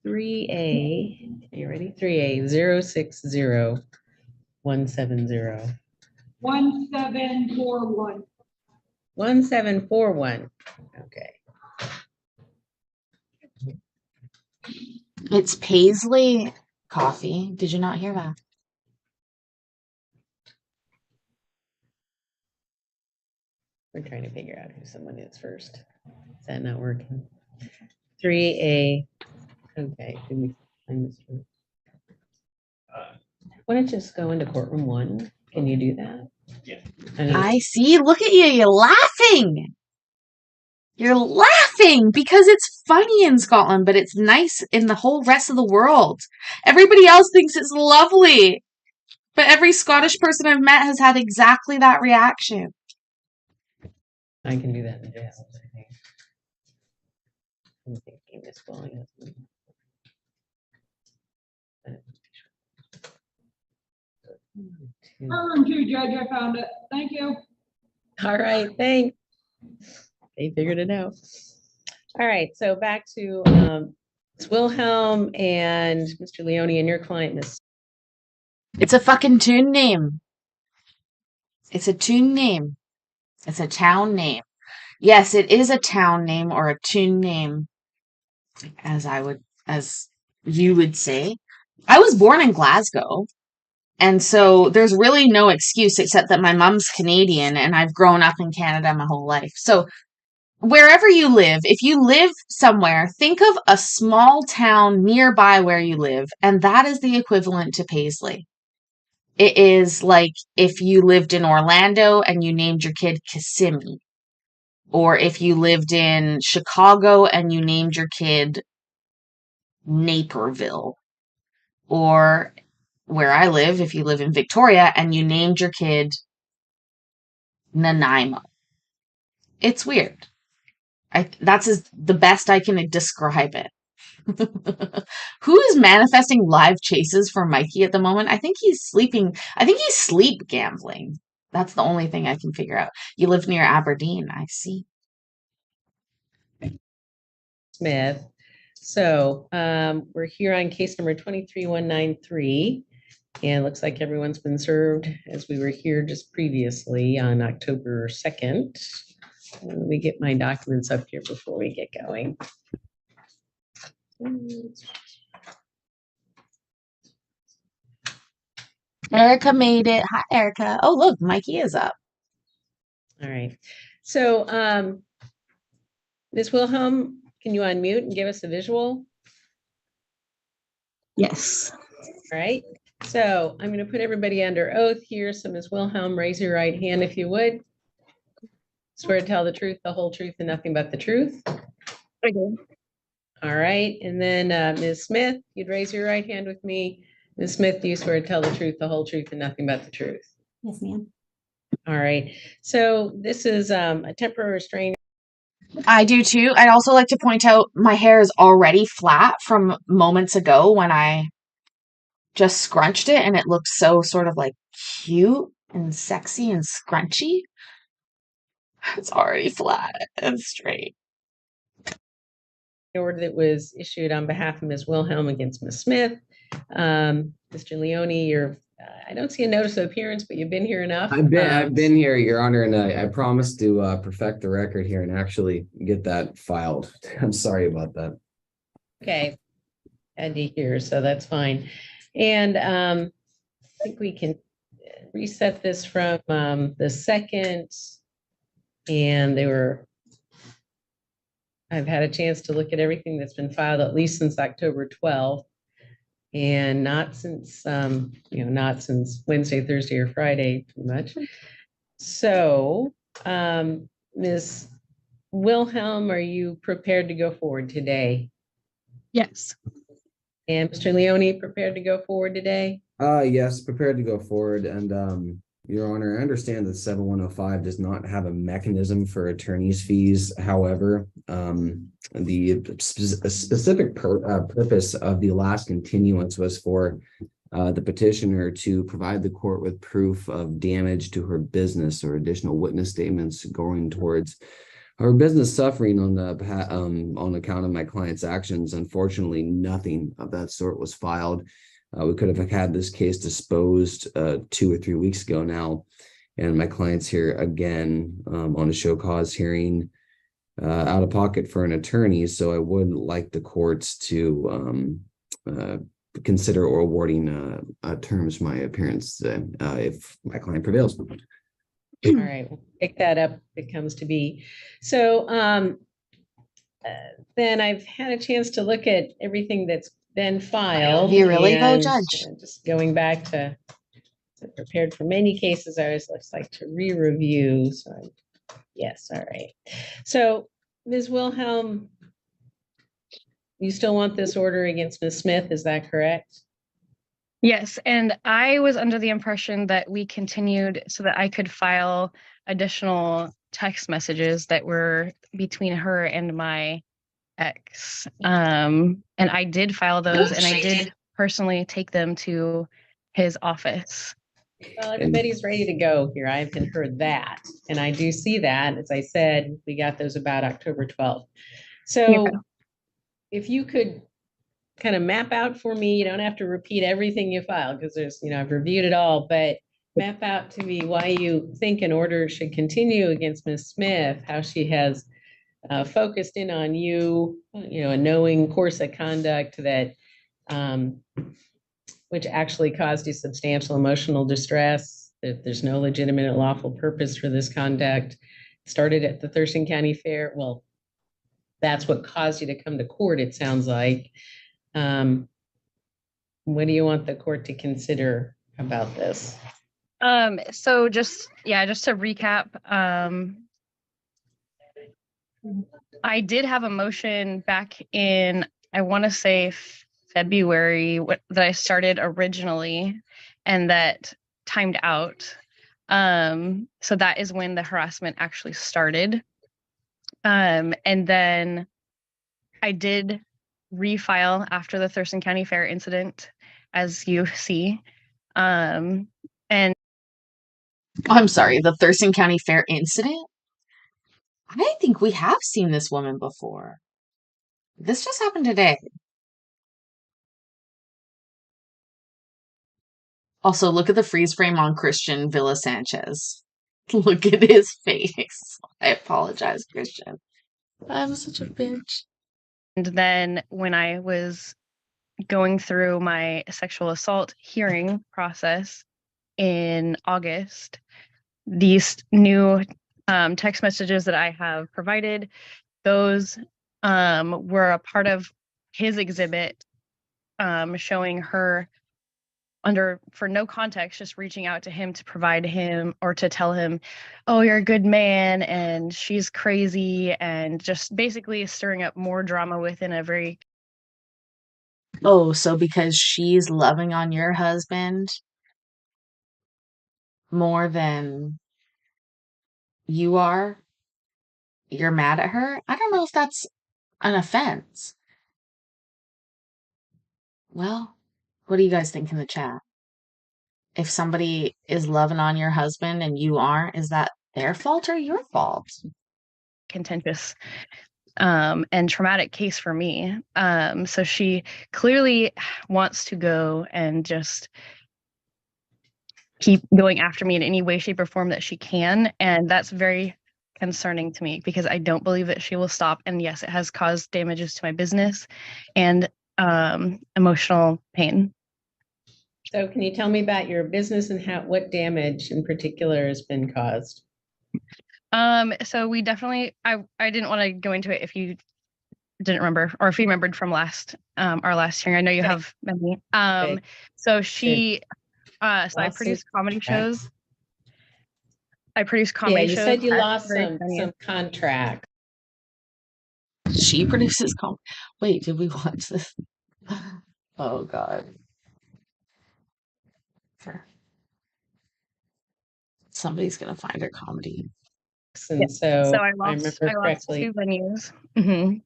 3A, are you ready? 3A 060 170 1741. 1741. Okay. It's Paisley Coffee. Did you not hear that? We're trying to figure out who someone is first. Is that not working? 3A. Okay. Did we find this one? Why don't you just go into courtroom 1? Can you do that? Yeah. I see. Look at you. You're laughing. You're laughing because it's funny in Scotland, but it's nice in the whole rest of the world. Everybody else thinks it's lovely. But every Scottish person I've met has had exactly that reaction. I can do that in jail. I'm thinking this volume. Courtroom 2, Judge, I found it. Thank you. All right, thanks. They figured it out. All right, so back to Ms. Wilhelm and Mr. Leone and your client, Ms. It's a fucking tune name. It's a tune name. It's a town name. Yes, it is a town name or a tune name, as you would say. I was born in Glasgow, And so there's really no excuse except that my mom's Canadian and I've grown up in Canada my whole life. So wherever you live, if you live somewhere, think of a small town nearby where you live, and that is the equivalent to Paisley. It is like if you lived in Orlando and you named your kid Kissimmee, or if you lived in Chicago and you named your kid Naperville, or where I live, if you live in Victoria and you named your kid Nanaimo. It's weird. That's the best I can describe it. Who is manifesting live chases for Mikey at the moment? I think he's sleeping. I think he's sleep gambling. That's the only thing I can figure out. You live near Aberdeen, I see. Smith. So we're here on case number 23193. And it looks like everyone's been served as we were here just previously on October 2nd. Let me get my documents up here before we get going. Erica made it. Hi, Erica. Oh, look, Mikey is up. All right. So Ms. Wilhelm, can you unmute and give us a visual? Yes. All right. So I'm going to put everybody under oath here. So Ms. Wilhelm, raise your right hand if you would. Swear to tell the truth, the whole truth, and nothing but the truth. I do. All right. And then Ms. Smith, you'd raise your right hand with me. Ms. Smith, do you swear to tell the truth, the whole truth, and nothing but the truth? Yes, ma'am. All right. So this is a temporary restraining. I do too. I'd also like to point out my hair is already flat from moments ago when I just scrunched it, and it looks so sort of like cute and sexy and scrunchy. It's already flat and straight. Order that was issued on behalf of Ms. Wilhelm against Ms. Smith. Mr. Leone, you're, I don't see a notice of appearance, but you've been here enough. I've been here, Your Honor, and I promise to perfect the record here and actually get that filed. I'm sorry about that. Okay. Andy here, so that's fine. And I think we can reset this from the second. And I've had a chance to look at everything that's been filed at least since October 12th. And not since, not since Wednesday, Thursday, or Friday, too much. So, Ms. Wilhelm, are you prepared to go forward today? Yes. And Mr. Leone, prepared to go forward today? Yes, prepared to go forward. And Your Honor, I understand that 7105 does not have a mechanism for attorney's fees. However, the specific purpose of the last continuance was for the petitioner to provide the court with proof of damage to her business or additional witness statements going towards her business suffering on account of my client's actions. Unfortunately, nothing of that sort was filed. We could have had this case disposed 2 or 3 weeks ago now, and my client's here again on a show cause hearing, out of pocket for an attorney. So I would like the courts to consider or awarding terms for my appearance if my client prevails. All right, we'll pick that up if it comes to be. So then I've had a chance to look at everything that's been filed. You really go, and, Judge? Just going back to prepared for many cases, I always like to re-review. So yes, all right. So Ms. Wilhelm, you still want this order against Ms. Smith, is that correct? Yes, and I was under the impression that we continued so that I could file additional text messages that were between her and my ex. And I did file those, and I did personally take them to his office. Well, everybody's ready to go here. I haven't heard that. And I do see that. As I said, we got those about October 12th. So if you could kind of map out for me, you don't have to repeat everything you filed because there's, I've reviewed it all, but map out to me why you think an order should continue against Ms. Smith, how she has focused in on you, a knowing course of conduct that which actually caused you substantial emotional distress, that there's no legitimate and lawful purpose for this conduct, started at the Thurston County Fair. Well, that's what caused you to come to court, it sounds like. What do you want the court to consider about this? So just to recap, I did have a motion back in, I want to say February, that I started originally and that timed out. So that is when the harassment actually started. And then I did refile after the Thurston County Fair incident, as you see. And I'm sorry, the Thurston County Fair incident? I think we have seen this woman before. This just happened today. Also, look at the freeze frame on Christian Villa Sanchez. Look at his face. I apologize, Christian. I'm such a bitch. And then when I was going through my sexual assault hearing process in August, these new text messages that I have provided, those were a part of his exhibit, showing her for no context, just reaching out to him to provide him or to tell him, oh, you're a good man and she's crazy, and just basically stirring up more drama within a very. Oh, so because she's loving on your husband more than you are, you're mad at her? I don't know if that's an offense. Well, what do you guys think in the chat? If somebody is loving on your husband and you aren't, is that their fault or your fault? Contentious and traumatic case for me. So she clearly wants to go and just keep going after me in any way, shape, or form that she can. And that's very concerning to me because I don't believe that she will stop. And yes, it has caused damages to my business and emotional pain. So can you tell me about your business and what damage in particular has been caused? So we definitely, I didn't want to go into it if you didn't remember, or if you remembered from our last hearing. I know you have many. So she, so I produce comedy shows. I produce comedy shows. Yeah, you said you lost some contract. She produces comedy. Wait, did we watch this? Oh God. Sure. Somebody's gonna find her comedy. And so I lost 2 venues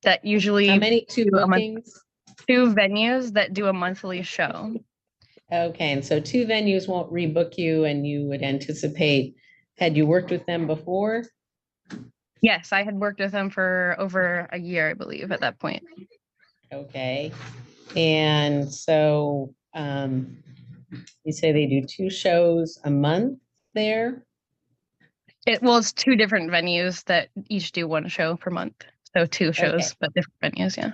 that usually. How many? 2 bookings? 2 venues that do a monthly show. Okay, and so 2 venues won't rebook you, and you would anticipate, had you worked with them before? Yes, I had worked with them for over a year, I believe, at that point. Okay, and so you say they do 2 shows a month there? It's 2 different venues that each do 1 show per month. So 2 shows, but different venues, yeah.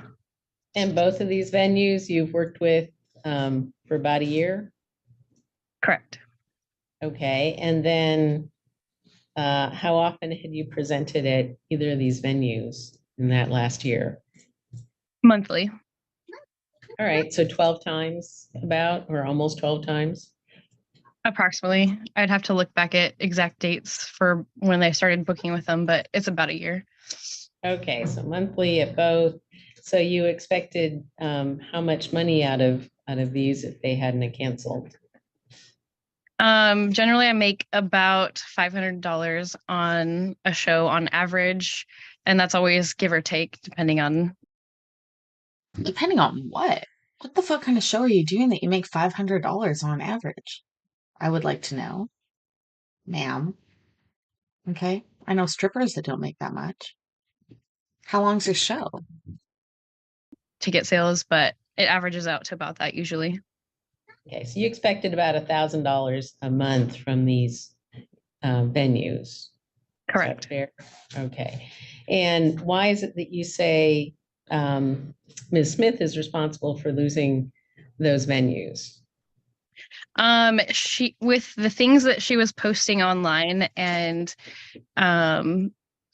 And both of these venues you've worked with for about a year? Correct. Okay, and then how often had you presented at either of these venues in that last year? Monthly. All right, so 12 times about, or almost 12 times? Approximately. I'd have to look back at exact dates for when I started booking with them, but it's about a year. Okay, so monthly at both. So you expected how much money out of these if they hadn't canceled? Generally I make about $500 on a show on average, and that's always give or take depending on what? What the fuck kind of show are you doing that you make $500 on average? I would like to know, ma'am. Okay, I know strippers that don't make that much. How long's your show? Ticket sales, but it averages out to about that usually. Okay, so you expected about $1,000 a month from these venues. Correct. Fair? Okay. And why is it that you say Ms. Smith is responsible for losing those venues? She, with the things that she was posting online and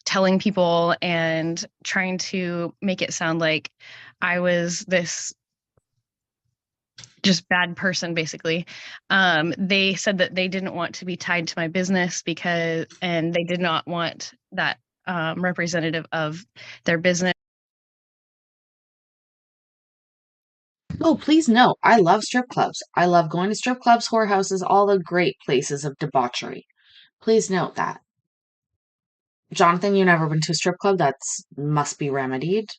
telling people and trying to make it sound like I was this just bad person, basically. They said that they didn't want to be tied to my business and they did not want that representative of their business. Oh, please note, I love strip clubs. I love going to strip clubs, whorehouses, all the great places of debauchery. Please note that. Jonathan, you never been to a strip club? That's must be remedied.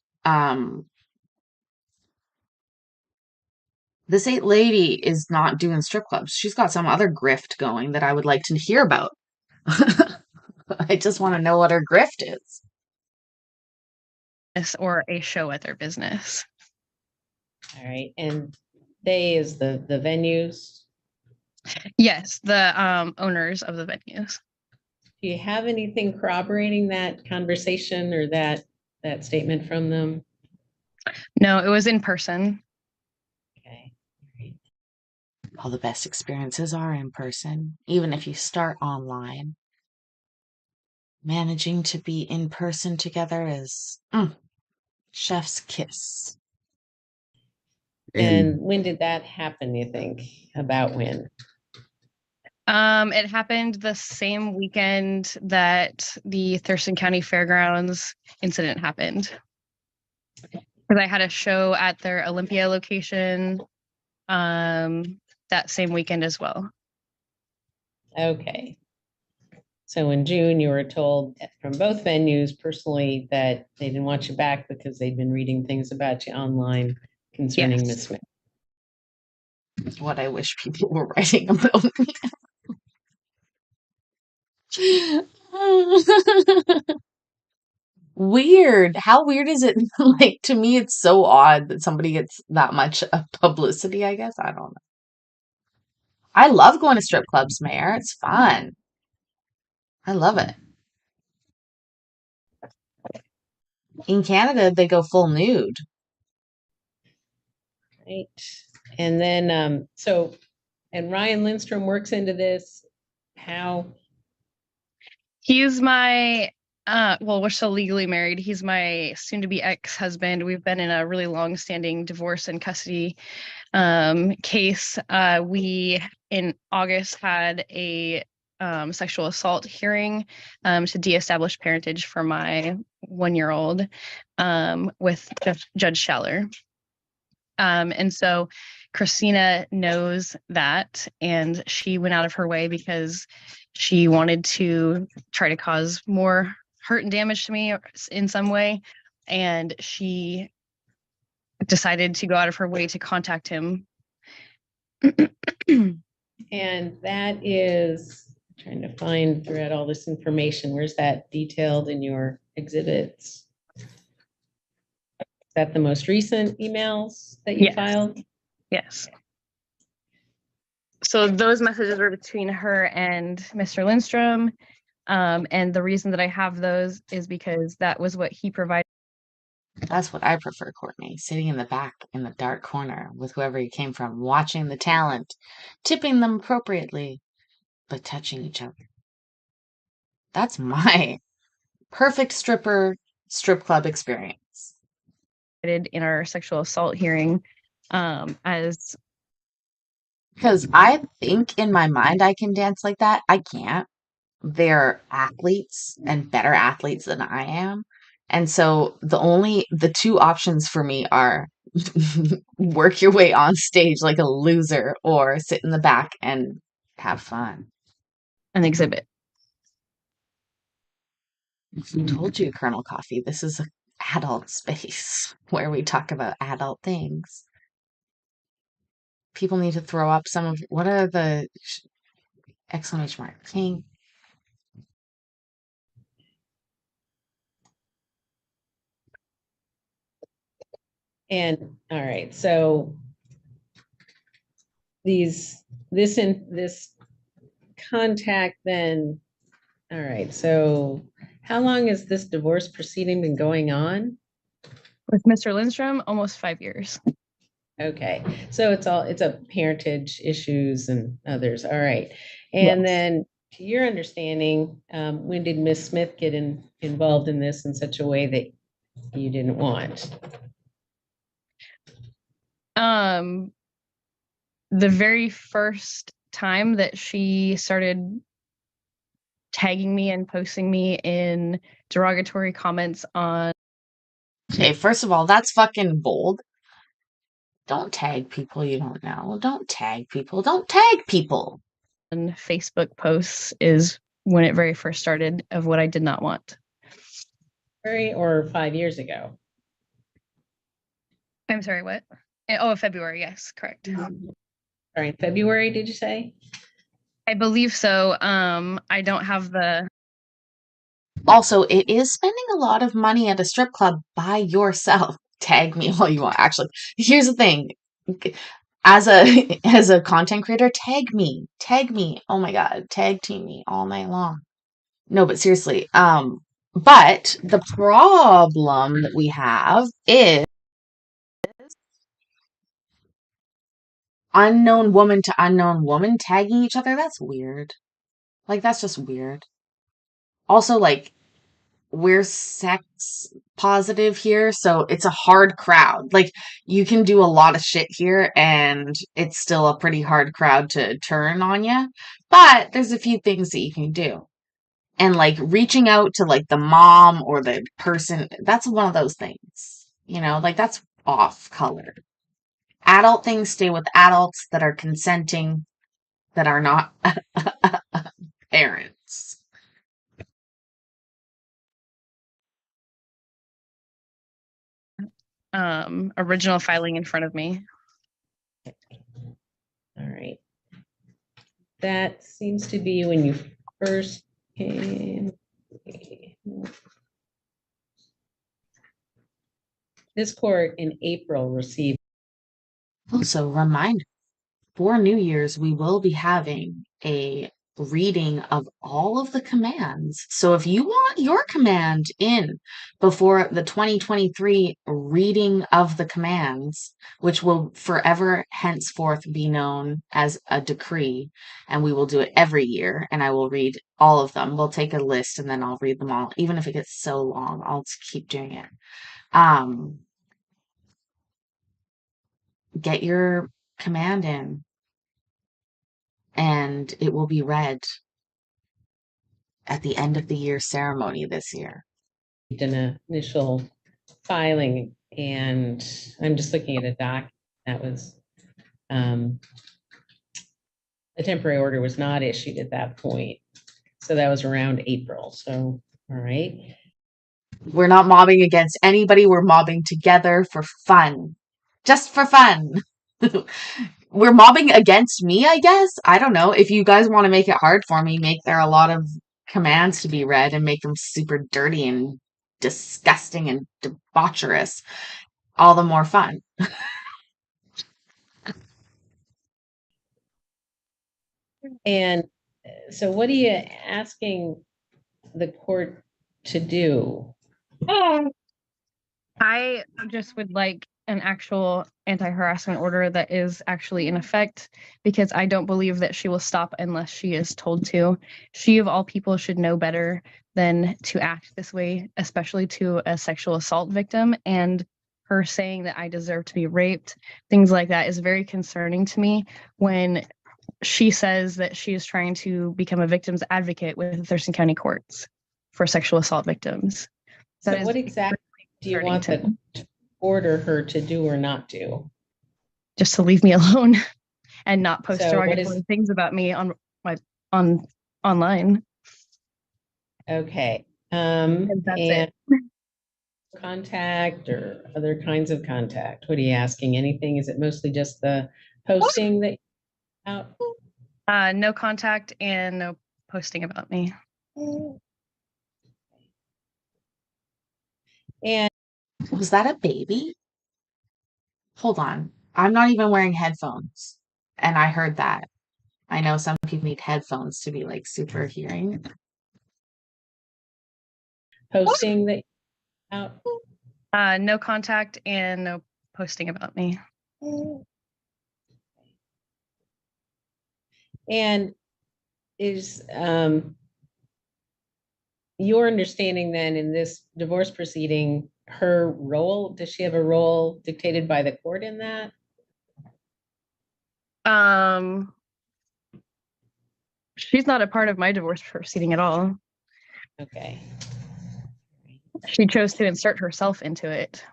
This lady is not doing strip clubs. She's got some other grift going that I would like to hear about. I just want to know what her grift is. Or a show at their business. All right, and they is the venues. Yes, the owners of the venues. Do you have anything corroborating that conversation or that statement from them? No, it was in person. Okay. All the best experiences are in person, even if you start online. Managing to be in person together is chef's kiss. And when did that happen, you think? About when? It happened the same weekend that the Thurston County Fairgrounds incident happened. Because I had a show at their Olympia location that same weekend as well. Okay. So in June, you were told from both venues personally that they didn't want you back because they'd been reading things about you online concerning Yes. Miss Smith. What I wish people were writing about me. Weird. How weird is it? Like, to me, it's so odd that somebody gets that much publicity, I guess. I don't know. I love going to strip clubs, Mayor. It's fun. I love it. In Canada, they go full nude. Right. And then, and Ryan Lindstrom works into this. How? He's my, well, we're still legally married. He's my soon-to-be ex-husband. We've been in a really long-standing divorce and custody case. We, in August, had a sexual assault hearing to de-establish parentage for my 1-year-old with Judge Scheller. And so Christina knows that, and she went out of her way because she wanted to try to cause more hurt and damage to me in some way. And she decided to go out of her way to contact him. And that is trying to find throughout all this information. Where's that detailed in your exhibits? Is that the most recent emails that you filed? Yes. So those messages were between her and Mr. Lindstrom. And the reason that I have those is because that was what he provided. That's what I prefer, Courtney. Sitting in the back in the dark corner with whoever you came from, watching the talent, tipping them appropriately, but touching each other. That's my perfect strip club experience. In our sexual assault hearing, as because I think in my mind I can dance like that. I can't. They're athletes and better athletes than I am. And so the two options for me are work your way on stage like a loser or sit in the back and have fun. An exhibit. I told you, Colonel Coffee, this is an adult space where we talk about adult things. People need to throw up some of what are the exclamation mark king. And all right, so this contact then, all right, so how long has this divorce proceeding been going on? With Mr. Lindstrom, almost 5 years. Okay, so it's a parentage issues and others. All right. And Yes. then to your understanding, when did Miss Smith get involved in this in such a way that you didn't want? The very first time that she started tagging me and posting me in derogatory comments on Okay, first of all, that's fucking bold. Don't tag people you don't know. Don't tag people. Don't tag people. Facebook posts is when it very first started of what I did not want. Or 5 years ago? I'm sorry, what? Oh, February, yes, correct. Sorry, February, did you say? I believe so. I don't have the Also, it is spending a lot of money at a strip club by yourself. Tag me all you want. Actually, here's the thing. As a as a content creator, tag me. Tag me. Oh my God. Tag team me all night long. No, but seriously. But the problem that we have is unknown woman to unknown woman tagging each other. That's weird. Like, that's just weird. Also, like, we're sex positive here, so it's a hard crowd. Like, you can do a lot of shit here, and it's still a pretty hard crowd to turn on you. But there's a few things that you can do. And, like, reaching out to, like, the mom or the person, that's one of those things. You know, like, that's off color. Adult things stay with adults that are consenting, that are not parents. original filing in front of me. All right. That seems to be when you first came. This court in April received. Also, reminder, for New Year's, we will be having a reading of all of the commands. So if you want your command in before the 2023 reading of the commands, which will forever henceforth be known as a decree, and we will do it every year, and I will read all of them. We'll take a list and then I'll read them all. Even if it gets so long, I'll just keep doing it. Get your command in, and it will be read at the end of the year ceremony this year. An initial filing, and I'm just looking at a doc that was a temporary order was not issued at that point. So that was around April. So, all right. We're not mobbing against anybody. We're mobbing together for fun. Just for fun. We're mobbing against me, I guess. I don't know. If you guys want to make it hard for me, make there a lot of commands to be read and make them super dirty and disgusting and debaucherous. All the more fun. And so what are you asking the court to do? I just would like an actual anti-harassment order that is actually in effect, because I don't believe that she will stop unless she is told to. She of all people should know better than to act this way, especially to a sexual assault victim. And her saying that I deserve to be raped, things like that, is very concerning to me when she says that she is trying to become a victim's advocate with the Thurston County courts for sexual assault victims. So what exactly do you want the order her to do or not do? Just to leave me alone and not post So derogatory things about me on my online. Okay. And that's it. Contact or other kinds of contact? What are you asking? Anything? Is it mostly just the posting that out? No contact and no posting about me. And was that a baby? Hold on. I'm not even wearing headphones. And I heard that. I know some people need headphones to be like super hearing. Posting that out? No contact and no posting about me. And is your understanding then in this divorce proceeding, her role, does she have a role dictated by the court in that? She's not a part of my divorce proceeding at all. Okay. She chose to insert herself into it.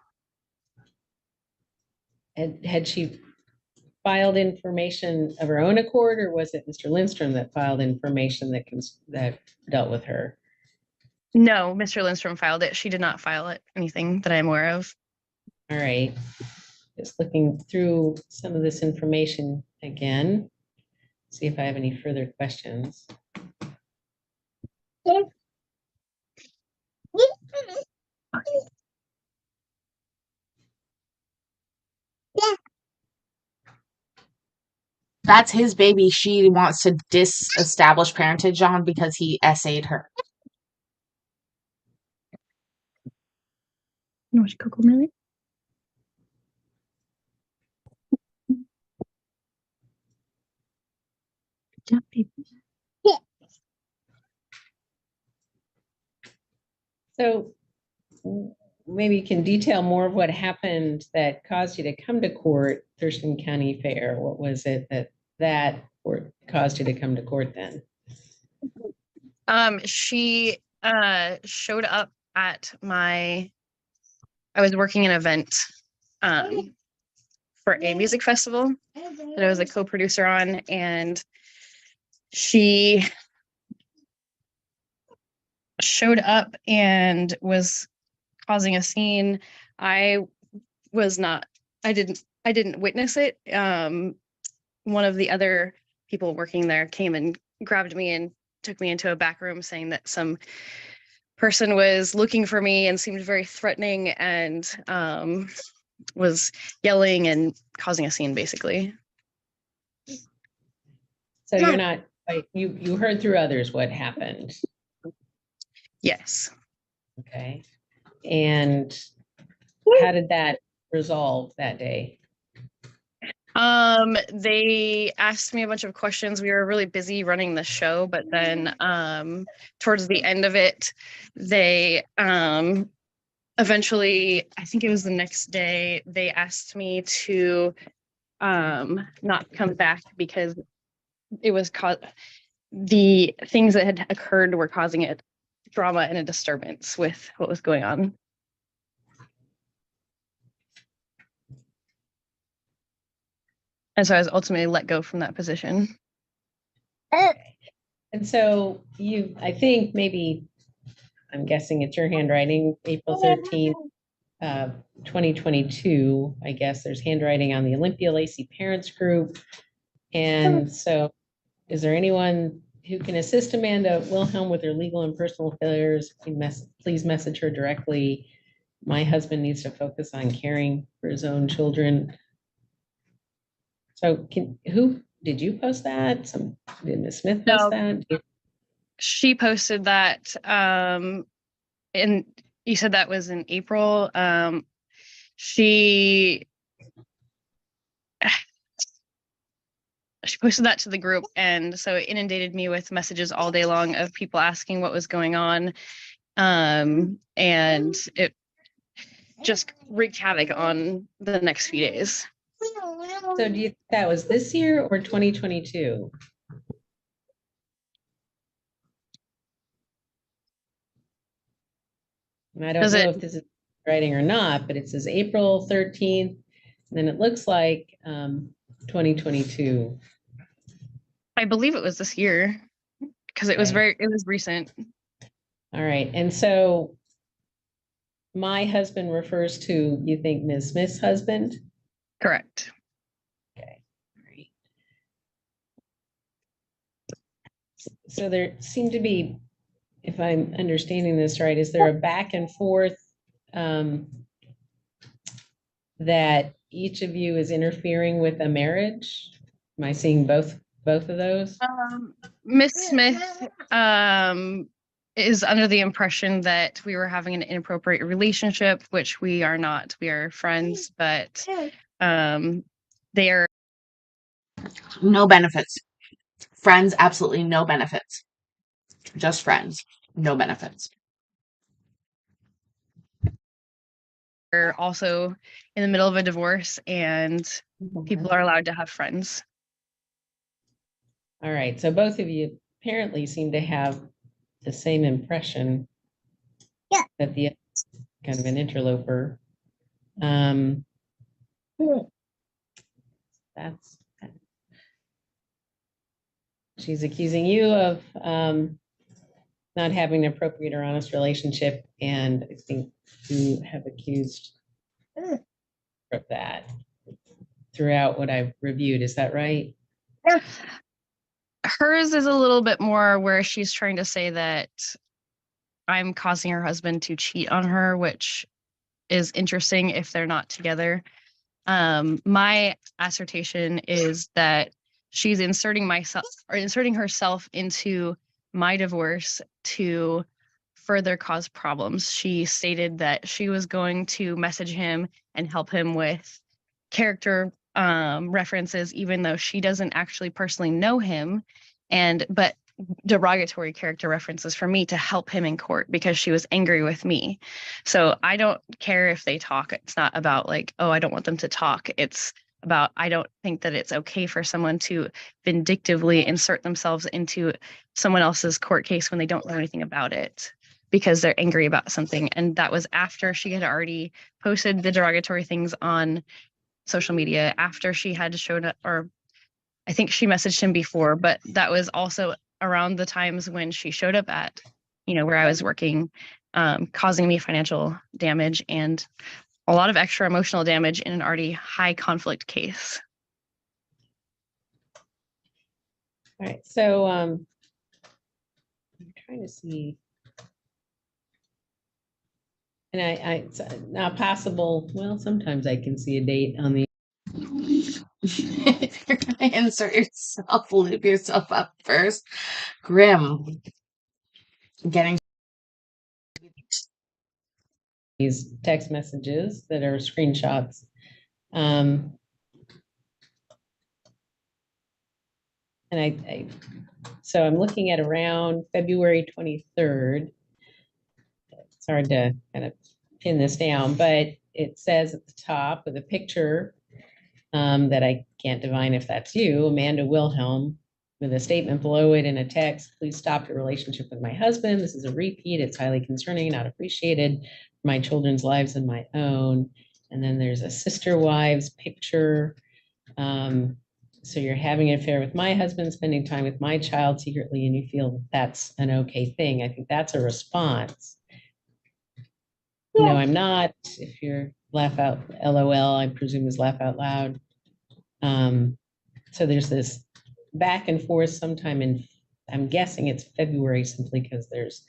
And had she filed information of her own accord, or was it Mr. Lindstrom that filed information that dealt with her? No, Mr. Lindstrom filed it. She did not file it, anything that I'm aware of. All right. Just looking through some of this information again, see if I have any further questions. That's his baby she wants to disestablish parentage on because he essayed her. No, she Coco Millie. So maybe you can detail more of what happened that caused you to come to court, Thurston County Fair. What was it that caused you to come to court then? She showed up at I was working an event for a music festival that I was a co-producer on, and she showed up and was causing a scene. I didn't witness it. One of the other people working there came and grabbed me and took me into a back room saying that some person was looking for me and seemed very threatening and was yelling and causing a scene basically. So you're not, like, you heard through others what happened. Yes. Okay. And how did that resolve that day? They asked me a bunch of questions. We were really busy running the show, but then towards the end of it, they eventually, I think it was the next day, they asked me to not come back because it was the things that had occurred were causing it drama and a disturbance with what was going on. And so I was ultimately let go from that position. And so I think maybe, I'm guessing it's your handwriting, April 13th, 2022, I guess there's handwriting on the Olympia Lacey Parents Group. And so is there anyone who can assist Amanda Wilhelm with her legal and personal affairs? Please message her directly. My husband needs to focus on caring for his own children. So who did you post that? Did Ms. Smith post that? She posted that, and you said that was in April. She posted that to the group, and so it inundated me with messages all day long of people asking what was going on, and it just wreaked havoc on the next few days. So do you think that was this year or 2022? And I don't know if this is writing or not, but it says April 13th, and then it looks like 2022. I believe it was this year because it was recent. All right. And so my husband refers to, you think, Ms. Smith's husband? Correct. Okay. Great. So there seemed to be, if I'm understanding this right, is there a back and forth that each of you is interfering with a marriage? Am I seeing both of those? Miss Smith is under the impression that we were having an inappropriate relationship, which we are not. We are friends, but they are No benefits. Friends, absolutely no benefits. Just friends, no benefits. also in the middle of a divorce, and people are allowed to have friends. All right, so both of you apparently seem to have the same impression. Yeah. That the kind of an interloper. That's she's accusing you of not having an appropriate or honest relationship, and I think you have accused her of that throughout what I've reviewed. Is that right? Hers is a little bit more where she's trying to say that I'm causing her husband to cheat on her, which is interesting if they're not together. My assertion is that she's inserting herself into my divorce to further cause problems. She stated that she was going to message him and help him with character references, even though she doesn't actually personally know him, but derogatory character references for me to help him in court because she was angry with me. So I don't care if they talk. It's not about like, oh, I don't want them to talk. It's about, I don't think that it's okay for someone to vindictively insert themselves into someone else's court case when they don't know anything about it because they're angry about something. And that was after she had already posted the derogatory things on social media, after she had showed up, or I think she messaged him before, but that was also around the times when she showed up at, where I was working, causing me financial damage and a lot of extra emotional damage in an already high conflict case. All right, so I'm trying to see. And it's not possible. Well, sometimes I can see a date on the. If you're gonna insert yourself, loop yourself up first. Grim. Getting These text messages that are screenshots. And so I'm looking at around February 23rd. It's hard to kind of pin this down, but it says at the top with a picture that I can't divine if that's you, Amanda Wilhelm, with a statement below it in a text, please stop your relationship with my husband. This is a repeat. It's highly concerning, not appreciated for my children's lives and my own. And then there's a sister wives picture. So you're having an affair with my husband, spending time with my child secretly, and you feel that's an okay thing. I think that's a response. No, I'm not. If you're laugh out, LOL, I presume is laugh out loud. So there's this back and forth sometime in, I'm guessing it's February simply because there's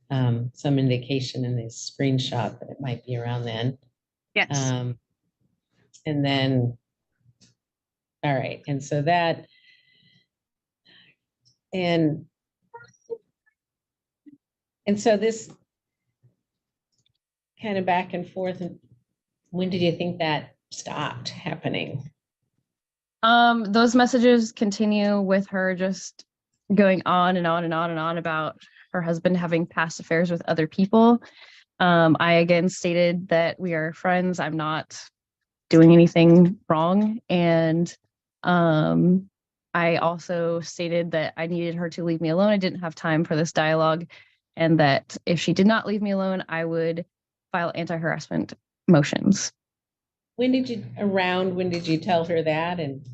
some indication in this screenshot that it might be around then. Yes. And then, all right, and so that, and so this kind of back and forth, and when did you think that stopped happening? Those messages continue with her just going on and on and on and on about her husband having past affairs with other people. I again stated that we are friends. I'm not doing anything wrong. And I also stated that I needed her to leave me alone. I didn't have time for this dialogue. And that if she did not leave me alone, I would file anti-harassment motions. When did you tell her that? And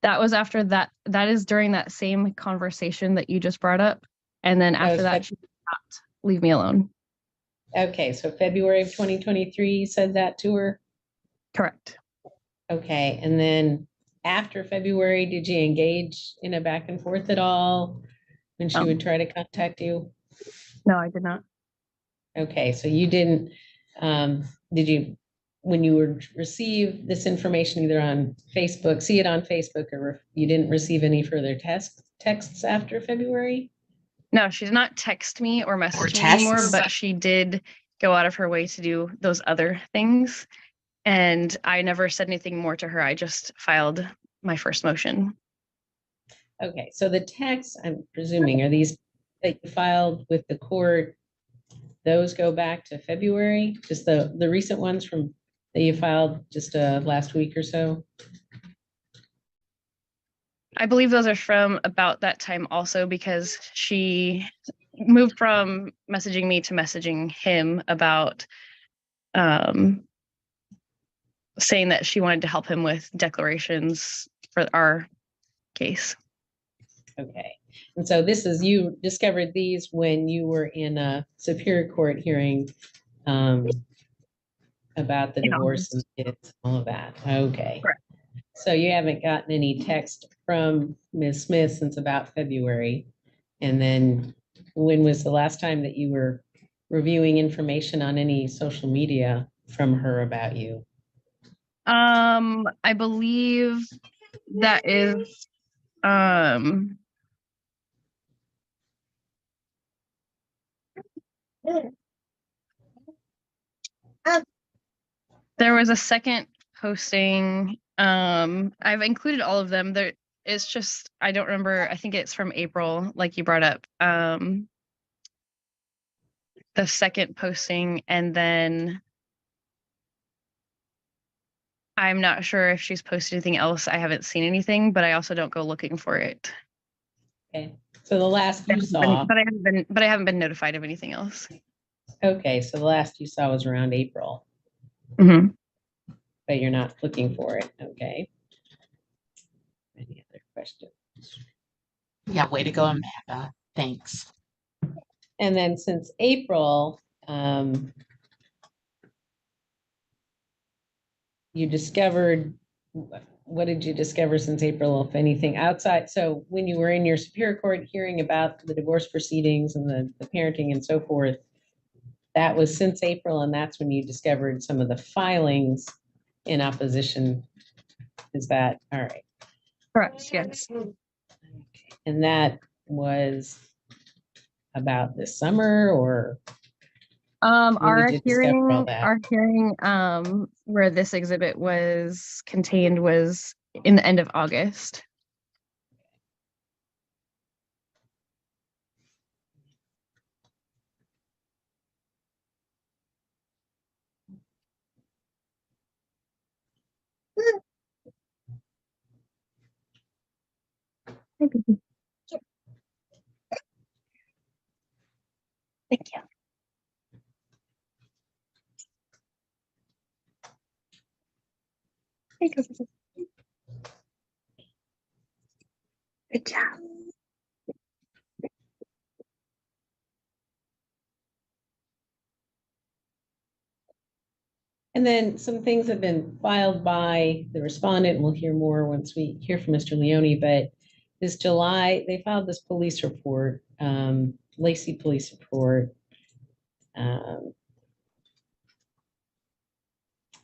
that was after that. That is during that same conversation that you just brought up. And then after that, she did not leave me alone. Okay, so February of 2023, you said that to her? Correct. Okay, and then after February, did you engage in a back and forth at all when she would try to contact you? No, I did not. Okay, so you didn't, did you, when you would receive this information either on Facebook, see it on Facebook, or you didn't receive any further texts after February? No, she did not text me or message me anymore, but she did go out of her way to do those other things. And I never said anything more to her. I just filed my first motion. Okay, so the texts, I'm presuming, are these that you filed with the court? Those go back to February, just the recent ones from that you filed just last week or so? I believe those are from about that time also, because she moved from messaging me to messaging him about saying that she wanted to help him with declarations for our case. Okay, and so this is, you discovered these when you were in a Superior Court hearing about the divorce and kids, all of that. Okay. Correct. So you haven't gotten any text from Ms. Smith since about February. And then when was the last time that you were reviewing information on any social media from her about you? I believe that is there was a second posting. I've included all of them. There, it's just I don't remember. I think it's from April, like you brought up. The second posting, and then I'm not sure if she's posted anything else. I haven't seen anything, but I also don't go looking for it. Okay, so the last you saw. But I haven't been notified of anything else. Okay, so the last you saw was around April. Mm-hmm. But you're not looking for it. Okay. Any other questions? Yeah, way to go, Amanda. Thanks. And then since April, you discovered, what did you discover since April, if anything, outside? So when you were in your Superior Court hearing about the divorce proceedings and the parenting and so forth, that was since April, and that's when you discovered some of the filings in opposition. Is that all right? Correct, yes. And that was about this summer, or Our did you discover all hearing, that? where this exhibit was contained was in the end of August. Thank you. Thank you. Good job. And then some things have been filed by the respondent, and we'll hear more once we hear from Mr. Leone, but this July, they filed this police report, Lacey Police Report.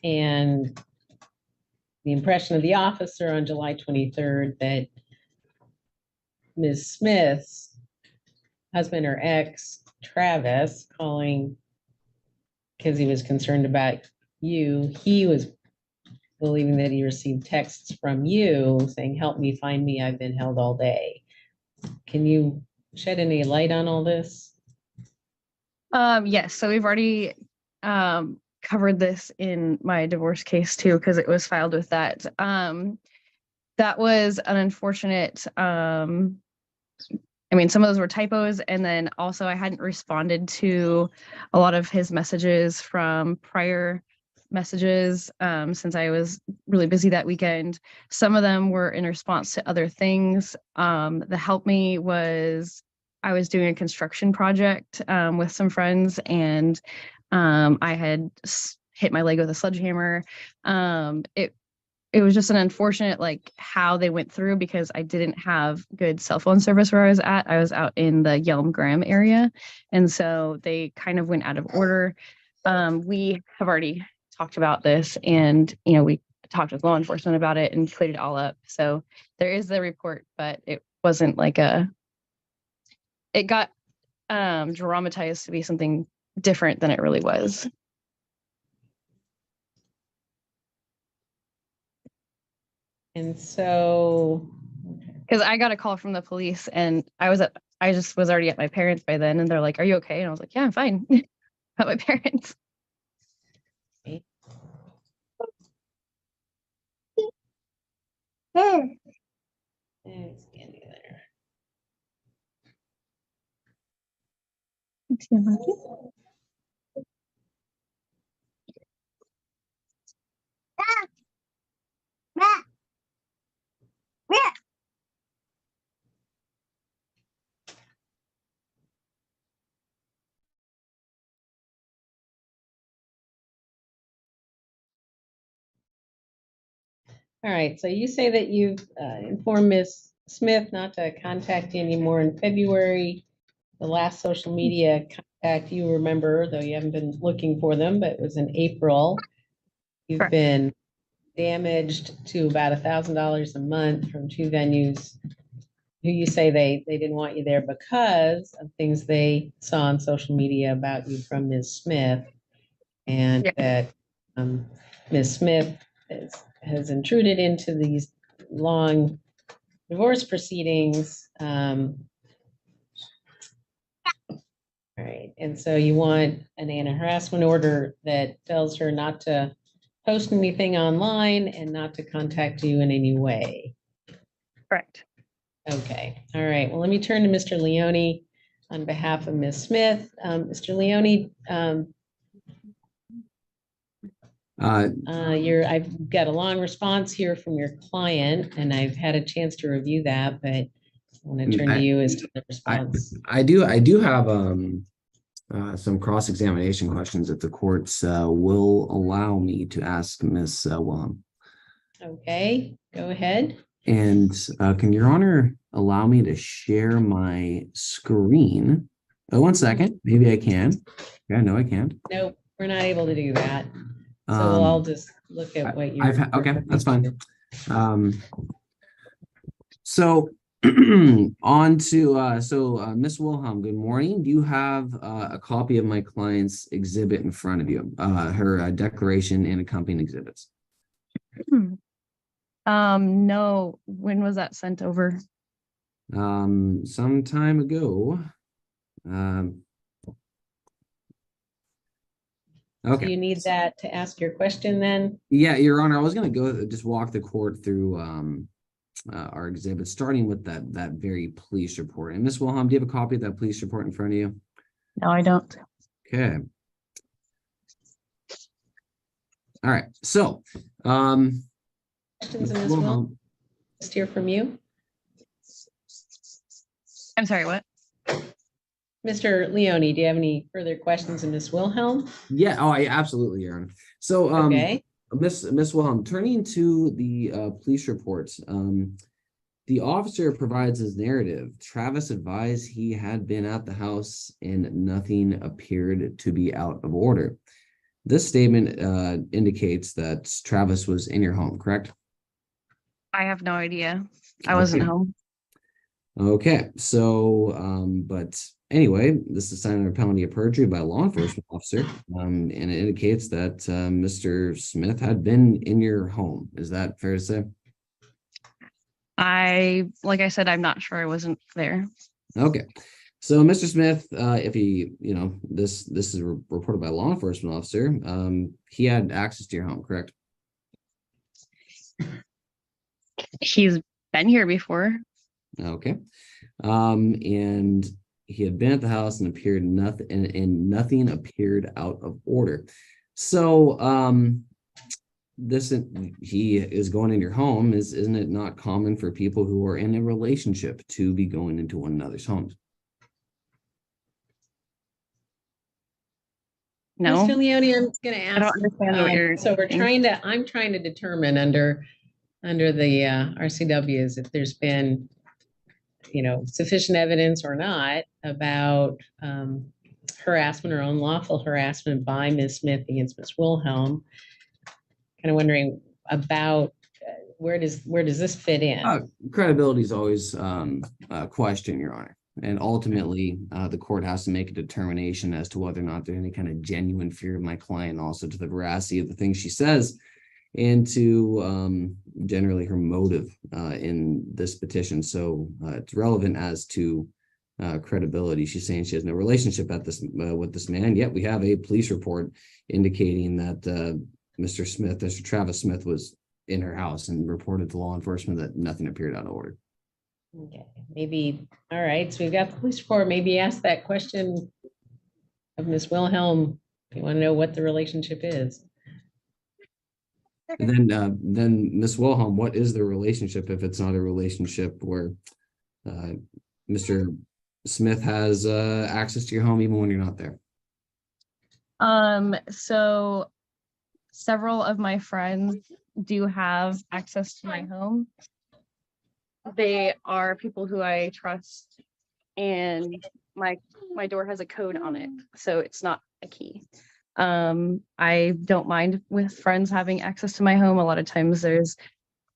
And the impression of the officer on July 23rd that Ms. Smith's husband or ex, Travis, calling because he was concerned about you, he was believing that he received texts from you saying, "Help me, find me, I've been held all day." Can you shed any light on all this? Yes, so we've already covered this in my divorce case too, because it was filed with that. That was an unfortunate, I mean, some of those were typos, and then also I hadn't responded to a lot of his messages from prior messages since I was really busy that weekend. Some of them were in response to other things. The help me was I was doing a construction project with some friends, and I had hit my leg with a sledgehammer. It was just an unfortunate like how they went through, because I didn't have good cell phone service where I was at. I was out in the Yelm Graham area, and so they kind of went out of order. We have already talked about this, and we talked with law enforcement about it and cleared it all up. So there is the report, but it wasn't like it got dramatized to be something different than it really was. And so, Because I got a call from the police and I just was already at my parents' by then, and they're like, "Are you okay?" And I was like, "Yeah, I'm fine." At my parents. it's Candy there. All right, so you say that you've informed Ms. Smith not to contact you anymore in February. The last social media contact you remember, though you haven't been looking for them, but it was in April. You've Correct. been damaged to about $1,000 a month from two venues who you say they didn't want you there because of things they saw on social media about you from Ms. Smith. And Yeah. that Ms. Smith has intruded into these long divorce proceedings. All right, and so you want an anti-harassment order that tells her not to post anything online and not to contact you in any way. Correct. Okay, all right, well, let me turn to Mr. Leone on behalf of Ms. Smith. Mr. Leone, I've got a long response here from your client, and I've had a chance to review that, but I want to turn to you as to the response. I do have some cross-examination questions if the courts will allow me to ask Ms. Wilhelm. Okay, go ahead. And can Your Honor allow me to share my screen? Oh, 1 second. Maybe I can. Yeah, no, I can't. Nope, we're not able to do that. So I'll just look at what you're. Okay, that's fine. So on to Ms. Wilhelm, good morning. Do you have a copy of my client's exhibit in front of you? Her declaration and accompanying exhibits. No. When was that sent over? Some time ago. Okay. Do you need that to ask your question then? Yeah, Your Honor, I was going to go just walk the court through our exhibit, starting with that very police report. And Ms. Wilhelm, do you have a copy of that police report in front of you? No, I don't. Okay. All right. So, questions, Ms. Wilhelm? Just hear from you. I'm sorry, what? Mr. Leone, do you have any further questions of Ms. Wilhelm? Yeah, absolutely, Your Honor. So, okay. Ms. Wilhelm, turning to the police reports, the officer provides his narrative. Travis advised he had been at the house and nothing appeared to be out of order. This statement indicates that Travis was in your home, correct? I have no idea. I wasn't home. Okay, so, but anyway, this is signed under penalty of perjury by a law enforcement officer, and it indicates that Mr. Smith had been in your home. Is that fair to say? Like I said, I'm not sure. I wasn't there. Okay, so Mr. Smith, if he, this is reported by a law enforcement officer, he had access to your home, correct? He's been here before. Okay. And he had been at the house and appeared nothing and nothing appeared out of order. So he is going in your home. Isn't it not common for people who are in a relationship to be going into one another's homes? No. Mr. Leone, I'm going to ask. I don't understand what you're so I'm trying to determine under the RCWs if there's been sufficient evidence or not about harassment or unlawful harassment by Ms. Smith against Ms. Wilhelm. Kind of wondering about where does this fit in? Credibility is always a question, Your Honor. And ultimately, the court has to make a determination as to whether or not there's any kind of genuine fear of my client, also to the veracity of the things she says and to generally her motive in this petition. So it's relevant as to credibility. She's saying she has no relationship at this with this man, yet we have a police report indicating that Mr. Travis Smith was in her house and reported to law enforcement that nothing appeared out of order. Okay, maybe, all right, so we've got the police report, maybe ask that question of Ms. Wilhelm, if you want to know what the relationship is. Then Ms. Wilhelm, what is the relationship if it's not a relationship where Mr. Smith has access to your home even when you're not there? So several of my friends do have access to my home. They are people who I trust, and my door has a code on it, so it's not a key. I don't mind with friends having access to my home. A lot of times there's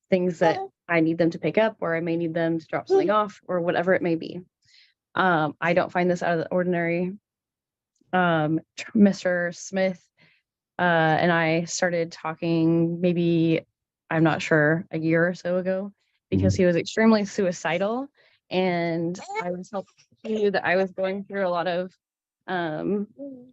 things that I need them to pick up, or I may need them to drop something off, or whatever it may be. I don't find this out of the ordinary. Mr. Smith and I started talking maybe, I'm not sure, a year or so ago, because he was extremely suicidal, and he knew that I was going through a lot of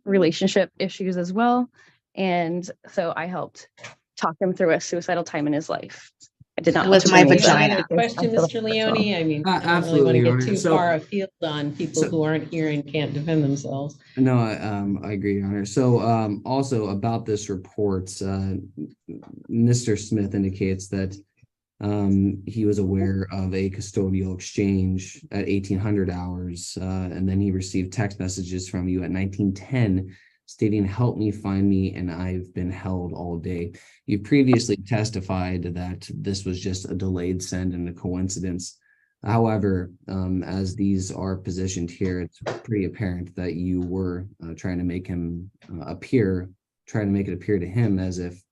relationship issues as well. And so I helped talk him through a suicidal time in his life. I did not With my ultimately- vagina. Question, Mr. Leone, I mean, I don't really want Absolutely, to Your get Honor. too So- far afield on people who aren't here and can't defend themselves. No, I agree, Your Honor. So also about this report, Mr. Smith indicates that he was aware of a custodial exchange at 1800 hours, and then he received text messages from you at 1910 stating, "Help me, find me, and I've been held all day." You previously testified that this was just a delayed send and a coincidence. However, as these are positioned here, it's pretty apparent that you were trying to make it appear to him as if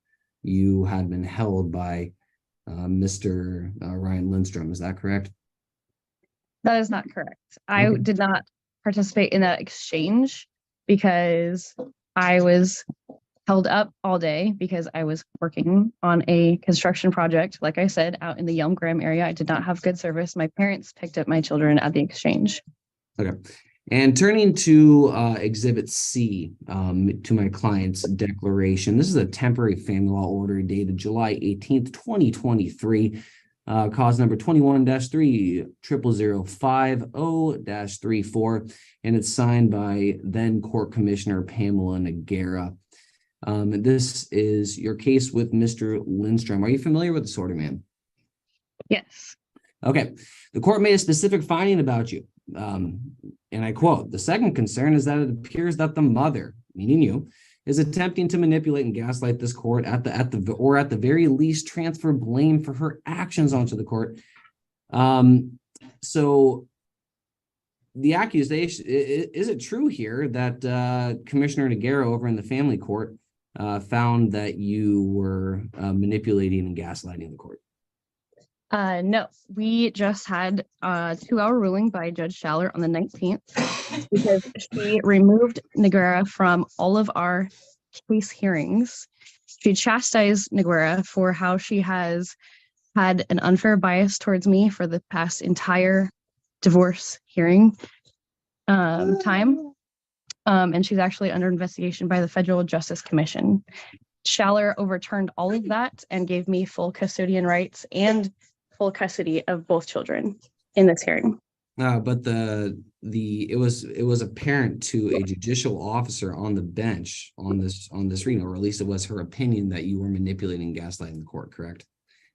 you had been held by Mr. Ryan Lindstrom. Is that correct? That is not correct. I Okay. did not participate in that exchange because I was held up all day because I was working on a construction project, like I said, out in the Yelm Graham area. I did not have good service. My parents picked up my children at the exchange. Okay. And turning to Exhibit C, to my client's declaration, this is a temporary family law order dated July 18th, 2023, cause number 21-30050-34, and it's signed by then Court Commissioner Pamela Noguera. This is your case with Mr. Lindstrom. Are you familiar with this order, ma'am? Yes. Okay. The court made a specific finding about you. And I quote, "The second concern is that it appears that the mother," meaning you, "is attempting to manipulate and gaslight this court at the very least transfer blame for her actions onto the court." So the accusation, is it true here that Commissioner Noguera over in the family court found that you were manipulating and gaslighting the court? No, we just had a 2-hour ruling by Judge Schaller on the 19th because she removed Noguera from all of our case hearings. She chastised Noguera for how she has had an unfair bias towards me for the past entire divorce hearing time. And she's actually under investigation by the Federal Justice Commission. Schaller overturned all of that and gave me full custodian rights and full custody of both children in this hearing. But it was apparent to a judicial officer on the bench on this reading, or at least it was her opinion, that you were manipulating and gaslighting the court, correct?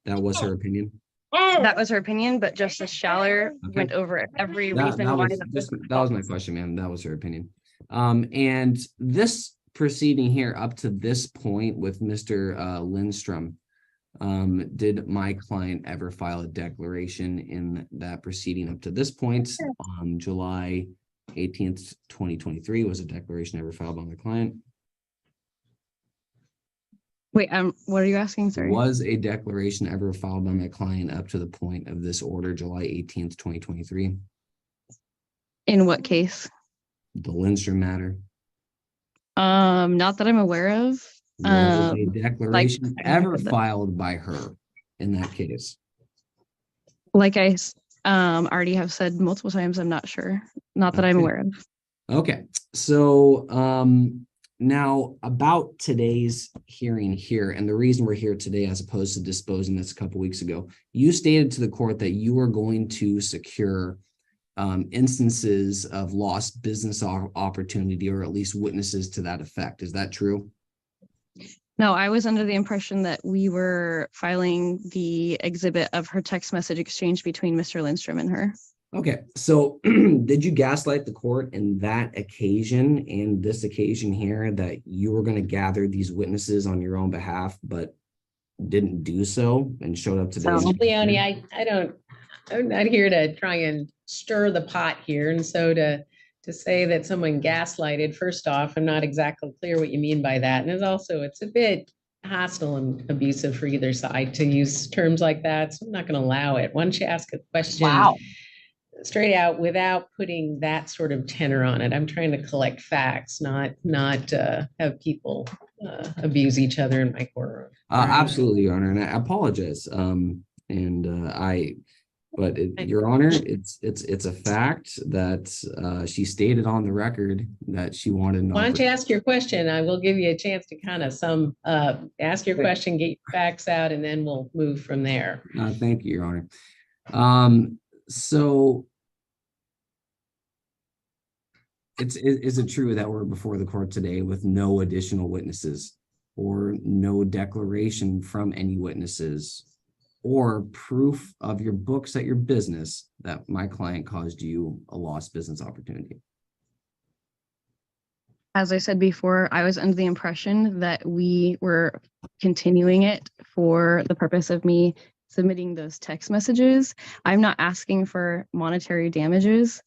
That was her opinion? That was her opinion, but Justice Schaller went over every reason why. That was my question, ma'am. That was her opinion. And this proceeding here up to this point with Mr. Lindstrom, did my client ever file a declaration in that proceeding up to this point on July 18th, 2023? Was a declaration ever filed by my client? Wait, what are you asking? Sorry. Was a declaration ever filed by my client up to the point of this order, July 18th, 2023? In what case? The Lindstrom matter. Not that I'm aware of. Was a like declaration I ever said that- filed by her in that case? like I already have said multiple times, I'm not sure. Not that I'm Okay. aware of. Okay, so now about today's hearing here, and the reason we're here today as opposed to disposing this a couple weeks ago, you stated to the court that you were going to secure instances of lost business opportunity, or at least witnesses to that effect. Is that true? No, I was under the impression that we were filing the exhibit of her text message exchange between Mr. Lindstrom and her. Okay, so did you gaslight the court in that occasion and this occasion here that you were going to gather these witnesses on your own behalf, but didn't do so and showed up today? Leonie, I'm not here to try and stir the pot here. And so to say that someone gaslighted, first off, I'm not exactly clear what you mean by that. And it's a bit hostile and abusive for either side to use terms like that. So I'm not going to allow it. Once you ask a question straight out without putting that sort of tenor on it, I'm trying to collect facts, not have people abuse each other in my courtroom. Absolutely, Your Honor, and I apologize. But Your Honor, it's a fact that she stated on the record that she wanted. Why don't you ask your question? I will give you a chance to kind of ask your question, get your facts out, and then we'll move from there. Thank you, Your Honor. So is it true that we're before the court today with no additional witnesses or no declaration from any witnesses or proof of your books at your business that my client caused you a lost business opportunity? As I said before, I was under the impression that we were continuing it for the purpose of me submitting those text messages. I'm not asking for monetary damages.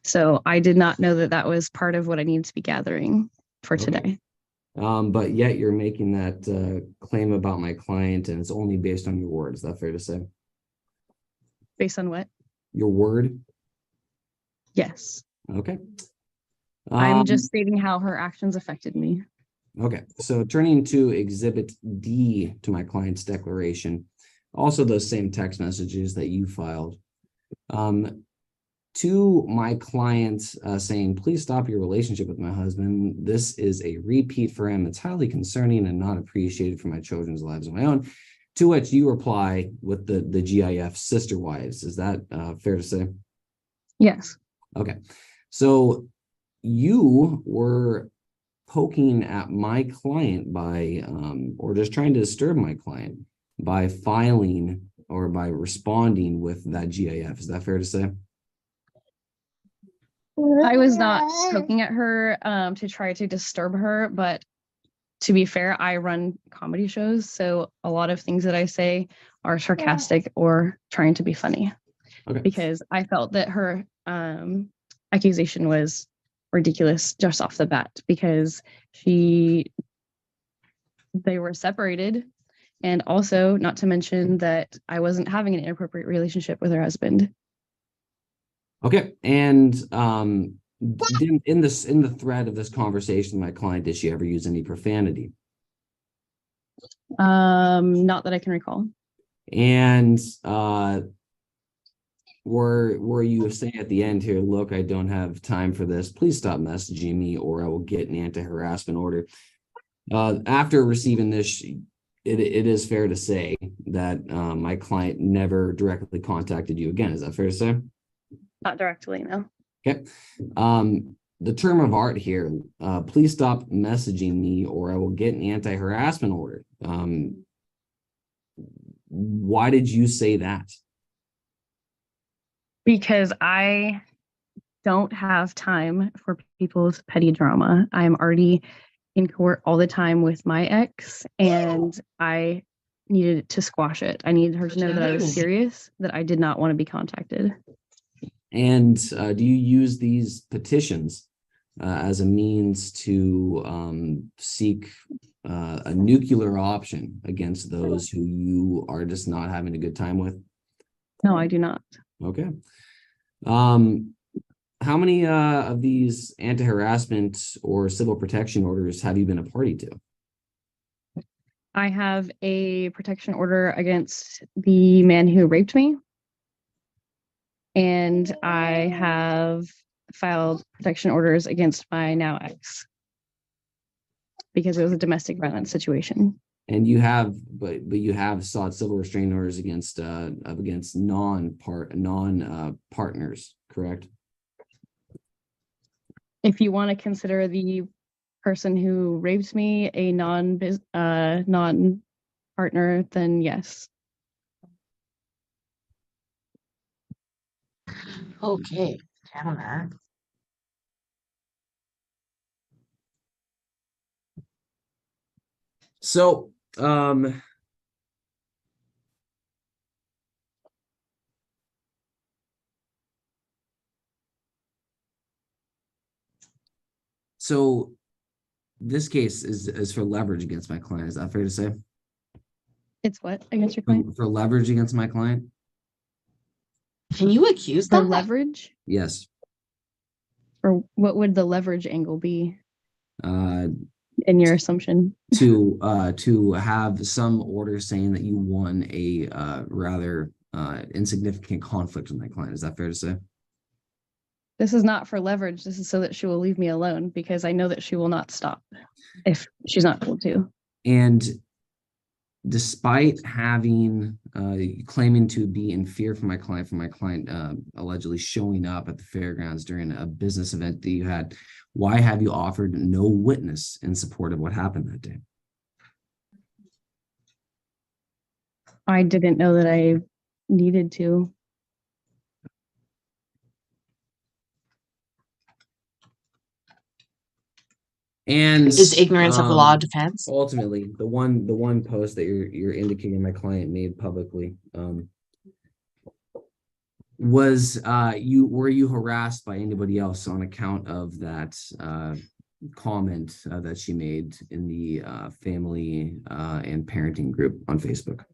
So I did not know that that was part of what I needed to be gathering for today. But yet you're making that claim about my client, and it's only based on your word. Is that fair to say? Based on what? Your word? Yes. Okay. I'm just stating how her actions affected me. Okay, so turning to Exhibit D to my client's declaration, also those same text messages that you filed. To my client saying, please stop your relationship with my husband. This is a repeat for him. It's highly concerning and not appreciated for my children's lives of my own. To which you reply with the GIF sister wives. Is that fair to say? Yes. Okay, so you were poking at my client by, or just trying to disturb my client by filing or by responding with that GIF. Is that fair to say? I was not poking at her to try to disturb her, but to be fair, I run comedy shows, so a lot of things that I say are sarcastic or trying to be funny. Okay. Because I felt that her accusation was ridiculous just off the bat, because they were separated, and also not to mention that I wasn't having an inappropriate relationship with her husband. Okay, and in the thread of this conversation, my client, did she ever use any profanity? Not that I can recall. And were you saying at the end here, look, I don't have time for this. Please stop messaging me or I will get an anti-harassment order. After receiving this, it is fair to say that my client never directly contacted you again. Is that fair to say? Not directly, no. Okay. The term of art here, please stop messaging me or I will get an anti-harassment order. Why did you say that? Because I don't have time for people's petty drama. I'm already in court all the time with my ex, and I needed to squash it. I needed her to know that I was serious, that I did not want to be contacted. And do you use these petitions as a means to seek a nuclear option against those who you are just not having a good time with? No, I do not. Okay. How many of these anti-harassment or civil protection orders have you been a party to? I have a protection order against the man who raped me. And I have filed protection orders against my now ex because it was a domestic violence situation. And you have, but you have sought civil restraining orders against partners, correct? If you want to consider the person who raped me a non-partner, then yes. Okay, counter. So, so this case is for leverage against my client. Is that fair to say? It's what against your client? For leverage against my client? Can you accuse For them? leverage? Yes. Or what would the leverage angle be Uh, in your assumption? to have some order saying that you won a rather insignificant conflict with my client. Is that fair to say? This is not for leverage. This is so that she will leave me alone because I know that she will not stop if she's not able to. And despite having claiming to be in fear for my client allegedly showing up at the fairgrounds during a business event that you had, why have you offered no witness in support of what happened that day? I didn't know that I needed to. And is ignorance of the law a defense? Ultimately, the one post that you're indicating my client made publicly, were you harassed by anybody else on account of that comment that she made in the family and parenting group on Facebook?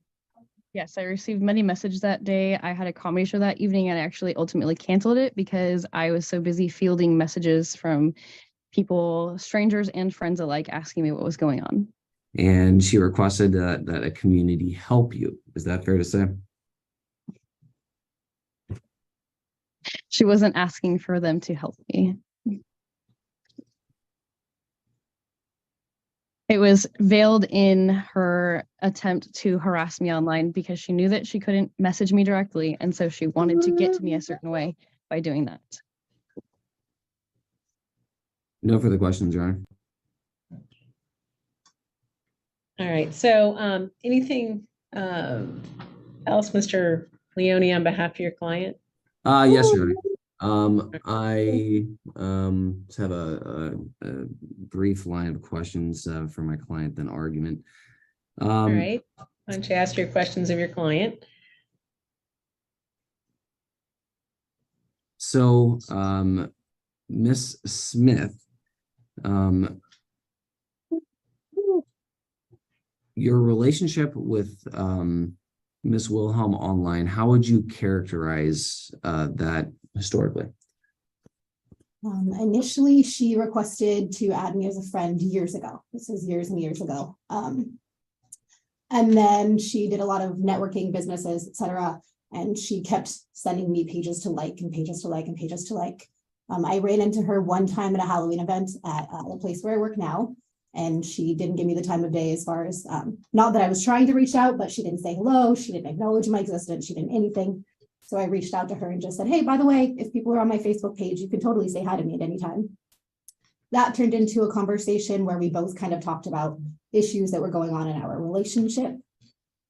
Yes, I received many messages that day. I had a comedy show that evening and I actually ultimately canceled it because I was so busy fielding messages from people, strangers and friends alike, asking me what was going on. And she requested that a community help you. Is that fair to say? She wasn't asking for them to help me. It was veiled in her attempt to harass me online because she knew that she couldn't message me directly. And so she wanted to get to me a certain way by doing that. No further questions, Your Honor. All right, so anything else, Mr. Leone, on behalf of your client? Yes, Your Honor. I just have a brief line of questions for my client, then argument. All right, why don't you ask your questions of your client? So, Miss Smith, your relationship with Miss Wilhelm online, how would you characterize that historically? Initially, she requested to add me as a friend years ago. This is years and years ago. And then she did a lot of networking, businesses, etc. And she kept sending me pages to like and pages to like and pages to like. I ran into her one time at a Halloween event at the place where I work now. And she didn't give me the time of day as far as, not that I was trying to reach out, but she didn't say hello. She didn't acknowledge my existence. She didn't anything. So I reached out to her and just said, hey, by the way, if people are on my Facebook page, you can totally say hi to me at any time. That turned into a conversation where we both kind of talked about issues that were going on in our relationship.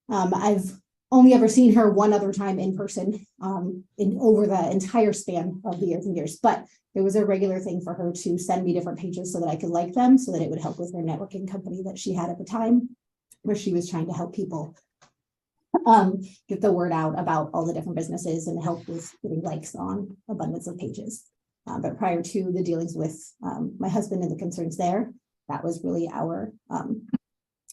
I've only ever seen her one other time in person over the entire span of the years and years, but it was a regular thing for her to send me different pages so that I could like them, so that it would help with her networking company that she had at the time, where she was trying to help people get the word out about all the different businesses and help with getting likes on abundance of pages. But prior to the dealings with my husband and the concerns there, that was really our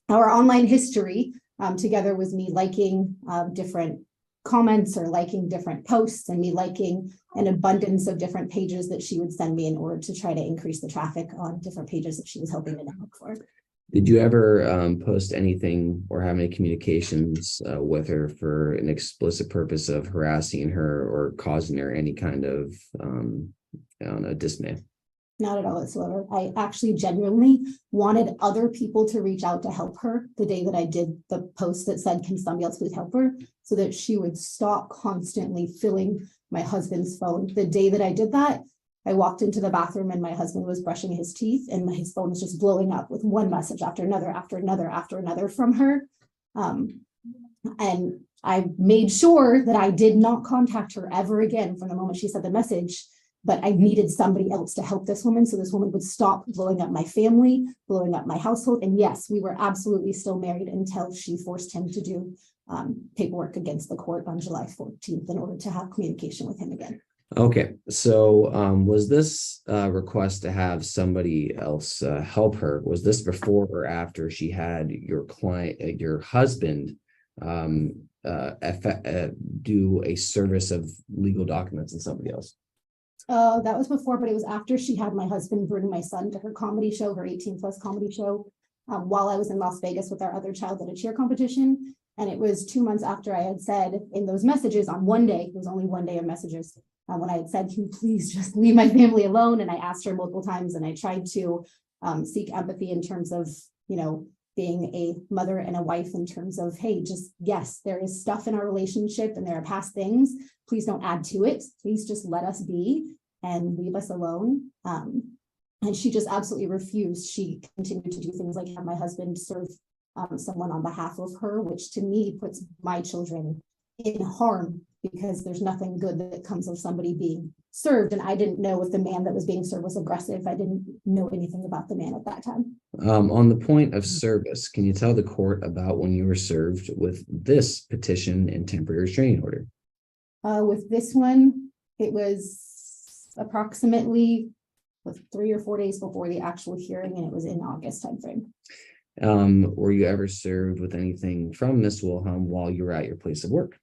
online history. Together with me liking different comments or liking different posts, and me liking an abundance of different pages that she would send me in order to try to increase the traffic on different pages that she was helping to network for. Did you ever post anything or have any communications with her for an explicit purpose of harassing her or causing her any kind of, I don't know, dismay? Not at all whatsoever. I actually genuinely wanted other people to reach out to help her the day that I did the post that said, can somebody else please help her? So that she would stop constantly filling my husband's phone. The day that I did that, I walked into the bathroom and my husband was brushing his teeth and his phone was just blowing up with one message after another, after another, after another from her. And I made sure that I did not contact her ever again from the moment she said the message. But I needed somebody else to help this woman so this woman would stop blowing up my family, blowing up my household. And yes, we were absolutely still married until she forced him to do paperwork against the court on July 14th in order to have communication with him again. Okay, so was this request to have somebody else help her, was this before or after she had your client, your husband, do a service of legal documents and somebody else? That was before, but it was after she had my husband bring my son to her comedy show, her 18+ comedy show, while I was in Las Vegas with our other child at a cheer competition. And it was 2 months after I had said in those messages on one day, it was only one day of messages, when I had said, can you please just leave my family alone? And I asked her multiple times and I tried to seek empathy in terms of, you know, being a mother and a wife in terms of, hey, just, yes, there is stuff in our relationship and there are past things. Please don't add to it. Please just let us be and leave us alone. And she just absolutely refused. She continued to do things like have my husband serve someone on behalf of her, which to me puts my children in harm because there's nothing good that comes of somebody being served. And I didn't know if the man that was being served was aggressive. I didn't know anything about the man at that time. On the point of service, can you tell the court about when you were served with this petition and temporary restraining order? With this one, it was approximately 3 or 4 days before the actual hearing, and it was in August timeframe. Were you ever served with anything from Miss Wilhelm while you were at your place of work?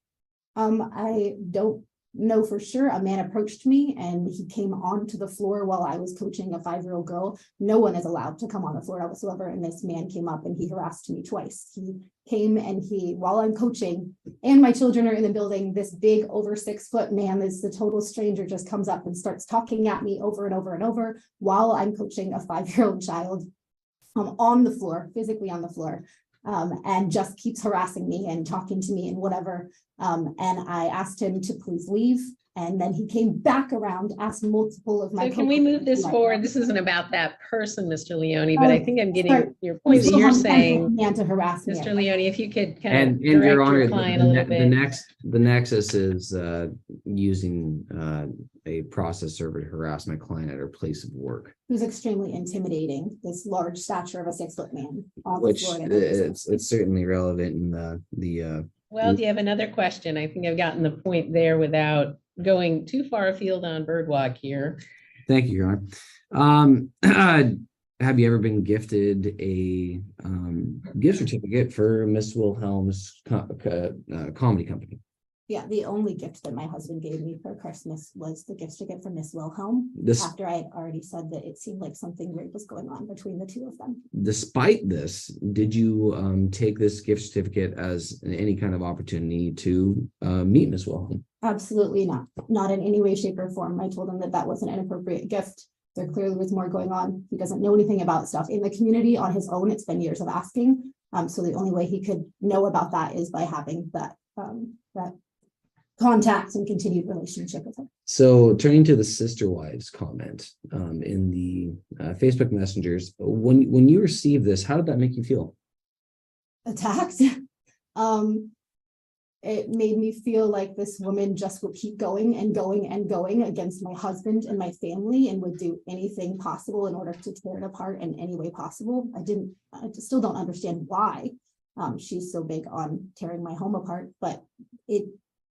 I don't know for sure. A man approached me and he came onto the floor while I was coaching a 5-year-old girl. No one is allowed to come on the floor whatsoever. And this man came up and he harassed me twice. He came and while I'm coaching and my children are in the building, this big over 6 foot man, this the total stranger, just comes up and starts talking at me over and over and over while I'm coaching a 5-year-old child on the floor, physically on the floor. And just keeps harassing me and talking to me and whatever. And I asked him to please leave. And then he came back around, asked multiple of my. So can we move this forward? This isn't about that person, Mr. Leone, but I think I'm getting your point that you're saying. Man to harass me. Mr. Leone, if you could kind And of Your direct Honor, your client a little bit. the nexus is using a process server to harass my client at her place of work. He was extremely intimidating, this large stature of a 6 foot man. Which it's certainly relevant in the Well, do you have another question? I think I've gotten the point there without going too far afield on birdwalk here. Thank you, Your Honor. Have you ever been gifted a gift certificate for Miss Wilhelm's comedy company? Yeah, the only gift that my husband gave me for Christmas was the gift certificate from Miss Wilhelm. After I had already said that it seemed like something great was going on between the two of them. Despite this, did you take this gift certificate as any kind of opportunity to meet Miss Wilhelm? Absolutely not. Not in any way, shape, or form. I told him that that wasn't an appropriate gift. There clearly was more going on. He doesn't know anything about stuff in the community on his own. It's been years of asking. So the only way he could know about that is by having that contact and continued relationship with her. So turning to the sister wives comment in the Facebook messengers, when you received this, how did that make you feel? Attacked. It made me feel like this woman just would keep going and going and going against my husband and my family and would do anything possible in order to tear it apart in any way possible. I still don't understand why she's so big on tearing my home apart, but it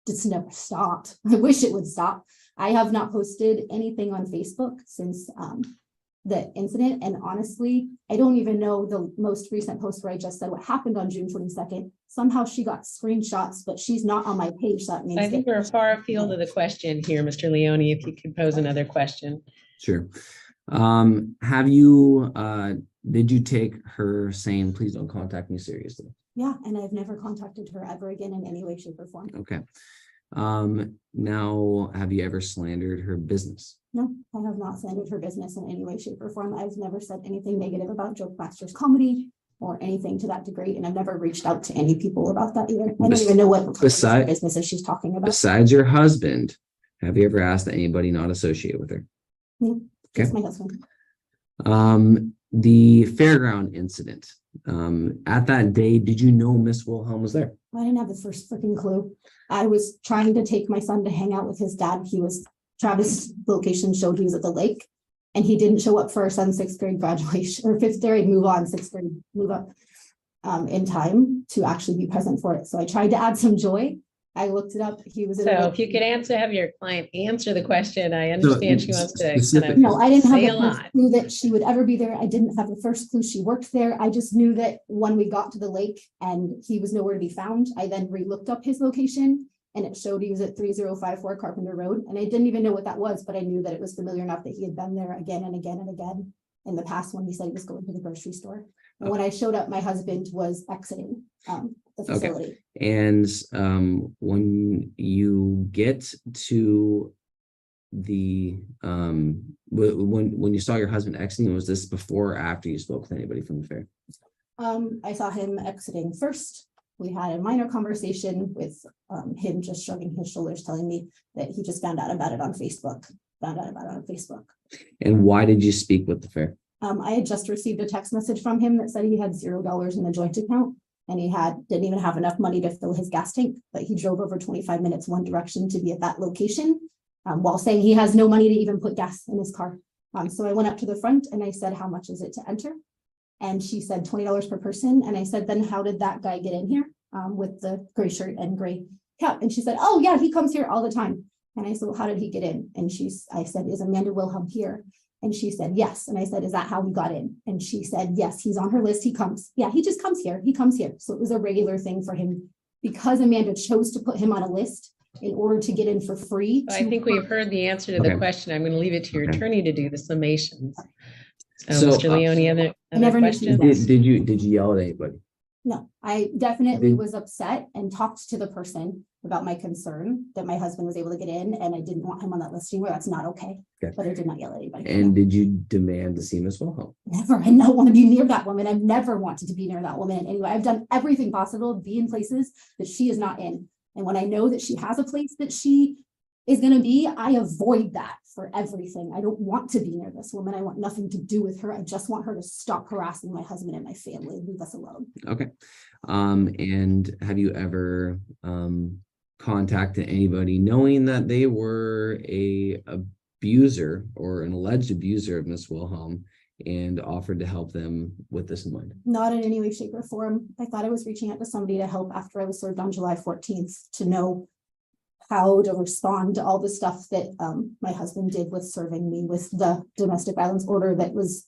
just never stopped. I wish it would stop. I have not posted anything on Facebook since the incident. And honestly, I don't even know the most recent post where I just said what happened on June 22nd. Somehow she got screenshots, but she's not on my page. So that means I think we're far afield of the question here, Mr. Leone, if you could pose another question. Sure. Have you Did you take her saying, please don't contact me seriously? Yeah, and I've never contacted her ever again in any way, shape, or form. Okay. Now, have you ever slandered her business? No, I have not slandered her business in any way, shape, or form. I've never said anything negative about Joke Masters comedy or anything to that degree, and I've never reached out to any people about that either. I don't even know what businesses she's talking about. Besides your husband, have you ever asked anybody not associated with her? No, Okay. just my husband. The fairground incident. At that day, did you know Miss Wilhelm was there? I didn't have the first freaking clue. I was trying to take my son to hang out with his dad. Travis' location showed he was at the lake, and he didn't show up for our son's 6th grade graduation or 5th grade move on, 6th grade move up in time to actually be present for it. So I tried to add some joy. I looked it up. He was in So if you could have your client answer the question, I So understand she wants to specific- kind of No, I didn't have say the a first lot. clue that she would ever be there. I didn't have the first clue she worked there. I just knew that when we got to the lake and he was nowhere to be found, I then re-looked up his location and it showed he was at 3054 Carpenter Road. And I didn't even know what that was, but I knew that it was familiar enough that he had been there again and again and again in the past when he said he was going to the grocery store. And when I showed up, my husband was exiting the facility. And when you get to the when you saw your husband exiting, was this before or after you spoke with anybody from the fair? I saw him exiting first. We had a minor conversation with him just shrugging his shoulders, telling me that he just found out about it on Facebook. And why did you speak with the fair? I had just received a text message from him that said he had $0 in the joint account and he didn't even have enough money to fill his gas tank, but he drove over 25 minutes one direction to be at that location while saying he has no money to even put gas in his car. So I went up to the front and I said, how much is it to enter? And she said $20 per person. And I said, then how did that guy get in here with the gray shirt and gray cap? And she said, oh yeah, he comes here all the time. And I said, well, how did he get in? And I said, is Amanda Wilhelm here? And she said, yes. And I said, is that how he got in? And she said, yes, he's on her list. He comes. Yeah, he just comes here. He comes here. So it was a regular thing for him because Amanda chose to put him on a list in order to get in for free. I think we've heard the answer to the question. I'm going to leave it to your attorney to do the summations. So Mr. Leone, other questions? Did you yell at anybody? No, I definitely was upset and talked to the person about my concern that my husband was able to get in and I didn't want him on that listing where that's not okay. But I did not yell at anybody. And did you demand to see Miss Wilhelm? Never. I don't want to be near that woman. I've never wanted to be near that woman in any way. I've done everything possible to be in places that she is not in. And when I know that she has a place that she is going to be, I avoid that for everything. I don't want to be near this woman. I want nothing to do with her. I just want her to stop harassing my husband and my family and leave us alone. Okay. And have you ever contacted anybody knowing that they were a abuser or an alleged abuser of Miss Wilhelm and offered to help them with this in mind? Not in any way, shape, or form. I thought I was reaching out to somebody to help after I was served on July 14th to know how to respond to all the stuff that my husband did with serving me with the domestic violence order that was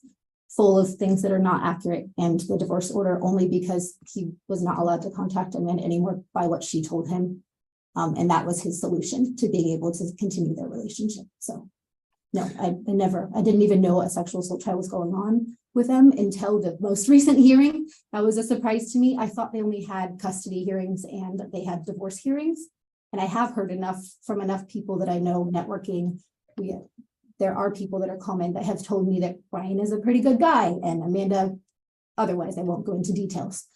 full of things that are not accurate, and the divorce order only because he was not allowed to contact Amanda anymore by what she told him. And that was his solution to being able to continue their relationship. So no, I didn't even know a sexual assault trial was going on with them until the most recent hearing. That was a surprise to me. I thought they only had custody hearings and they had divorce hearings. And I have heard enough from enough people that I know networking. There are people that are common that have told me that Brian is a pretty good guy and Amanda, otherwise I won't go into details.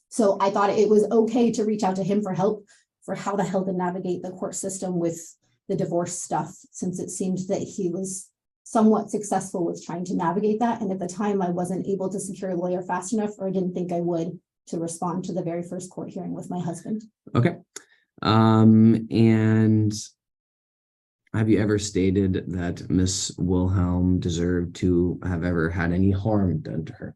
So I thought it was okay to reach out to him for help for how the hell to navigate the court system with the divorce stuff, since it seemed that he was somewhat successful with trying to navigate that. And at the time I wasn't able to secure a lawyer fast enough, or I didn't think I would, to respond to the very first court hearing with my husband. Okay. And have you ever stated that Miss Wilhelm deserved to have ever had any harm done to her?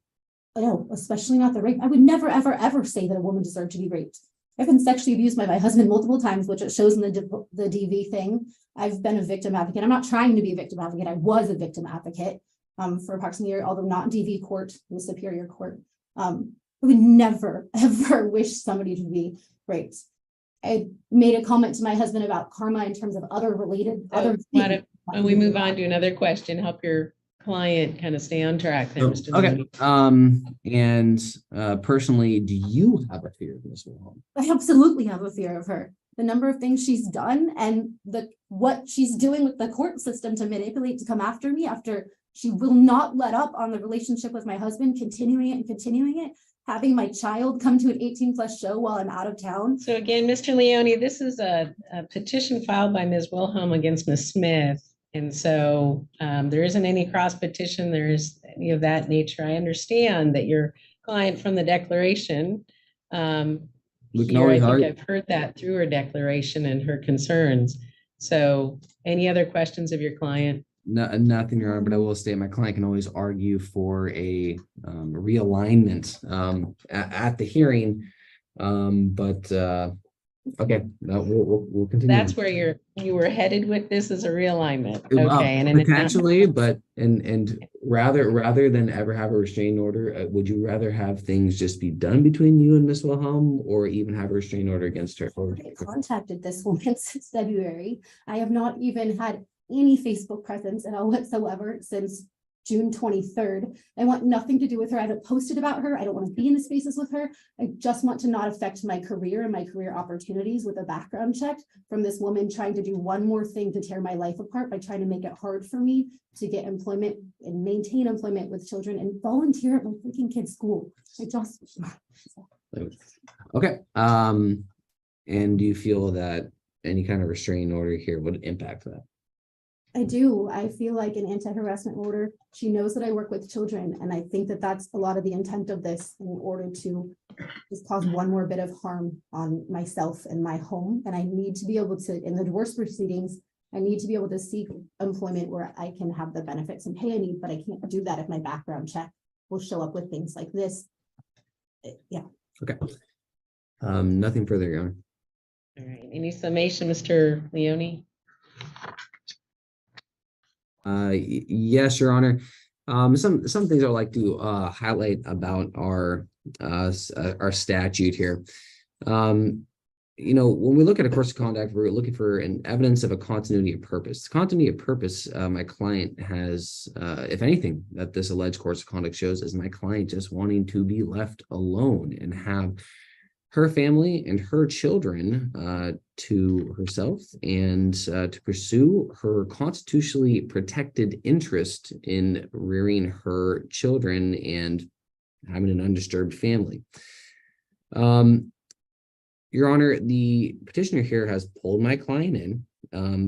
No, especially not the rape. I would never, ever, ever say that a woman deserved to be raped. I've been sexually abused by my husband multiple times, which it shows in the DV thing. I've been a victim advocate. I'm not trying to be a victim advocate. I was a victim advocate for approximately a year, although not DV court, the Superior Court. I would never, ever wish somebody to be raped. I made a comment to my husband about karma in terms of other related. Why don't we move on to another question, help your client kind of stay on track there, Mr. Okay, Leone? and personally, do you have a fear of Miss Wilhelm? I absolutely have a fear of her. The number of things she's done and what she's doing with the court system to manipulate to come after me after she will not let up on the relationship with my husband, continuing it, having my child come to an 18+ show while I'm out of town. So again, Mr. Leone, this is a petition filed by Ms. Wilhelm against Ms. Smith. And so there isn't any cross petition, there is any of that nature. I understand that your client from the declaration, We can here, I always think argue. I've heard that through her declaration and her concerns. So any other questions of your client? No, nothing, Your Honor, but I will state my client can always argue for a realignment at the hearing. Okay, no, we'll continue. That's where you were headed with this as a realignment. Okay, and potentially, but and rather than ever have a restraining order, would you rather have things just be done between you and Miss Wilhelm, or even have a restraining order against her? I contacted this woman since February. I have not even had any Facebook presence at all whatsoever since June 23rd. I want nothing to do with her. I haven't posted about her. I don't want to be in the spaces with her. I just want to not affect my career and my career opportunities with a background check from this woman trying to do one more thing to tear my life apart by trying to make it hard for me to get employment and maintain employment with children and volunteer at my freaking kid's school. I just. Okay. And do you feel that any kind of restraining order here would impact that? I do. I feel like an anti-harassment order. She knows that I work with children, and I think that that's a lot of the intent of this in order to just cause one more bit of harm on myself and my home. And I need to be able to, in the divorce proceedings, I need to be able to seek employment where I can have the benefits and pay I need, but I can't do that if my background check will show up with things like this. Yeah. Okay. Nothing further, Your Honor. All right, any summation, Mr. Leone? Yes, Your Honor. Some things I'd like to highlight about our statute here. When we look at a course of conduct, we're looking for an evidence of a continuity of purpose. Continuity of purpose, my client has, if anything, that this alleged course of conduct shows is my client just wanting to be left alone and have her family and her children to herself and to pursue her constitutionally protected interest in rearing her children and having an undisturbed family. Your Honor, the petitioner here has pulled my client in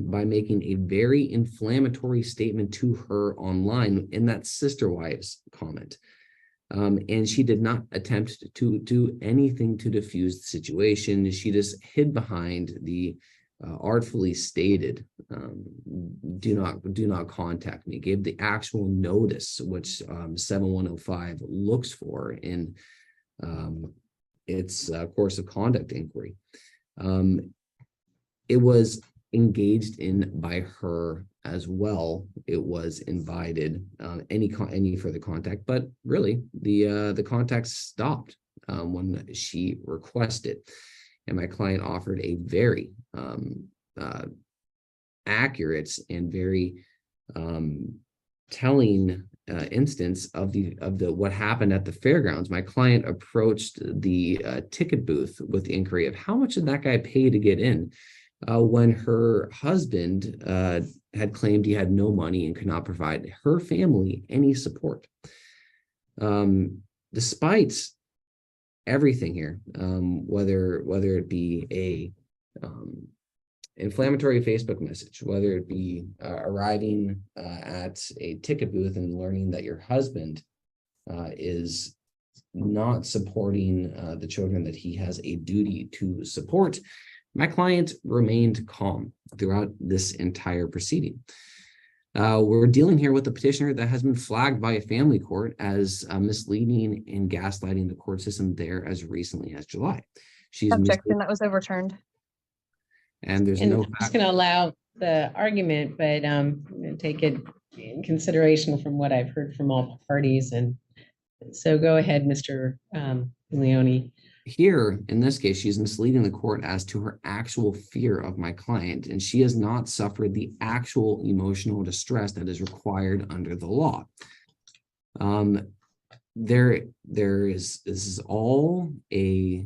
by making a very inflammatory statement to her online in that sister wives comment. And she did not attempt to do anything to diffuse the situation. She just hid behind the artfully stated, do not contact me, gave the actual notice, which 7105 looks for in its course of conduct inquiry. It was engaged in by her as well. It was invited any further contact, but really the contact stopped when she requested, and my client offered a very accurate and very telling instance of what happened at the fairgrounds. My client approached the ticket booth with the inquiry of how much did that guy pay to get in, when her husband had claimed he had no money and could not provide her family any support. Despite everything here, whether it be a inflammatory Facebook message, whether it be arriving at a ticket booth and learning that your husband is not supporting the children that he has a duty to support, my client remained calm throughout this entire proceeding. We're dealing here with a petitioner that has been flagged by a family court as misleading and gaslighting the court system there as recently as July. Objection, that was overturned. And there's And no. I'm just going to allow the argument, but I'm going to take it in consideration from what I've heard from all parties. And so go ahead, Mr. Leone. Here, in this case, she's misleading the court as to her actual fear of my client, and she has not suffered the actual emotional distress that is required under the law. This is all a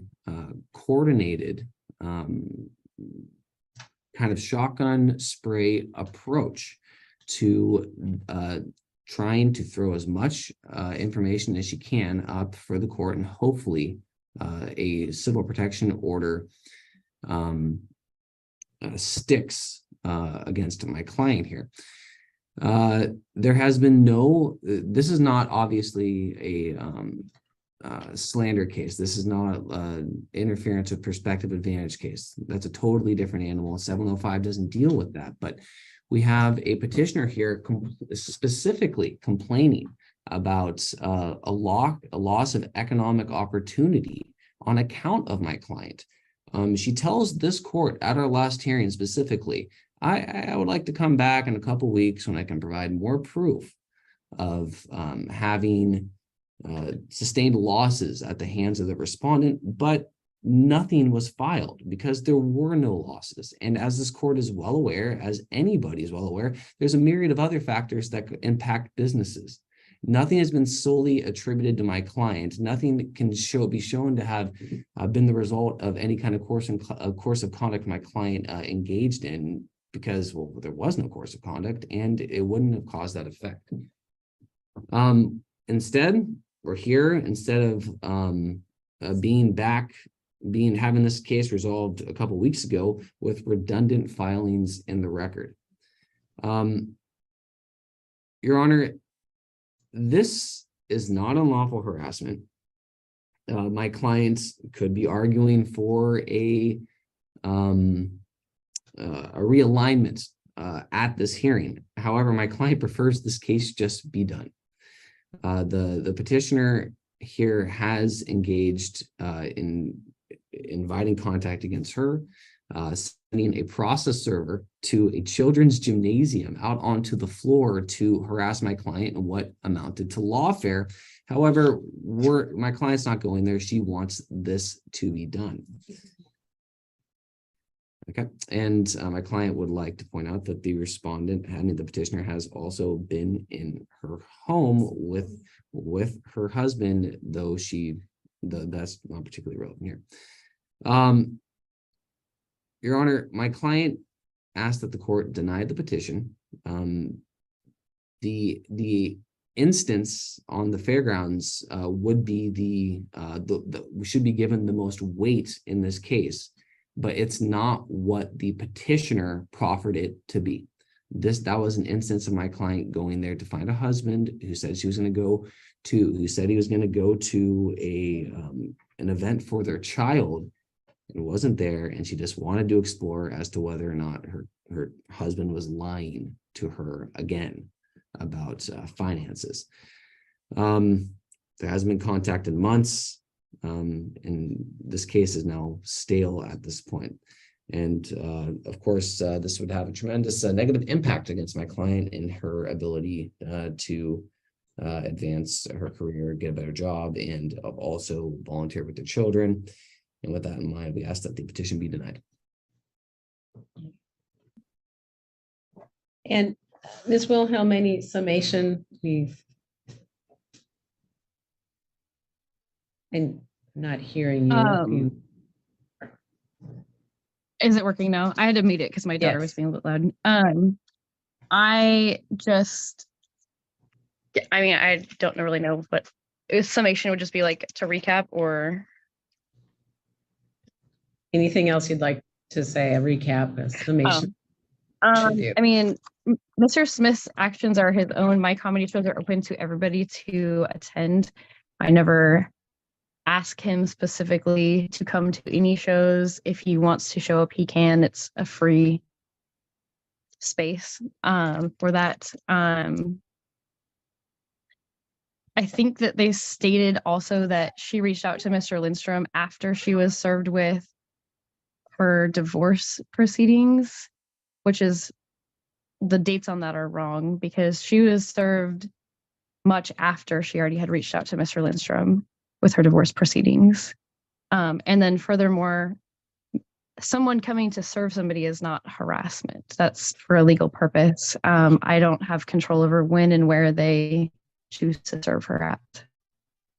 coordinated kind of shotgun spray approach to trying to throw as much information as she can up for the court, and hopefully a civil protection order sticks against my client here. There has been no, this is not obviously a slander case. This is not interference with perspective advantage case. That's a totally different animal. 705 doesn't deal with that, but we have a petitioner here specifically complaining about a loss of economic opportunity on account of my client. She tells this court at our last hearing specifically, I would like to come back in a couple weeks when I can provide more proof of having sustained losses at the hands of the respondent, but nothing was filed because there were no losses. And as this court is well aware, as anybody is well aware, there's a myriad of other factors that could impact businesses. Nothing has been solely attributed to my client. Nothing can be shown to have been the result of any kind of course of conduct my client engaged in, because, well, there was no course of conduct and it wouldn't have caused that effect. Instead, we're here, instead of having this case resolved a couple weeks ago with redundant filings in the record. Your Honor, this is not unlawful harassment. My clients could be arguing for a realignment at this hearing. However, my client prefers this case just be done. The petitioner here has engaged in inviting contact against her, sending a process server to a children's gymnasium out onto the floor to harass my client in what amounted to lawfare. However, my client's not going there. She wants this to be done. Okay, and my client would like to point out that the the petitioner has also been in her home with her husband, though that's not particularly relevant here. Your Honor, my client asked that the court deny the petition. The instance on the fairgrounds would be we should be given the most weight in this case, but it's not what the petitioner proffered it to be. That was an instance of my client going there to find a husband who said he was going to go to an event for their child and wasn't there, and she just wanted to explore as to whether or not her husband was lying to her again about finances. There hasn't been contact in months, and this case is now stale at this point. And of course, this would have a tremendous negative impact against my client in her ability to advance her career, get a better job, and also volunteer with their children. And with that in mind, we ask that the petition be denied. And Ms. Wilhelm, any summation? I'm not hearing you. Is it working now? I had to mute it because my daughter was being a bit loud. I don't really know, but summation would just be like to recap, or anything else you'd like to say, a recap, a summation? I mean, Mr. Smith's actions are his own. My comedy shows are open to everybody to attend. I never ask him specifically to come to any shows. If he wants to show up, he can. It's a free space for that. I think that they stated also that she reached out to Mr. Lindstrom after she was served with her divorce proceedings, which is, the dates on that are wrong because she was served much after she already had reached out to Mr. Lindstrom with her divorce proceedings. And then furthermore, someone coming to serve somebody is not harassment. That's for a legal purpose. I don't have control over when and where they choose to serve her at.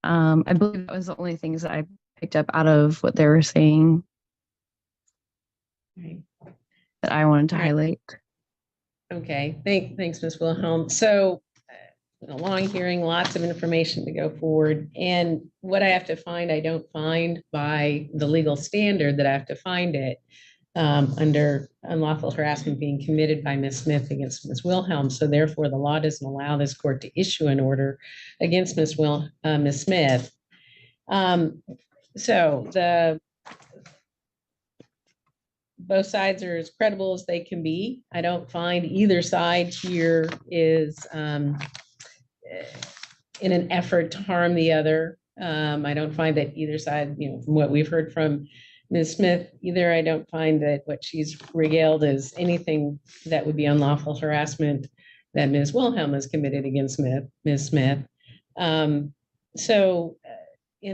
I believe that was the only things that I picked up out of what they were saying that I wanted to highlight. Okay, thanks, Ms. Wilhelm. So a long hearing, lots of information to go forward. And what I have to find, I don't find by the legal standard that I have to find it under unlawful harassment being committed by Ms. Smith against Ms. Wilhelm. So therefore, the law doesn't allow this court to issue an order against Ms. Smith. So both sides are as credible as they can be. I don't find either side here is in an effort to harm the other. I don't find that either side, from what we've heard from Ms. Smith, either I don't find that what she's regaled is anything that would be unlawful harassment that Ms. Wilhelm has committed against Ms. Smith. And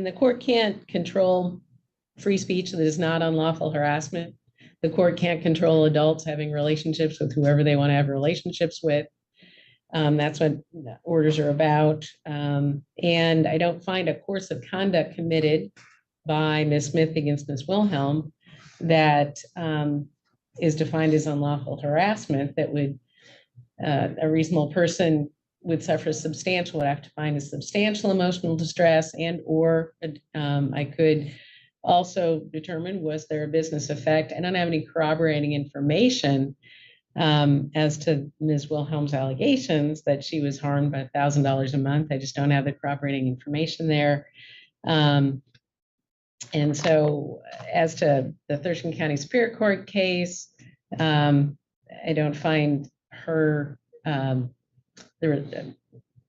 the court can't control free speech that is not unlawful harassment. The court can't control adults having relationships with whoever they want to have relationships with. That's what orders are about. And I don't find a course of conduct committed by Ms. Smith against Ms. Wilhelm that is defined as unlawful harassment that would a reasonable person would suffer would have to find a substantial emotional distress or I could also determine, was there a business effect? I don't have any corroborating information as to Ms. Wilhelm's allegations that she was harmed by $1,000 a month. I just don't have the corroborating information there. And so as to the Thurston County Superior Court case, I don't find her,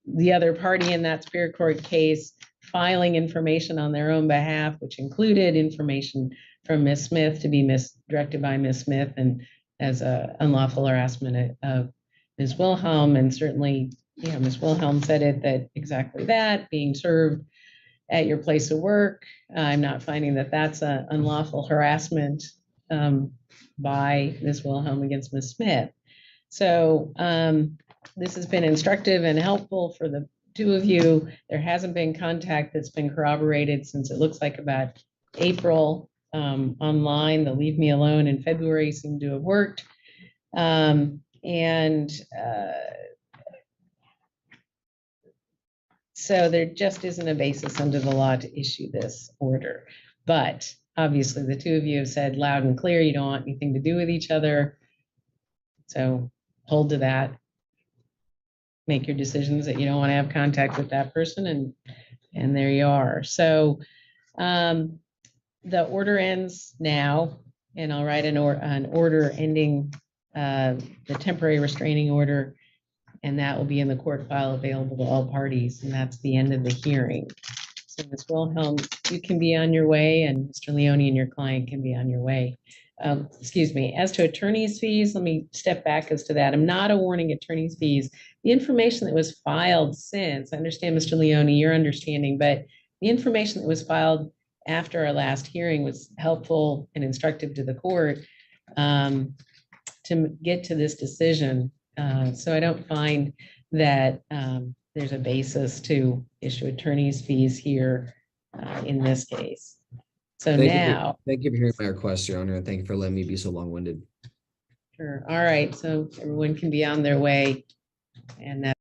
the other party in that Superior Court case filing information on their own behalf, which included information from Ms. Smith to be directed by Ms. Smith and as a unlawful harassment of Ms. Wilhelm. And certainly, Ms. Wilhelm said it that exactly that, being served at your place of work. I'm not finding that that's an unlawful harassment by Ms. Wilhelm against Ms. Smith. So this has been instructive and helpful for the two of you. There hasn't been contact that's been corroborated since it looks like about April online. The leave me alone in February seemed to have worked. So there just isn't a basis under the law to issue this order. But obviously the two of you have said loud and clear, you don't want anything to do with each other. So hold to that. Make your decisions that you don't want to have contact with that person, and there you are. So the order ends now, and I'll write an order ending the temporary restraining order, and that will be in the court file available to all parties, and that's the end of the hearing. So Ms. Wilhelm, you can be on your way, and Mr. Leone and your client can be on your way. Excuse me, as to attorney's fees, let me step back as to that. I'm not awarding attorney's fees. The information that was filed since, I understand, Mr. Leone, your understanding, but the information that was filed after our last hearing was helpful and instructive to the court to get to this decision. So I don't find that there's a basis to issue attorney's fees here in this case. So thank you for hearing my request, Your Honor, and thank you for letting me be so long-winded. Sure. All right. So everyone can be on their way, and that